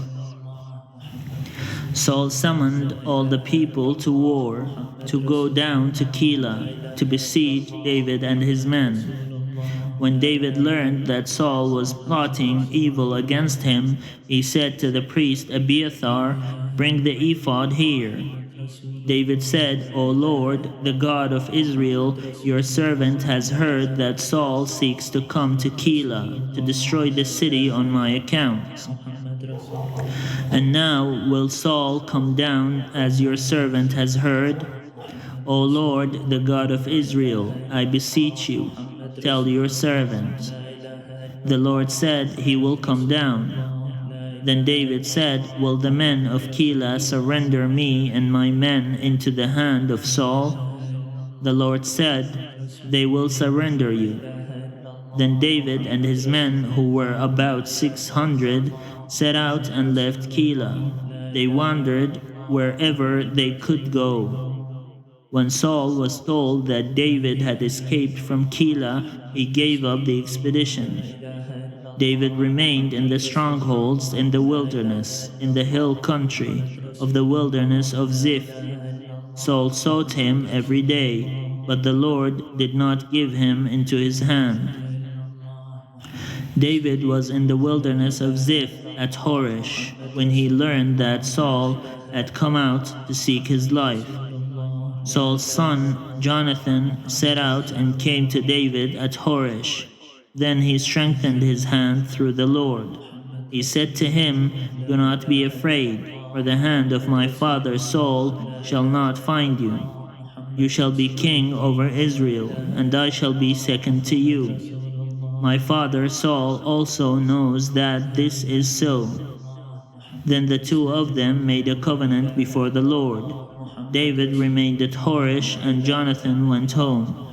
Saul summoned all the people to war, to go down to Keilah, to besiege David and his men. When David learned that Saul was plotting evil against him, he said to the priest Abiathar, Bring the ephod here. David said, O Lord, the God of Israel, your servant has heard that Saul seeks to come to Keilah, to destroy the city on my account. And now will Saul come down as your servant has heard? O Lord, the God of Israel, I beseech you, tell your servant. The Lord said, He will come down. Then David said, Will the men of Keilah surrender me and my men into the hand of Saul? The Lord said, They will surrender you. Then David and his men, who were about 600, set out and left Keilah. They wandered wherever they could go. When Saul was told that David had escaped from Keilah, he gave up the expedition. David remained in the strongholds in the wilderness, in the hill country of the wilderness of Ziph. Saul sought him every day, but the Lord did not give him into his hand. David was in the wilderness of Ziph at Horesh when he learned that Saul had come out to seek his life. Saul's son Jonathan set out and came to David at Horesh. Then he strengthened his hand through the Lord. He said to him, Do not be afraid, for the hand of my father Saul shall not find you. You shall be king over Israel, and I shall be second to you. My father Saul also knows that this is so. Then the two of them made a covenant before the Lord. David remained at Horesh, and Jonathan went home.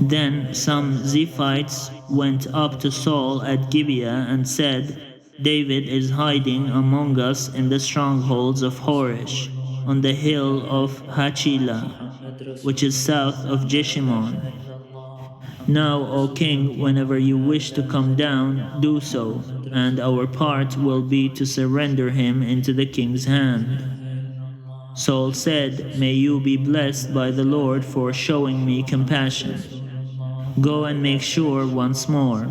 Then some Ziphites went up to Saul at Gibeah and said, David is hiding among us in the strongholds of Horesh, on the hill of Hachilah, which is south of Jeshimon. Now, O king, whenever you wish to come down, do so, and our part will be to surrender him into the king's hand. Saul said, May you be blessed by the Lord for showing me compassion. Go and make sure once more.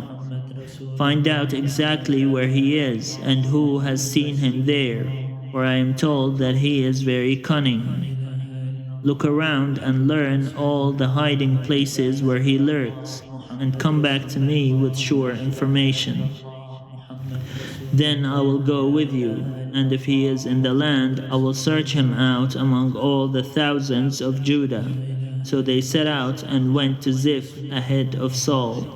Find out exactly where he is and who has seen him there, for I am told that he is very cunning. Look around and learn all the hiding places where he lurks, and come back to me with sure information. Then I will go with you, and if he is in the land, I will search him out among all the thousands of Judah. So they set out and went to Ziph ahead of Saul.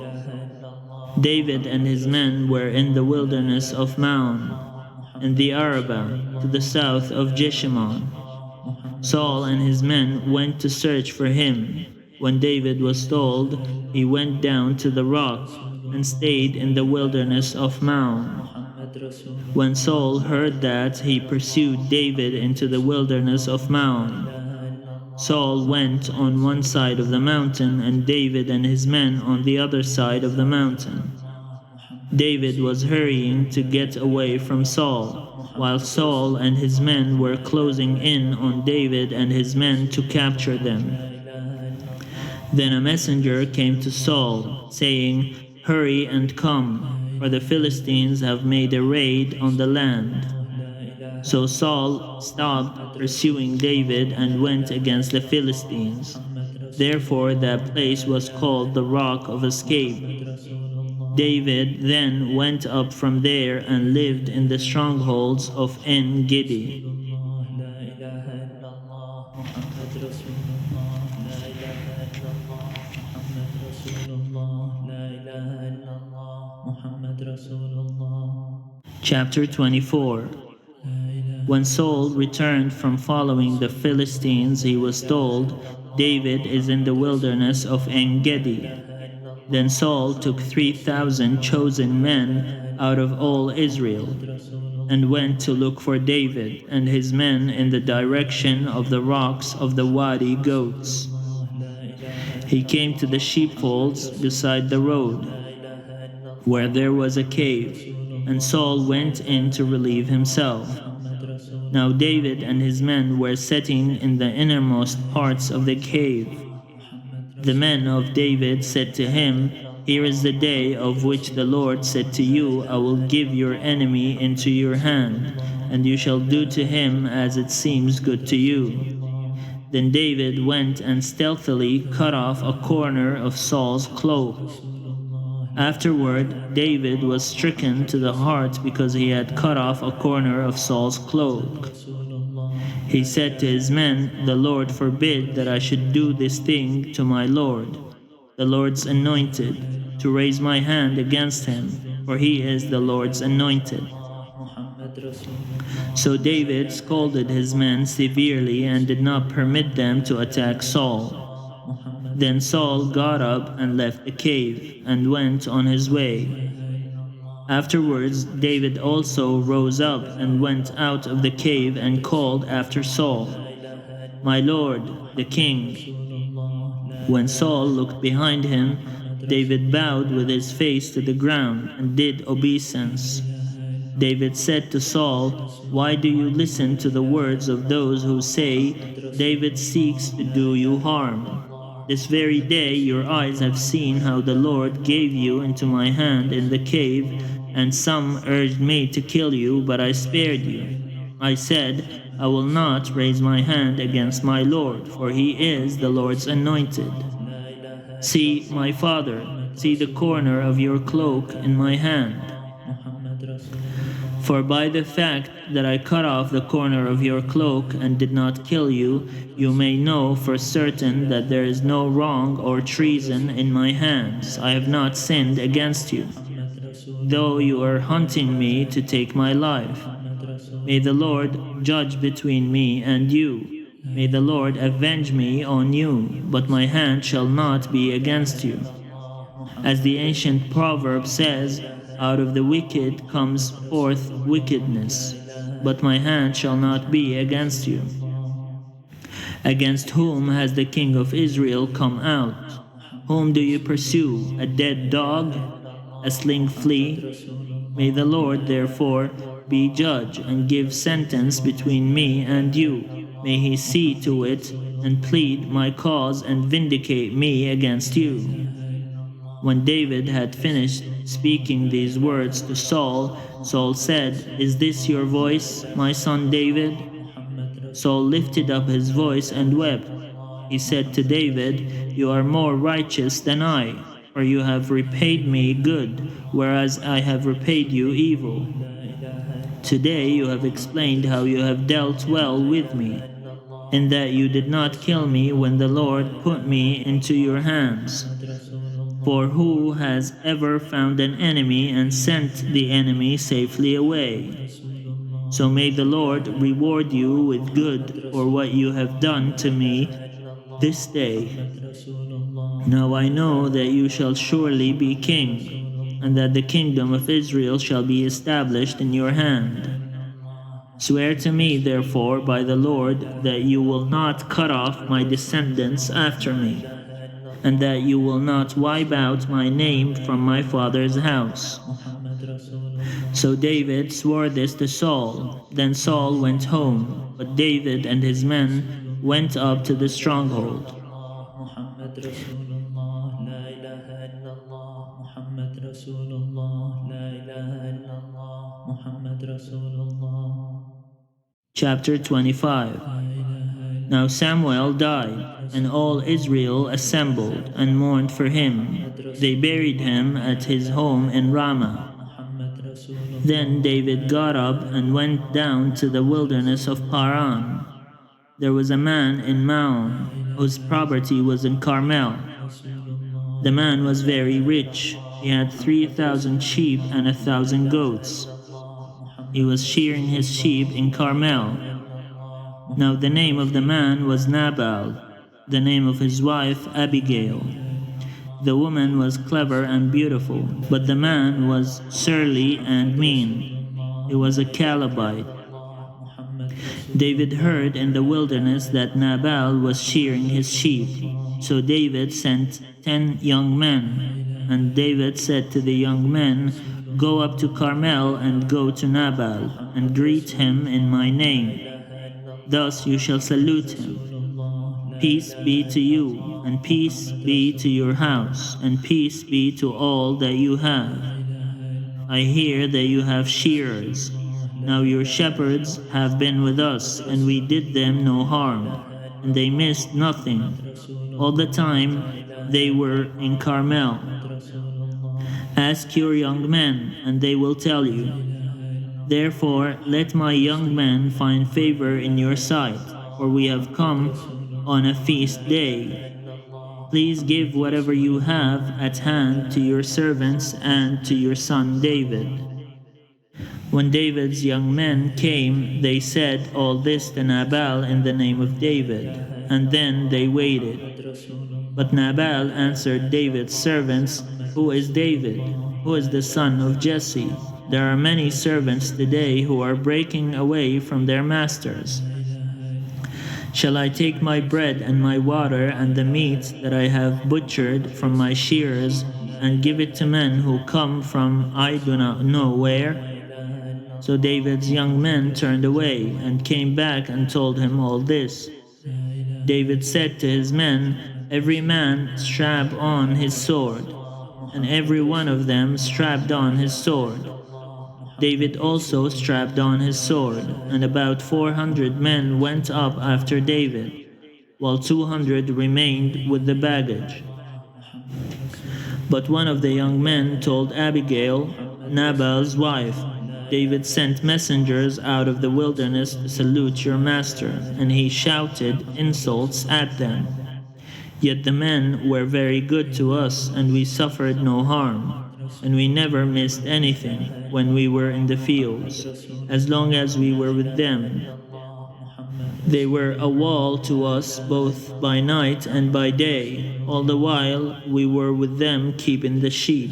David and his men were in the wilderness of Maon, in the Arabah, to the south of Jeshimon. Saul and his men went to search for him. When David was told, he went down to the rock and stayed in the wilderness of Maon. When Saul heard that, he pursued David into the wilderness of Maon. Saul went on one side of the mountain, and David and his men on the other side of the mountain. David was hurrying to get away from Saul, while Saul and his men were closing in on David and his men to capture them. Then a messenger came to Saul, saying, Hurry and come, for the Philistines have made a raid on the land. So Saul stopped pursuing David and went against the Philistines. Therefore that place was called the Rock of Escape. David then went up from there and lived in the strongholds of En-Gedi. Chapter 24. When Saul returned from following the Philistines, he was told, "David is in the wilderness of En-Gedi." Then Saul took 3,000 chosen men out of all Israel, and went to look for David and his men in the direction of the rocks of the Wadi Goats. He came to the sheepfolds beside the road, where there was a cave, and Saul went in to relieve himself. Now David and his men were sitting in the innermost parts of the cave. The men of David said to him, "Here is the day of which the Lord said to you, I will give your enemy into your hand, and you shall do to him as it seems good to you." Then David went and stealthily cut off a corner of Saul's cloak. Afterward, David was stricken to the heart because he had cut off a corner of Saul's cloak. He said to his men, "The Lord forbid that I should do this thing to my Lord, the Lord's anointed, to raise my hand against him, for he is the Lord's anointed." So David scolded his men severely and did not permit them to attack Saul. Then Saul got up and left the cave and went on his way. Afterwards, David also rose up and went out of the cave and called after Saul, "My lord, the king." When Saul looked behind him, David bowed with his face to the ground and did obeisance. David said to Saul, "Why do you listen to the words of those who say, 'David seeks to do you harm'? This very day your eyes have seen how the Lord gave you into my hand in the cave, and some urged me to kill you, but I spared you. I said, I will not raise my hand against my Lord, for he is the Lord's anointed. See, my father, see the corner of your cloak in my hand. For by the fact that I cut off the corner of your cloak and did not kill you, you may know for certain that there is no wrong or treason in my hands. I have not sinned against you, though you are hunting me to take my life. May the Lord judge between me and you. May the Lord avenge me on you, but my hand shall not be against you. As the ancient proverb says, out of the wicked comes forth wickedness, but my hand shall not be against you. Against whom has the king of Israel come out? Whom do you pursue? A dead dog? A sling flea? May the Lord, therefore, be judge and give sentence between me and you. May he see to it and plead my cause and vindicate me against you." When David had finished speaking these words to Saul, Saul said, "Is this your voice, my son David?" Saul lifted up his voice and wept. He said to David, "You are more righteous than I, for you have repaid me good, whereas I have repaid you evil. Today you have explained how you have dealt well with me, in that you did not kill me when the Lord put me into your hands. For who has ever found an enemy and sent the enemy safely away? So may the Lord reward you with good for what you have done to me this day. Now I know that you shall surely be king, and that the kingdom of Israel shall be established in your hand. Swear to me, therefore, by the Lord, that you will not cut off my descendants after me, and that you will not wipe out my name from my father's house." So David swore this to Saul. Then Saul went home, but David and his men went up to the stronghold. Chapter 25. Now Samuel died, and all Israel assembled and mourned for him. They buried him at his home in Ramah. Then David got up and went down to the wilderness of Paran. There was a man in Maon whose property was in Carmel. The man was very rich. He had 3,000 sheep and 1,000 goats. He was shearing his sheep in Carmel. Now the name of the man was Nabal, the name of his wife Abigail. The woman was clever and beautiful, but the man was surly and mean. He was a Calebite. David heard in the wilderness that Nabal was shearing his sheep. So David sent 10 young men. And David said to the young men, "Go up to Carmel and go to Nabal, and greet him in my name. Thus you shall salute him. Peace be to you, and peace be to your house, and peace be to all that you have. I hear that you have shearers. Now your shepherds have been with us, and we did them no harm, and they missed nothing. All the time they were in Carmel. Ask your young men, and they will tell you. Therefore, let my young men find favor in your sight, for we have come on a feast day. Please give whatever you have at hand to your servants and to your son David." When David's young men came, they said all this to Nabal in the name of David, and then they waited. But Nabal answered David's servants, "Who is David? Who is the son of Jesse? There are many servants today who are breaking away from their masters. Shall I take my bread and my water and the meat that I have butchered from my shearers and give it to men who come from I do not know where?" So David's young men turned away and came back and told him all this. David said to his men, "Every man strap on his sword." And every one of them strapped on his sword. David also strapped on his sword, and about 400 men went up after David, while 200 remained with the baggage. But one of the young men told Abigail, Nabal's wife, "David sent messengers out of the wilderness to salute your master, and he shouted insults at them. Yet the men were very good to us, and we suffered no harm, and we never missed anything when we were in the fields, as long as we were with them. They were a wall to us both by night and by day, all the while we were with them keeping the sheep.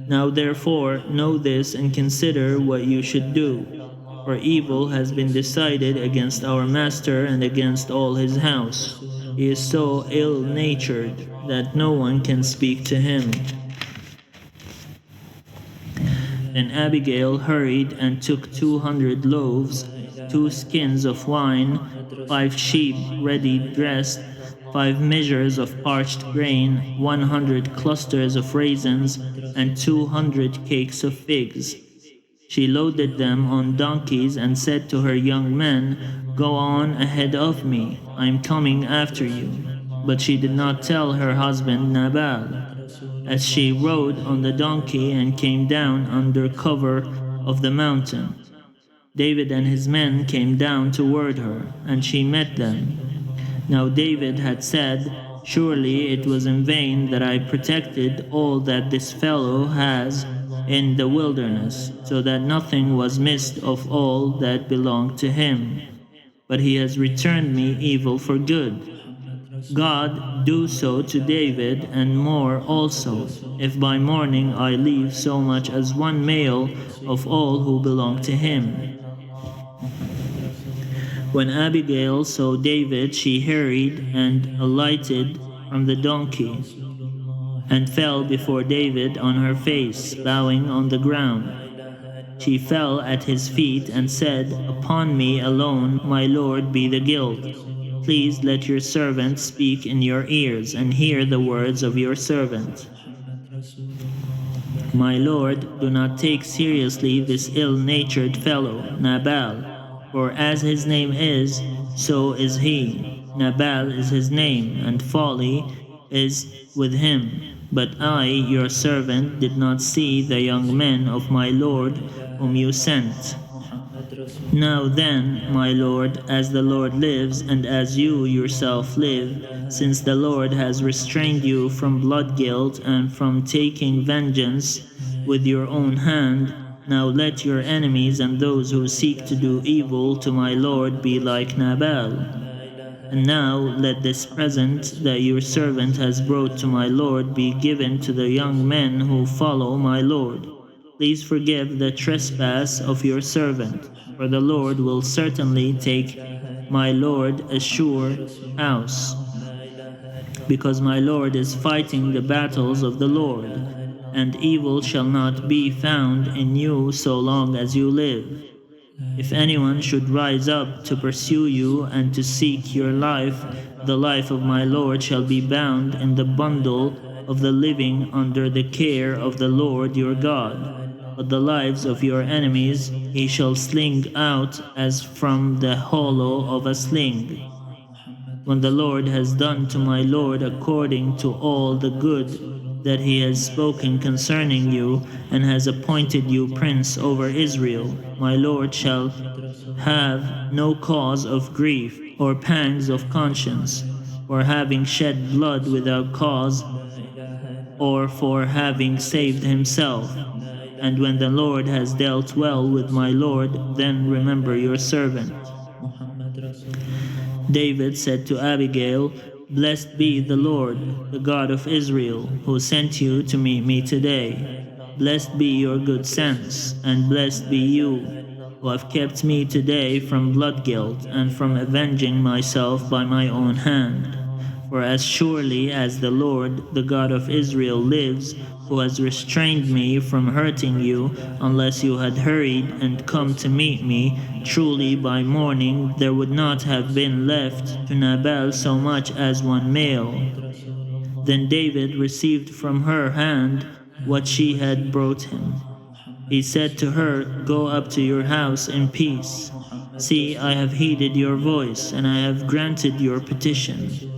Now therefore know this and consider what you should do, for evil has been decided against our master and against all his house. He is so ill-natured that no one can speak to him." Then Abigail hurried and took 200 loaves, 2 skins of wine, 5 sheep ready dressed, 5 measures of parched grain, 100 clusters of raisins, and 200 cakes of figs. She loaded them on donkeys and said to her young men, "Go on ahead of me, I am coming after you." But she did not tell her husband Nabal. As she rode on the donkey and came down under cover of the mountain, David and his men came down toward her, and she met them. Now David had said, "Surely it was in vain that I protected all that this fellow has in the wilderness, so that nothing was missed of all that belonged to him. But he has returned me evil for good. God do so to David and more also, if by morning I leave so much as one male of all who belong to him." When Abigail saw David, she hurried and alighted from the donkey, and fell before David on her face, bowing on the ground. She fell at his feet and said, "Upon me alone, my lord, be the guilt. Please let your servant speak in your ears, and hear the words of your servant. My lord, do not take seriously this ill-natured fellow, Nabal, for as his name is, so is he. Nabal is his name, and folly is with him. But I, your servant, did not see the young men of my lord whom you sent. Now then, my Lord, as the Lord lives, and as you yourself live, since the Lord has restrained you from blood guilt and from taking vengeance with your own hand, now let your enemies and those who seek to do evil to my Lord be like Nabal. And now let this present that your servant has brought to my Lord be given to the young men who follow my Lord. Please forgive the trespass of your servant, for the Lord will certainly take my Lord a sure house, because my Lord is fighting the battles of the Lord, and evil shall not be found in you so long as you live. If anyone should rise up to pursue you and to seek your life, the life of my Lord shall be bound in the bundle of the living under the care of the Lord your God. But the lives of your enemies he shall sling out as from the hollow of a sling. When the Lord has done to my Lord according to all the good that he has spoken concerning you, and has appointed you prince over Israel, my Lord shall have no cause of grief or pangs of conscience, for having shed blood without cause, or for having saved himself. And when the Lord has dealt well with my Lord, then remember your servant. David said to Abigail, Blessed be the Lord, the God of Israel, who sent you to meet me today. Blessed be your good sense, and blessed be you, who have kept me today from blood guilt and from avenging myself by my own hand. For as surely as the Lord, the God of Israel, lives, who has restrained me from hurting you, unless you had hurried and come to meet me, truly by morning there would not have been left to Nabal so much as one male. Then David received from her hand what she had brought him. He said to her, Go up to your house in peace. See, I have heeded your voice, and I have granted your petition.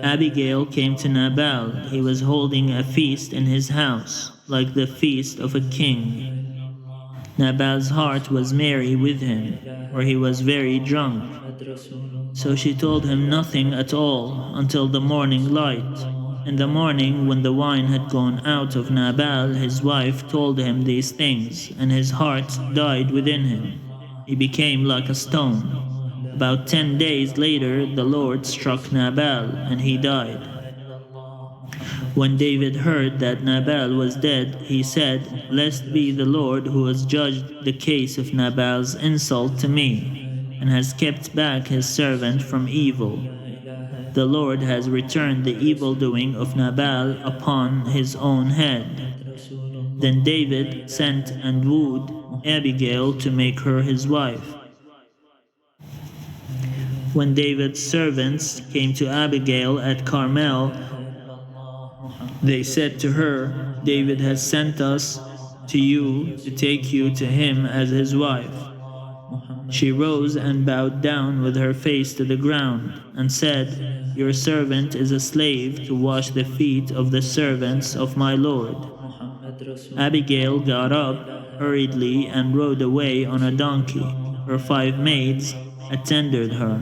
Abigail came to Nabal. He was holding a feast in his house, like the feast of a king. Nabal's heart was merry with him, for he was very drunk. So she told him nothing at all until the morning light. In the morning, when the wine had gone out of Nabal, his wife told him these things, and his heart died within him. He became like a stone. About 10 days later, the Lord struck Nabal, and he died. When David heard that Nabal was dead, he said, Blessed be the Lord who has judged the case of Nabal's insult to me, and has kept back his servant from evil. The Lord has returned the evil doing of Nabal upon his own head. Then David sent and wooed Abigail to make her his wife. When David's servants came to Abigail at Carmel, they said to her, David has sent us to you to take you to him as his wife. She rose and bowed down with her face to the ground, and said, Your servant is a slave to wash the feet of the servants of my Lord. Abigail got up hurriedly and rode away on a donkey. Her 5 maids attended her.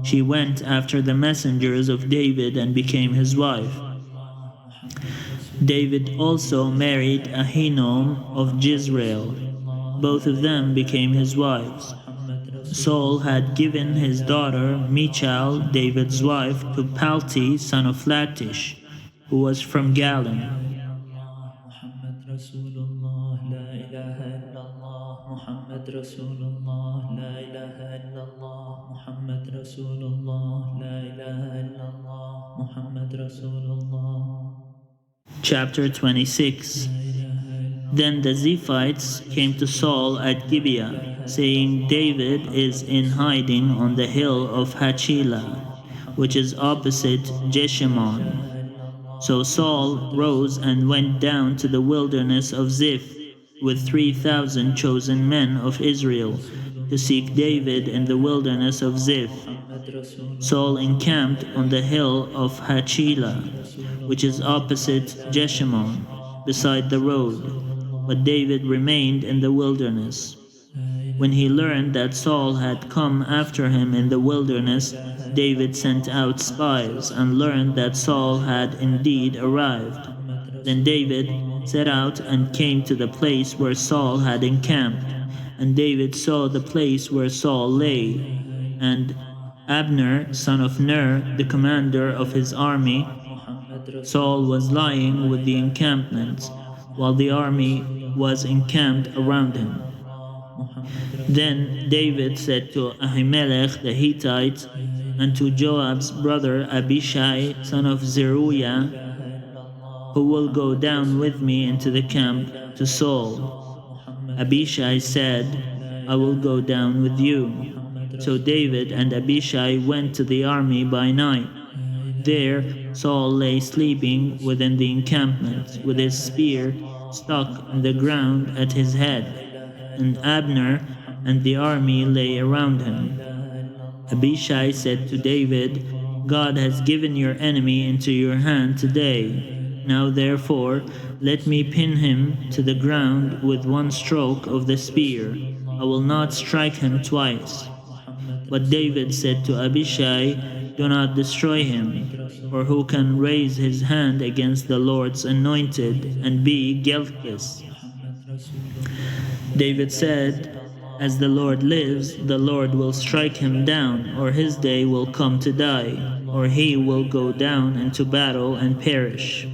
She went after the messengers of David and became his wife. David also married Ahinoam of Jezreel. Both of them became his wives. Saul had given his daughter Michal, David's wife, to Palti, son of Laish, who was from Galim. Chapter 26. Then the Ziphites came to Saul at Gibeah, saying, David is in hiding on the hill of Hachilah, which is opposite Jeshimon. So Saul rose and went down to the wilderness of Ziph with 3,000 chosen men of Israel to seek David in the wilderness of Ziph. Saul encamped on the hill of Hachilah, which is opposite Jeshimon, beside the road, but David remained in the wilderness. When he learned that Saul had come after him in the wilderness, David sent out spies and learned that Saul had indeed arrived. Then David set out and came to the place where Saul had encamped. And David saw the place where Saul lay, and Abner, son of Ner, the commander of his army. Saul was lying with the encampments, while the army was encamped around him. Then David said to Ahimelech the Hittite and to Joab's brother Abishai, son of Zeruiah, "Who will go down with me into the camp to Saul?" Abishai said, "I will go down with you." So David and Abishai went to the army by night. There Saul lay sleeping within the encampment, with his spear stuck in the ground at his head, and Abner and the army lay around him. Abishai said to David, "God has given your enemy into your hand today. Now therefore, let me pin him to the ground with one stroke of the spear. I will not strike him twice." But David said to Abishai, "Do not destroy him, for who can raise his hand against the Lord's anointed and be guiltless?" David said, "As the Lord lives, the Lord will strike him down, or his day will come to die, or he will go down into battle and perish.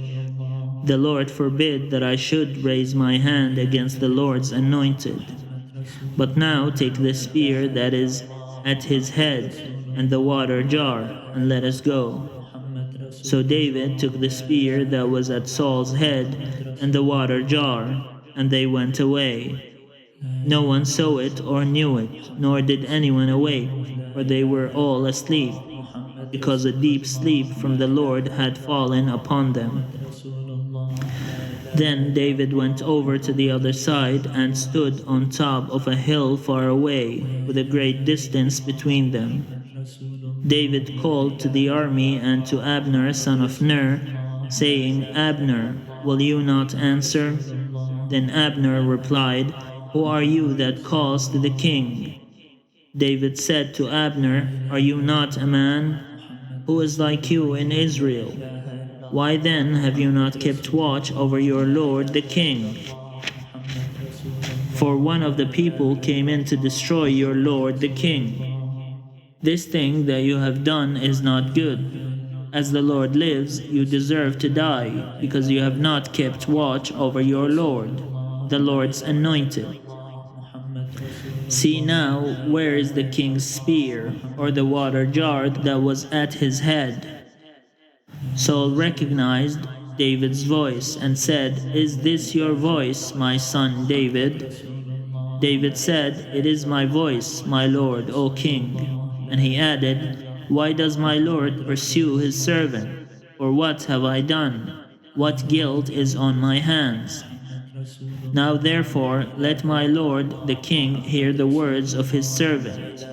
The Lord forbid that I should raise my hand against the Lord's anointed. But now take the spear that is at his head and the water jar, and let us go." So David took the spear that was at Saul's head and the water jar, and they went away. No one saw it or knew it, nor did anyone awake, for they were all asleep, because a deep sleep from the Lord had fallen upon them. Then David went over to the other side and stood on top of a hill far away, with a great distance between them. David called to the army and to Abner, son of Ner, saying, "Abner, will you not answer?" Then Abner replied, "Who are you that calls to the king?" David said to Abner, "Are you not a man? Who is like you in Israel? Why then have you not kept watch over your lord the king? For one of the people came in to destroy your lord the king. This thing that you have done is not good. As the Lord lives, you deserve to die, because you have not kept watch over your Lord, the Lord's anointed. See now, where is the king's spear, or the water jar that was at his head?" Saul recognized David's voice and said, "Is this your voice, my son David?" David said, "It is my voice, my lord, O king." And he added, "Why does my lord pursue his servant? For what have I done? What guilt is on my hands? Now therefore let my lord the king hear the words of his servant.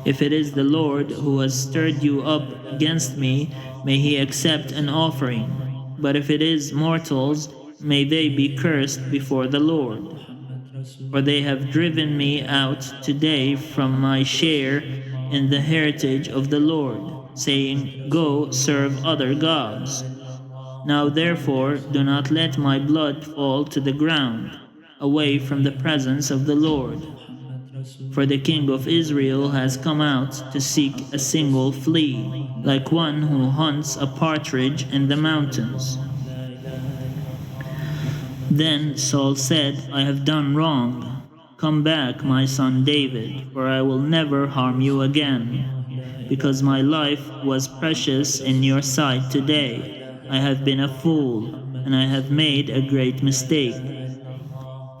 If it is the Lord who has stirred you up against me, may he accept an offering. But if it is mortals, may they be cursed before the Lord. For they have driven me out today from my share in the heritage of the Lord, saying, 'Go serve other gods.' Now therefore do not let my blood fall to the ground, away from the presence of the Lord. For the king of Israel has come out to seek a single flea, like one who hunts a partridge in the mountains." Then Saul said, "I have done wrong. Come back, my son David, for I will never harm you again. Because my life was precious in your sight today, I have been a fool, and I have made a great mistake."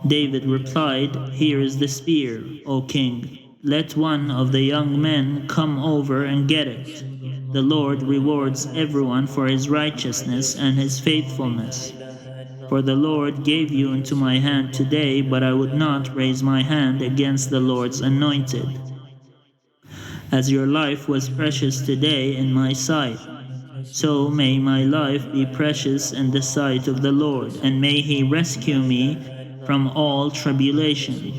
David replied, "Here is the spear, O king. Let one of the young men come over and get it. The Lord rewards everyone for his righteousness and his faithfulness. For the Lord gave you into my hand today, but I would not raise my hand against the Lord's anointed. As your life was precious today in my sight, so may my life be precious in the sight of the Lord, and may he rescue me from all tribulation."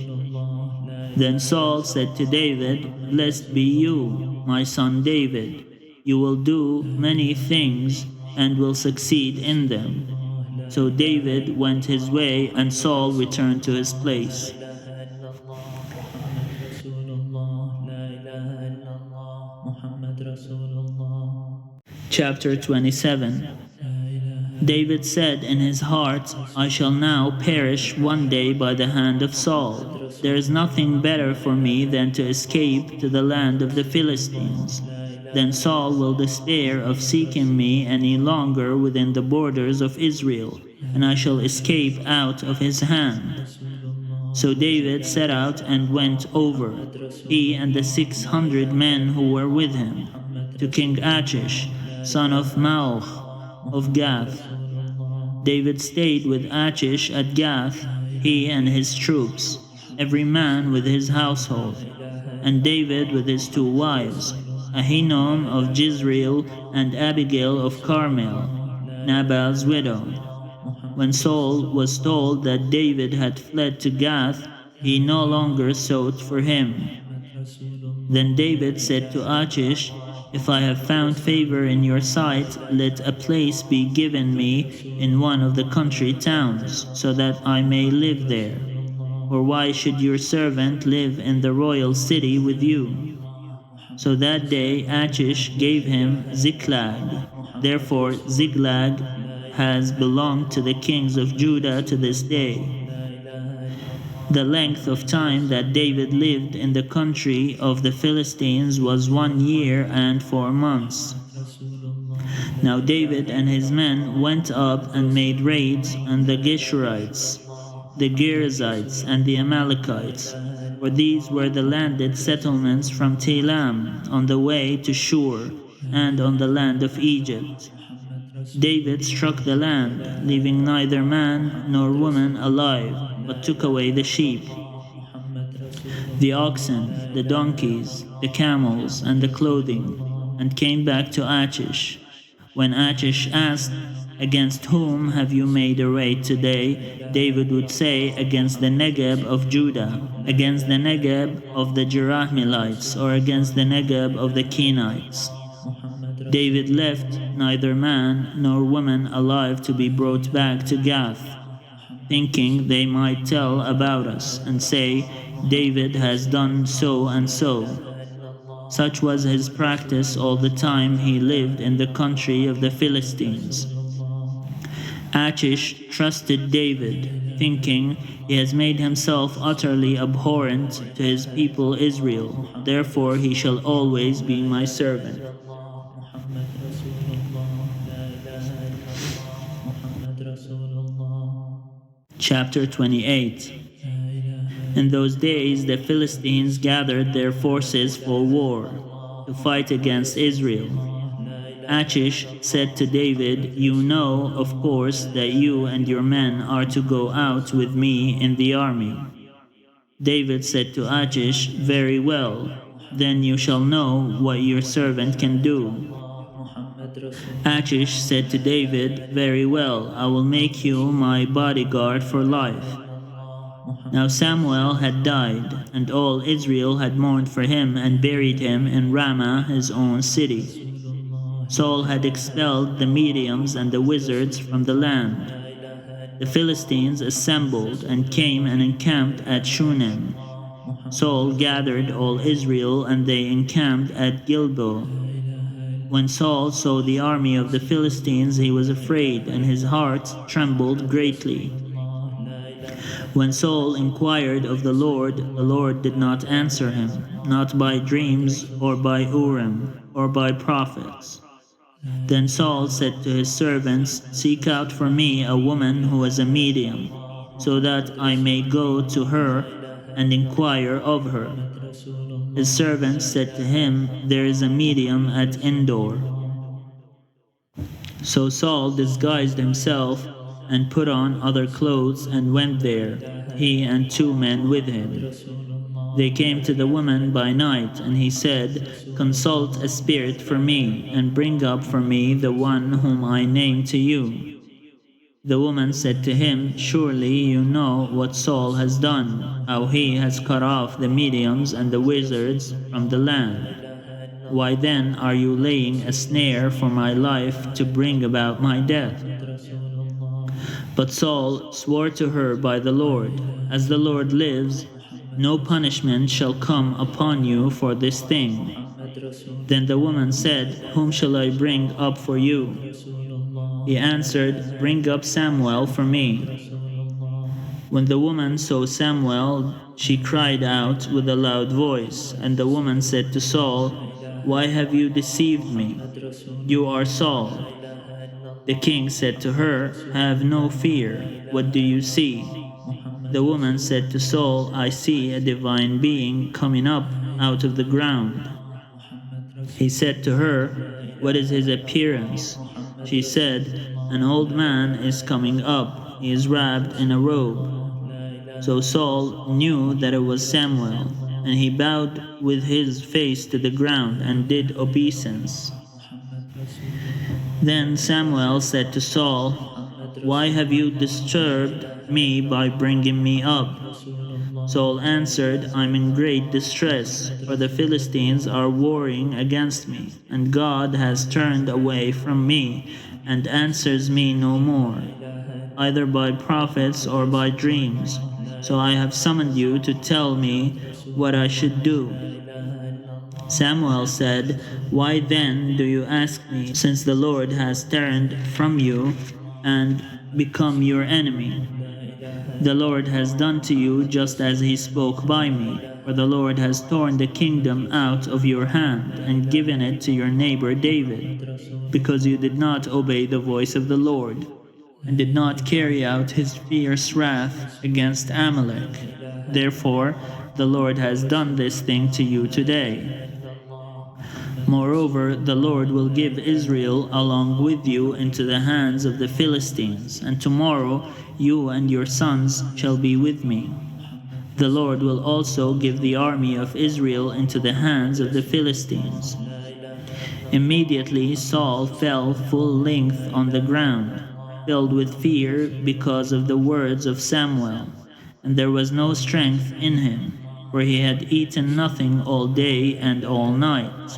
Then Saul said to David, "Blessed be you, my son David. You will do many things and will succeed in them." So David went his way, and Saul returned to his place. Chapter 27. David said in his heart, "I shall now perish one day by the hand of Saul. There is nothing better for me than to escape to the land of the Philistines. Then Saul will despair of seeking me any longer within the borders of Israel, and I shall escape out of his hand." So David set out and went over, he and the 600 men who were with him, to King Achish, son of Maoch of Gath. David stayed with Achish at Gath, he and his troops, every man with his household, and David with his 2 wives, Ahinoam of Jezreel and Abigail of Carmel, Nabal's widow. When Saul was told that David had fled to Gath, he no longer sought for him. Then David said to Achish, "If I have found favor in your sight, let a place be given me in one of the country towns, so that I may live there. Or why should your servant live in the royal city with you?" So that day Achish gave him Ziklag. Therefore Ziklag has belonged to the kings of Judah to this day. The length of time that David lived in the country of the Philistines was 1 year and 4 months. Now David and his men went up and made raids on the Geshurites, the Girzites, and the Amalekites, for these were the landed settlements from Telam on the way to Shur and on the land of Egypt. David struck the land, leaving neither man nor woman alive, but took away the sheep, the oxen, the donkeys, the camels, and the clothing, and came back to Achish. When Achish asked, "Against whom have you made a raid today?" David would say, "Against the Negeb of Judah, against the Negeb of the Jerahmeelites, or against the Negeb of the Kenites." David left neither man nor woman alive to be brought back to Gath, thinking they might tell about us and say, "David has done so and so." Such was his practice all the time he lived in the country of the Philistines. Achish trusted David, thinking, "He has made himself utterly abhorrent to his people Israel, therefore he shall always be my servant." Chapter 28. In those days the Philistines gathered their forces for war, to fight against Israel. Achish said to David, "You know, of course, that you and your men are to go out with me in the army." David said to Achish, "Very well, then you shall know what your servant can do." Achish said to David, "Very well, I will make you my bodyguard for life." Now Samuel had died, and all Israel had mourned for him and buried him in Ramah, his own city. Saul had expelled the mediums and the wizards from the land. The Philistines assembled and came and encamped at Shunem. Saul gathered all Israel, and they encamped at Gilboa. When Saul saw the army of the Philistines, he was afraid, and his heart trembled greatly. When Saul inquired of the Lord did not answer him, not by dreams or by Urim or by prophets. Then Saul said to his servants, "Seek out for me a woman who is a medium, so that I may go to her and inquire of her." His servants said to him, "There is a medium at Endor." So Saul disguised himself and put on other clothes and went there, he and 2 men with him. They came to the woman by night, and he said, "Consult a spirit for me, and bring up for me the one whom I name to you." The woman said to him, "Surely you know what Saul has done, how he has cut off the mediums and the wizards from the land. Why then are you laying a snare for my life to bring about my death?" But Saul swore to her by the Lord, "As the Lord lives, no punishment shall come upon you for this thing." Then the woman said, "Whom shall I bring up for you?" He answered, "Bring up Samuel for me." When the woman saw Samuel, she cried out with a loud voice, and the woman said to Saul, "Why have you deceived me? You are Saul." The king said to her, "Have no fear. What do you see?" The woman said to Saul, "I see a divine being coming up out of the ground." He said to her, "What is his appearance?" She said, "An old man is coming up. He is wrapped in a robe." So Saul knew that it was Samuel, and he bowed with his face to the ground and did obeisance. Then Samuel said to Saul, "Why have you disturbed me by bringing me up?" Saul answered, "I'm in great distress, for the Philistines are warring against me, and God has turned away from me and answers me no more, either by prophets or by dreams. So I have summoned you to tell me what I should do." Samuel said, "Why then do you ask me, since the Lord has turned from you and become your enemy? The Lord has done to you just as he spoke by me, for the Lord has torn the kingdom out of your hand and given it to your neighbor David, because you did not obey the voice of the Lord and did not carry out his fierce wrath against Amalek. Therefore, the Lord has done this thing to you today. Moreover, the Lord will give Israel along with you into the hands of the Philistines, and tomorrow you and your sons shall be with me. The Lord will also give the army of Israel into the hands of the Philistines." Immediately Saul fell full length on the ground, filled with fear because of the words of Samuel, and there was no strength in him, for he had eaten nothing all day and all night.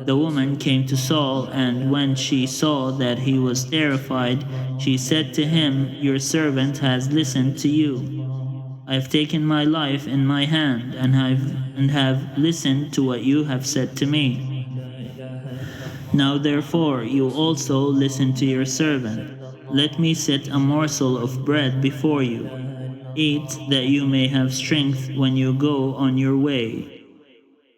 The woman came to Saul, and when she saw that he was terrified, she said to him, "Your servant has listened to you. I have taken my life in my hand, and have listened to what you have said to me. Now therefore you also listen to your servant. Let me set a morsel of bread before you. Eat, that you may have strength when you go on your way."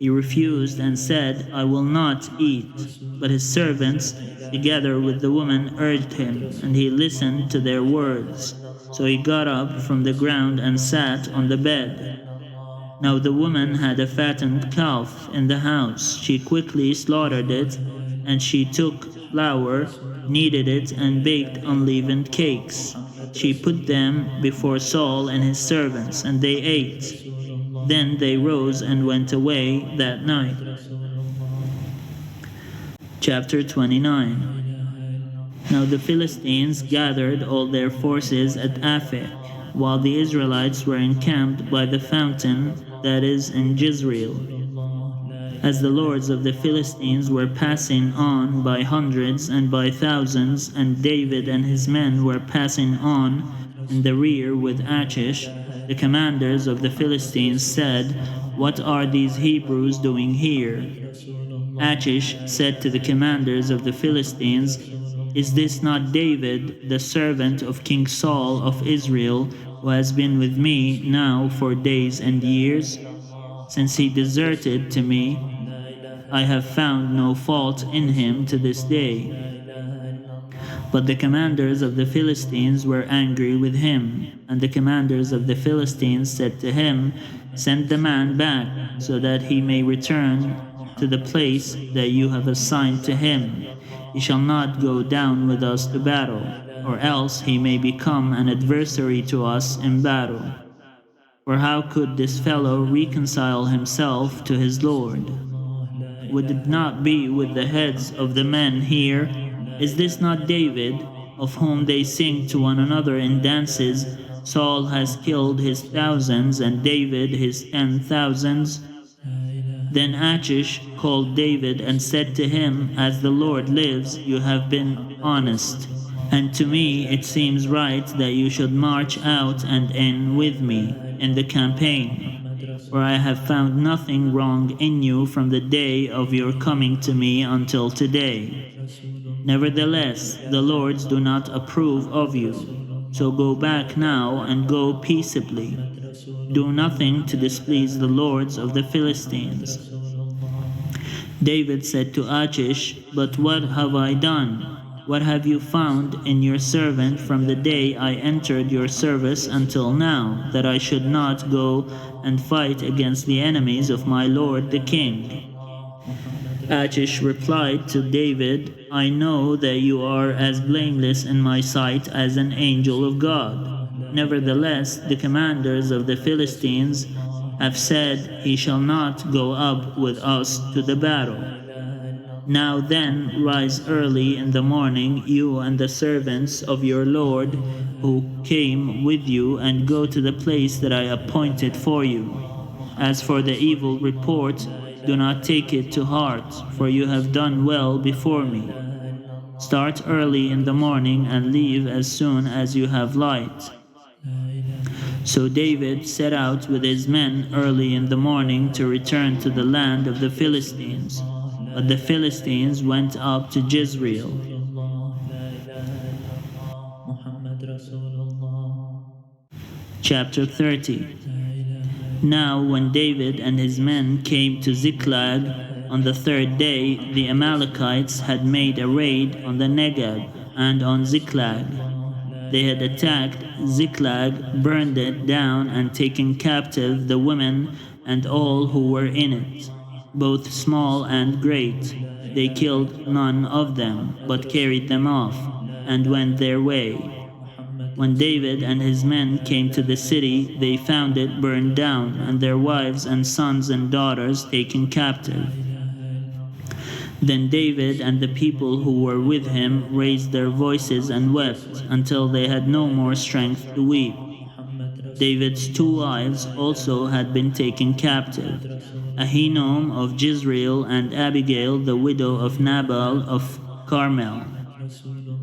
He refused and said, "I will not eat." But his servants, together with the woman, urged him, and he listened to their words. So he got up from the ground and sat on the bed. Now the woman had a fattened calf in the house. She quickly slaughtered it, and she took flour, kneaded it, and baked unleavened cakes. She put them before Saul and his servants, and they ate. Then they rose and went away that night. Chapter 29. Now the Philistines gathered all their forces at Aphek, while the Israelites were encamped by the fountain that is in Jezreel. As the lords of the Philistines were passing on by hundreds and by thousands, and David and his men were passing on in the rear with Achish, the commanders of the Philistines said, "What are these Hebrews doing here?" Achish said to the commanders of the Philistines, "Is this not David, the servant of King Saul of Israel, who has been with me now for days and years? Since he deserted to me, I have found no fault in him to this day." But the commanders of the Philistines were angry with him, and the commanders of the Philistines said to him, "Send the man back, so that he may return to the place that you have assigned to him. He shall not go down with us to battle, or else he may become an adversary to us in battle. For how could this fellow reconcile himself to his Lord? Would it not be with the heads of the men here? Is this not David, of whom they sing to one another in dances. Saul has killed his thousands, and David his 10,000s. Then Achish called David and said to him, As the Lord lives, you have been honest. And to me it seems right that you should march out and in with me in the campaign, for I have found nothing wrong in you from the day of your coming to me until today. Nevertheless, the lords do not approve of you. So go back now and go peaceably. Do nothing to displease the lords of the Philistines. David said to Achish, But what have I done? What have you found in your servant from the day I entered your service until now, that I should not go and fight against the enemies of my lord the king? Achish replied to David, I know that you are as blameless in my sight as an angel of God. Nevertheless, the commanders of the Philistines have said, He shall not go up with us to the battle. Now then, rise early in the morning, you and the servants of your Lord who came with you, and go to the place that I appointed for you. As for the evil report, do not take it to heart, for you have done well before me. Start early in the morning and leave as soon as you have light. So David set out with his men early in the morning to return to the land of the Philistines. But the Philistines went up to Jezreel. Chapter 30. Now when David and his men came to Ziklag on the third day, the Amalekites had made a raid on the Negeb and on Ziklag. They had attacked Ziklag, burned it down, and taken captive the women and all who were in it, both small and great. They killed none of them, but carried them off, and went their way. When David and his men came to the city, they found it burned down, and their wives and sons and daughters taken captive. Then David and the people who were with him raised their voices and wept, until they had no more strength to weep. David's 2 wives also had been taken captive, Ahinoam of Jezreel and Abigail the widow of Nabal of Carmel.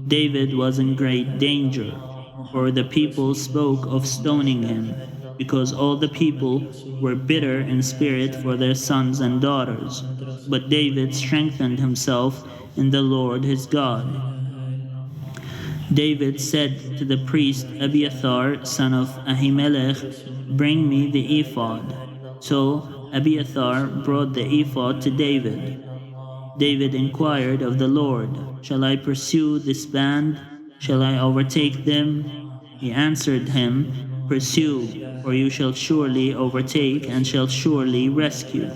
David was in great danger, for the people spoke of stoning him, because all the people were bitter in spirit for their sons and daughters. But David strengthened himself in the Lord his God. David said to the priest Abiathar, son of Ahimelech, Bring me the ephod. So Abiathar brought the ephod to David. David inquired of the Lord, Shall I pursue this band? Shall I overtake them? He answered him, Pursue, for you shall surely overtake and shall surely rescue.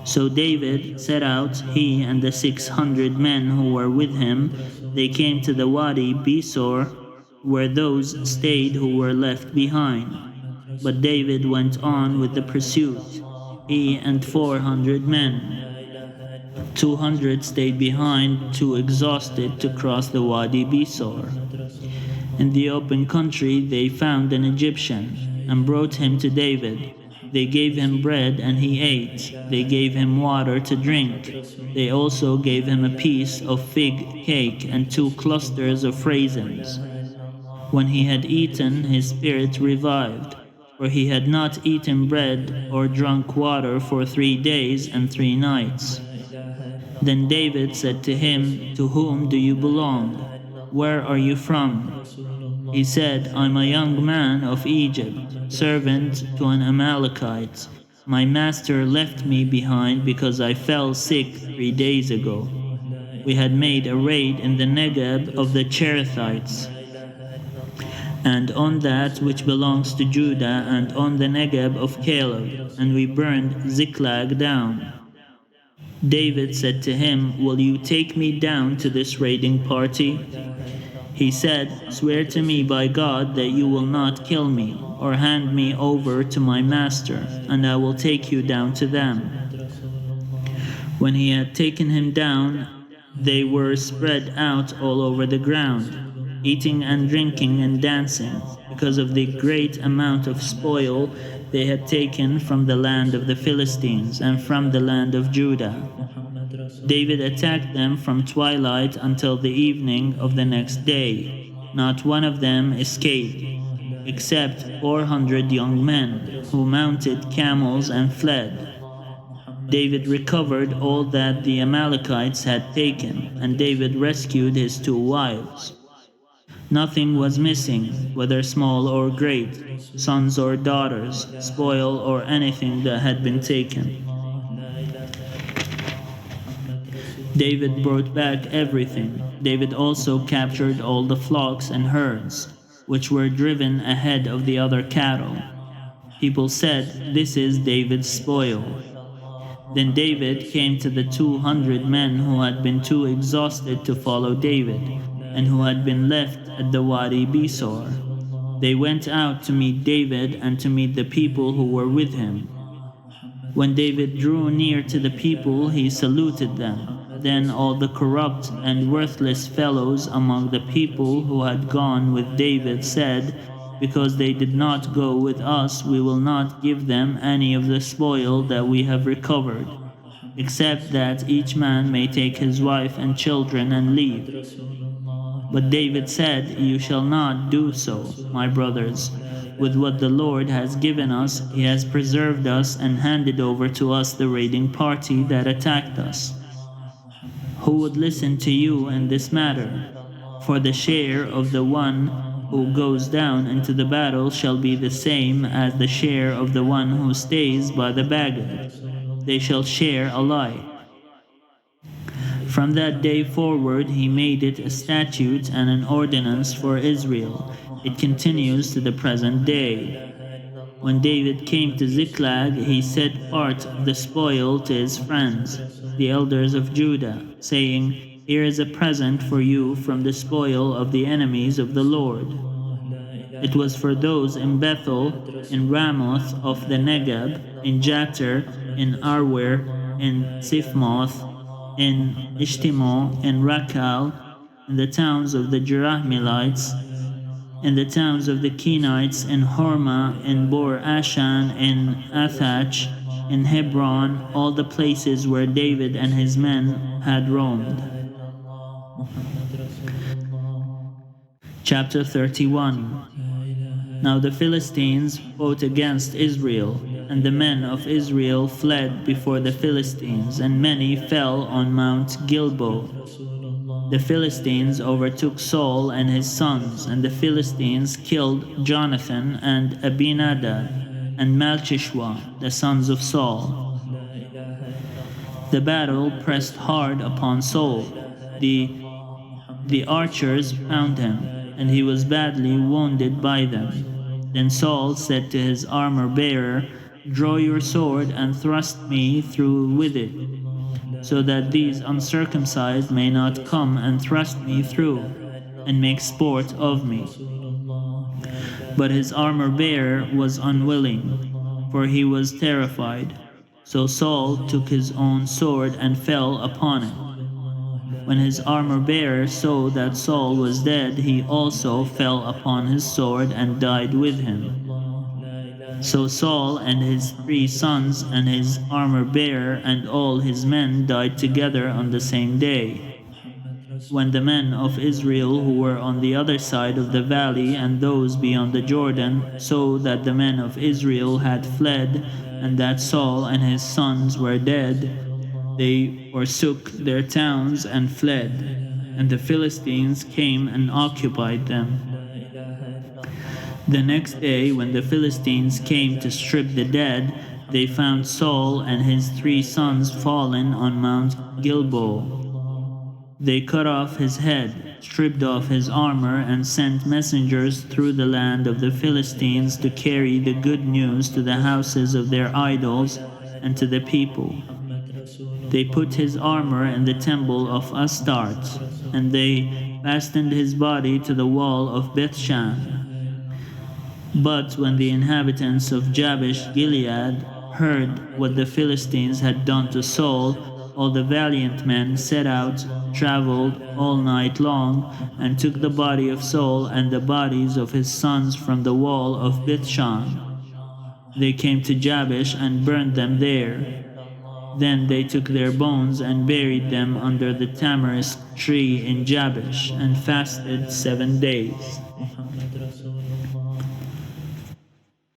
So David set out, he and the 600 men who were with him. They came to the Wadi Besor, where those stayed who were left behind. But David went on with the pursuit, he and 400 men. 200 stayed behind, too exhausted to cross the Wadi Besor. In the open country they found an Egyptian, and brought him to David. They gave him bread, and he ate. They gave him water to drink. They also gave him a piece of fig cake and 2 clusters of raisins. When he had eaten, his spirit revived, for he had not eaten bread or drunk water for 3 days and 3 nights. Then David said to him, To whom do you belong? Where are you from? He said, I'm a young man of Egypt, servant to an Amalekite. My master left me behind because I fell sick 3 days ago. We had made a raid in the Negeb of the Cherethites, and on that which belongs to Judah, and on the Negeb of Caleb, and we burned Ziklag down. David said to him, Will you take me down to this raiding party? He said, Swear to me by God that you will not kill me, or hand me over to my master, and I will take you down to them. When he had taken him down, they were spread out all over the ground. eating and drinking and dancing, because of the great amount of spoil they had taken from the land of the Philistines and from the land of Judah. David attacked them from twilight until the evening of the next day. Not one of them escaped, except 400 young men, who mounted camels and fled. David recovered all that the Amalekites had taken, and David rescued his 2 wives. Nothing was missing, whether small or great, sons or daughters, spoil or anything that had been taken. David brought back everything. David also captured all the flocks and herds, which were driven ahead of the other cattle. People said, "This is David's spoil." Then David came to the 200 men who had been too exhausted to follow David, and who had been left at the Wadi Besor. They went out to meet David and to meet the people who were with him. When David drew near to the people, he saluted them. Then all the corrupt and worthless fellows among the people who had gone with David said, "Because they did not go with us, we will not give them any of the spoil that we have recovered, except that each man may take his wife and children and leave." But David said, "You shall not do so, my brothers. With what the Lord has given us, he has preserved us and handed over to us the raiding party that attacked us. Who would listen to you in this matter? For the share of the one who goes down into the battle shall be the same as the share of the one who stays by the baggage. They shall share alike." From that day forward he made it a statute and an ordinance for Israel. It continues to the present day. When David came to Ziklag, he set part of the spoil to his friends, the elders of Judah, saying, "Here is a present for you from the spoil of the enemies of the Lord." It was for those in Bethel, in Ramoth of the Negeb, in Jattir, in Arwer, in Siphmoth, in Ishtimo, in Rakal, in the towns of the Jerahmeelites, in the towns of the Kenites, in Hormah, in Bor Ashan, in Athach, in Hebron, all the places where David and his men had roamed. Chapter 31. Now the Philistines fought against Israel, and the men of Israel fled before the Philistines, and many fell on Mount Gilboa. The Philistines overtook Saul and his sons, and the Philistines killed Jonathan and Abinadab and Malchishua, the sons of Saul. The battle pressed hard upon Saul. The archers found him, and he was badly wounded by them. Then Saul said to his armor-bearer, "Draw your sword and thrust me through with it, so that these uncircumcised may not come and thrust me through, and make sport of me." But his armor-bearer was unwilling, for he was terrified. So Saul took his own sword and fell upon it. When his armor-bearer saw that Saul was dead, he also fell upon his sword and died with him. So Saul and his 3 sons and his armor-bearer and all his men died together on the same day. When the men of Israel who were on the other side of the valley and those beyond the Jordan saw that the men of Israel had fled and that Saul and his sons were dead, they forsook their towns and fled, and the Philistines came and occupied them. The next day, when the Philistines came to strip the dead, they found Saul and his 3 sons fallen on Mount Gilboa. They cut off his head, stripped off his armor, and sent messengers through the land of the Philistines to carry the good news to the houses of their idols and to the people. They put his armor in the temple of Astarte, and they fastened his body to the wall of Bethshan. But when the inhabitants of Jabesh Gilead heard what the Philistines had done to Saul, all the valiant men set out, traveled all night long, and took the body of Saul and the bodies of his sons from the wall of Bithshan. They came to Jabesh and burned them there. Then they took their bones and buried them under the tamarisk tree in Jabesh and fasted 7 days.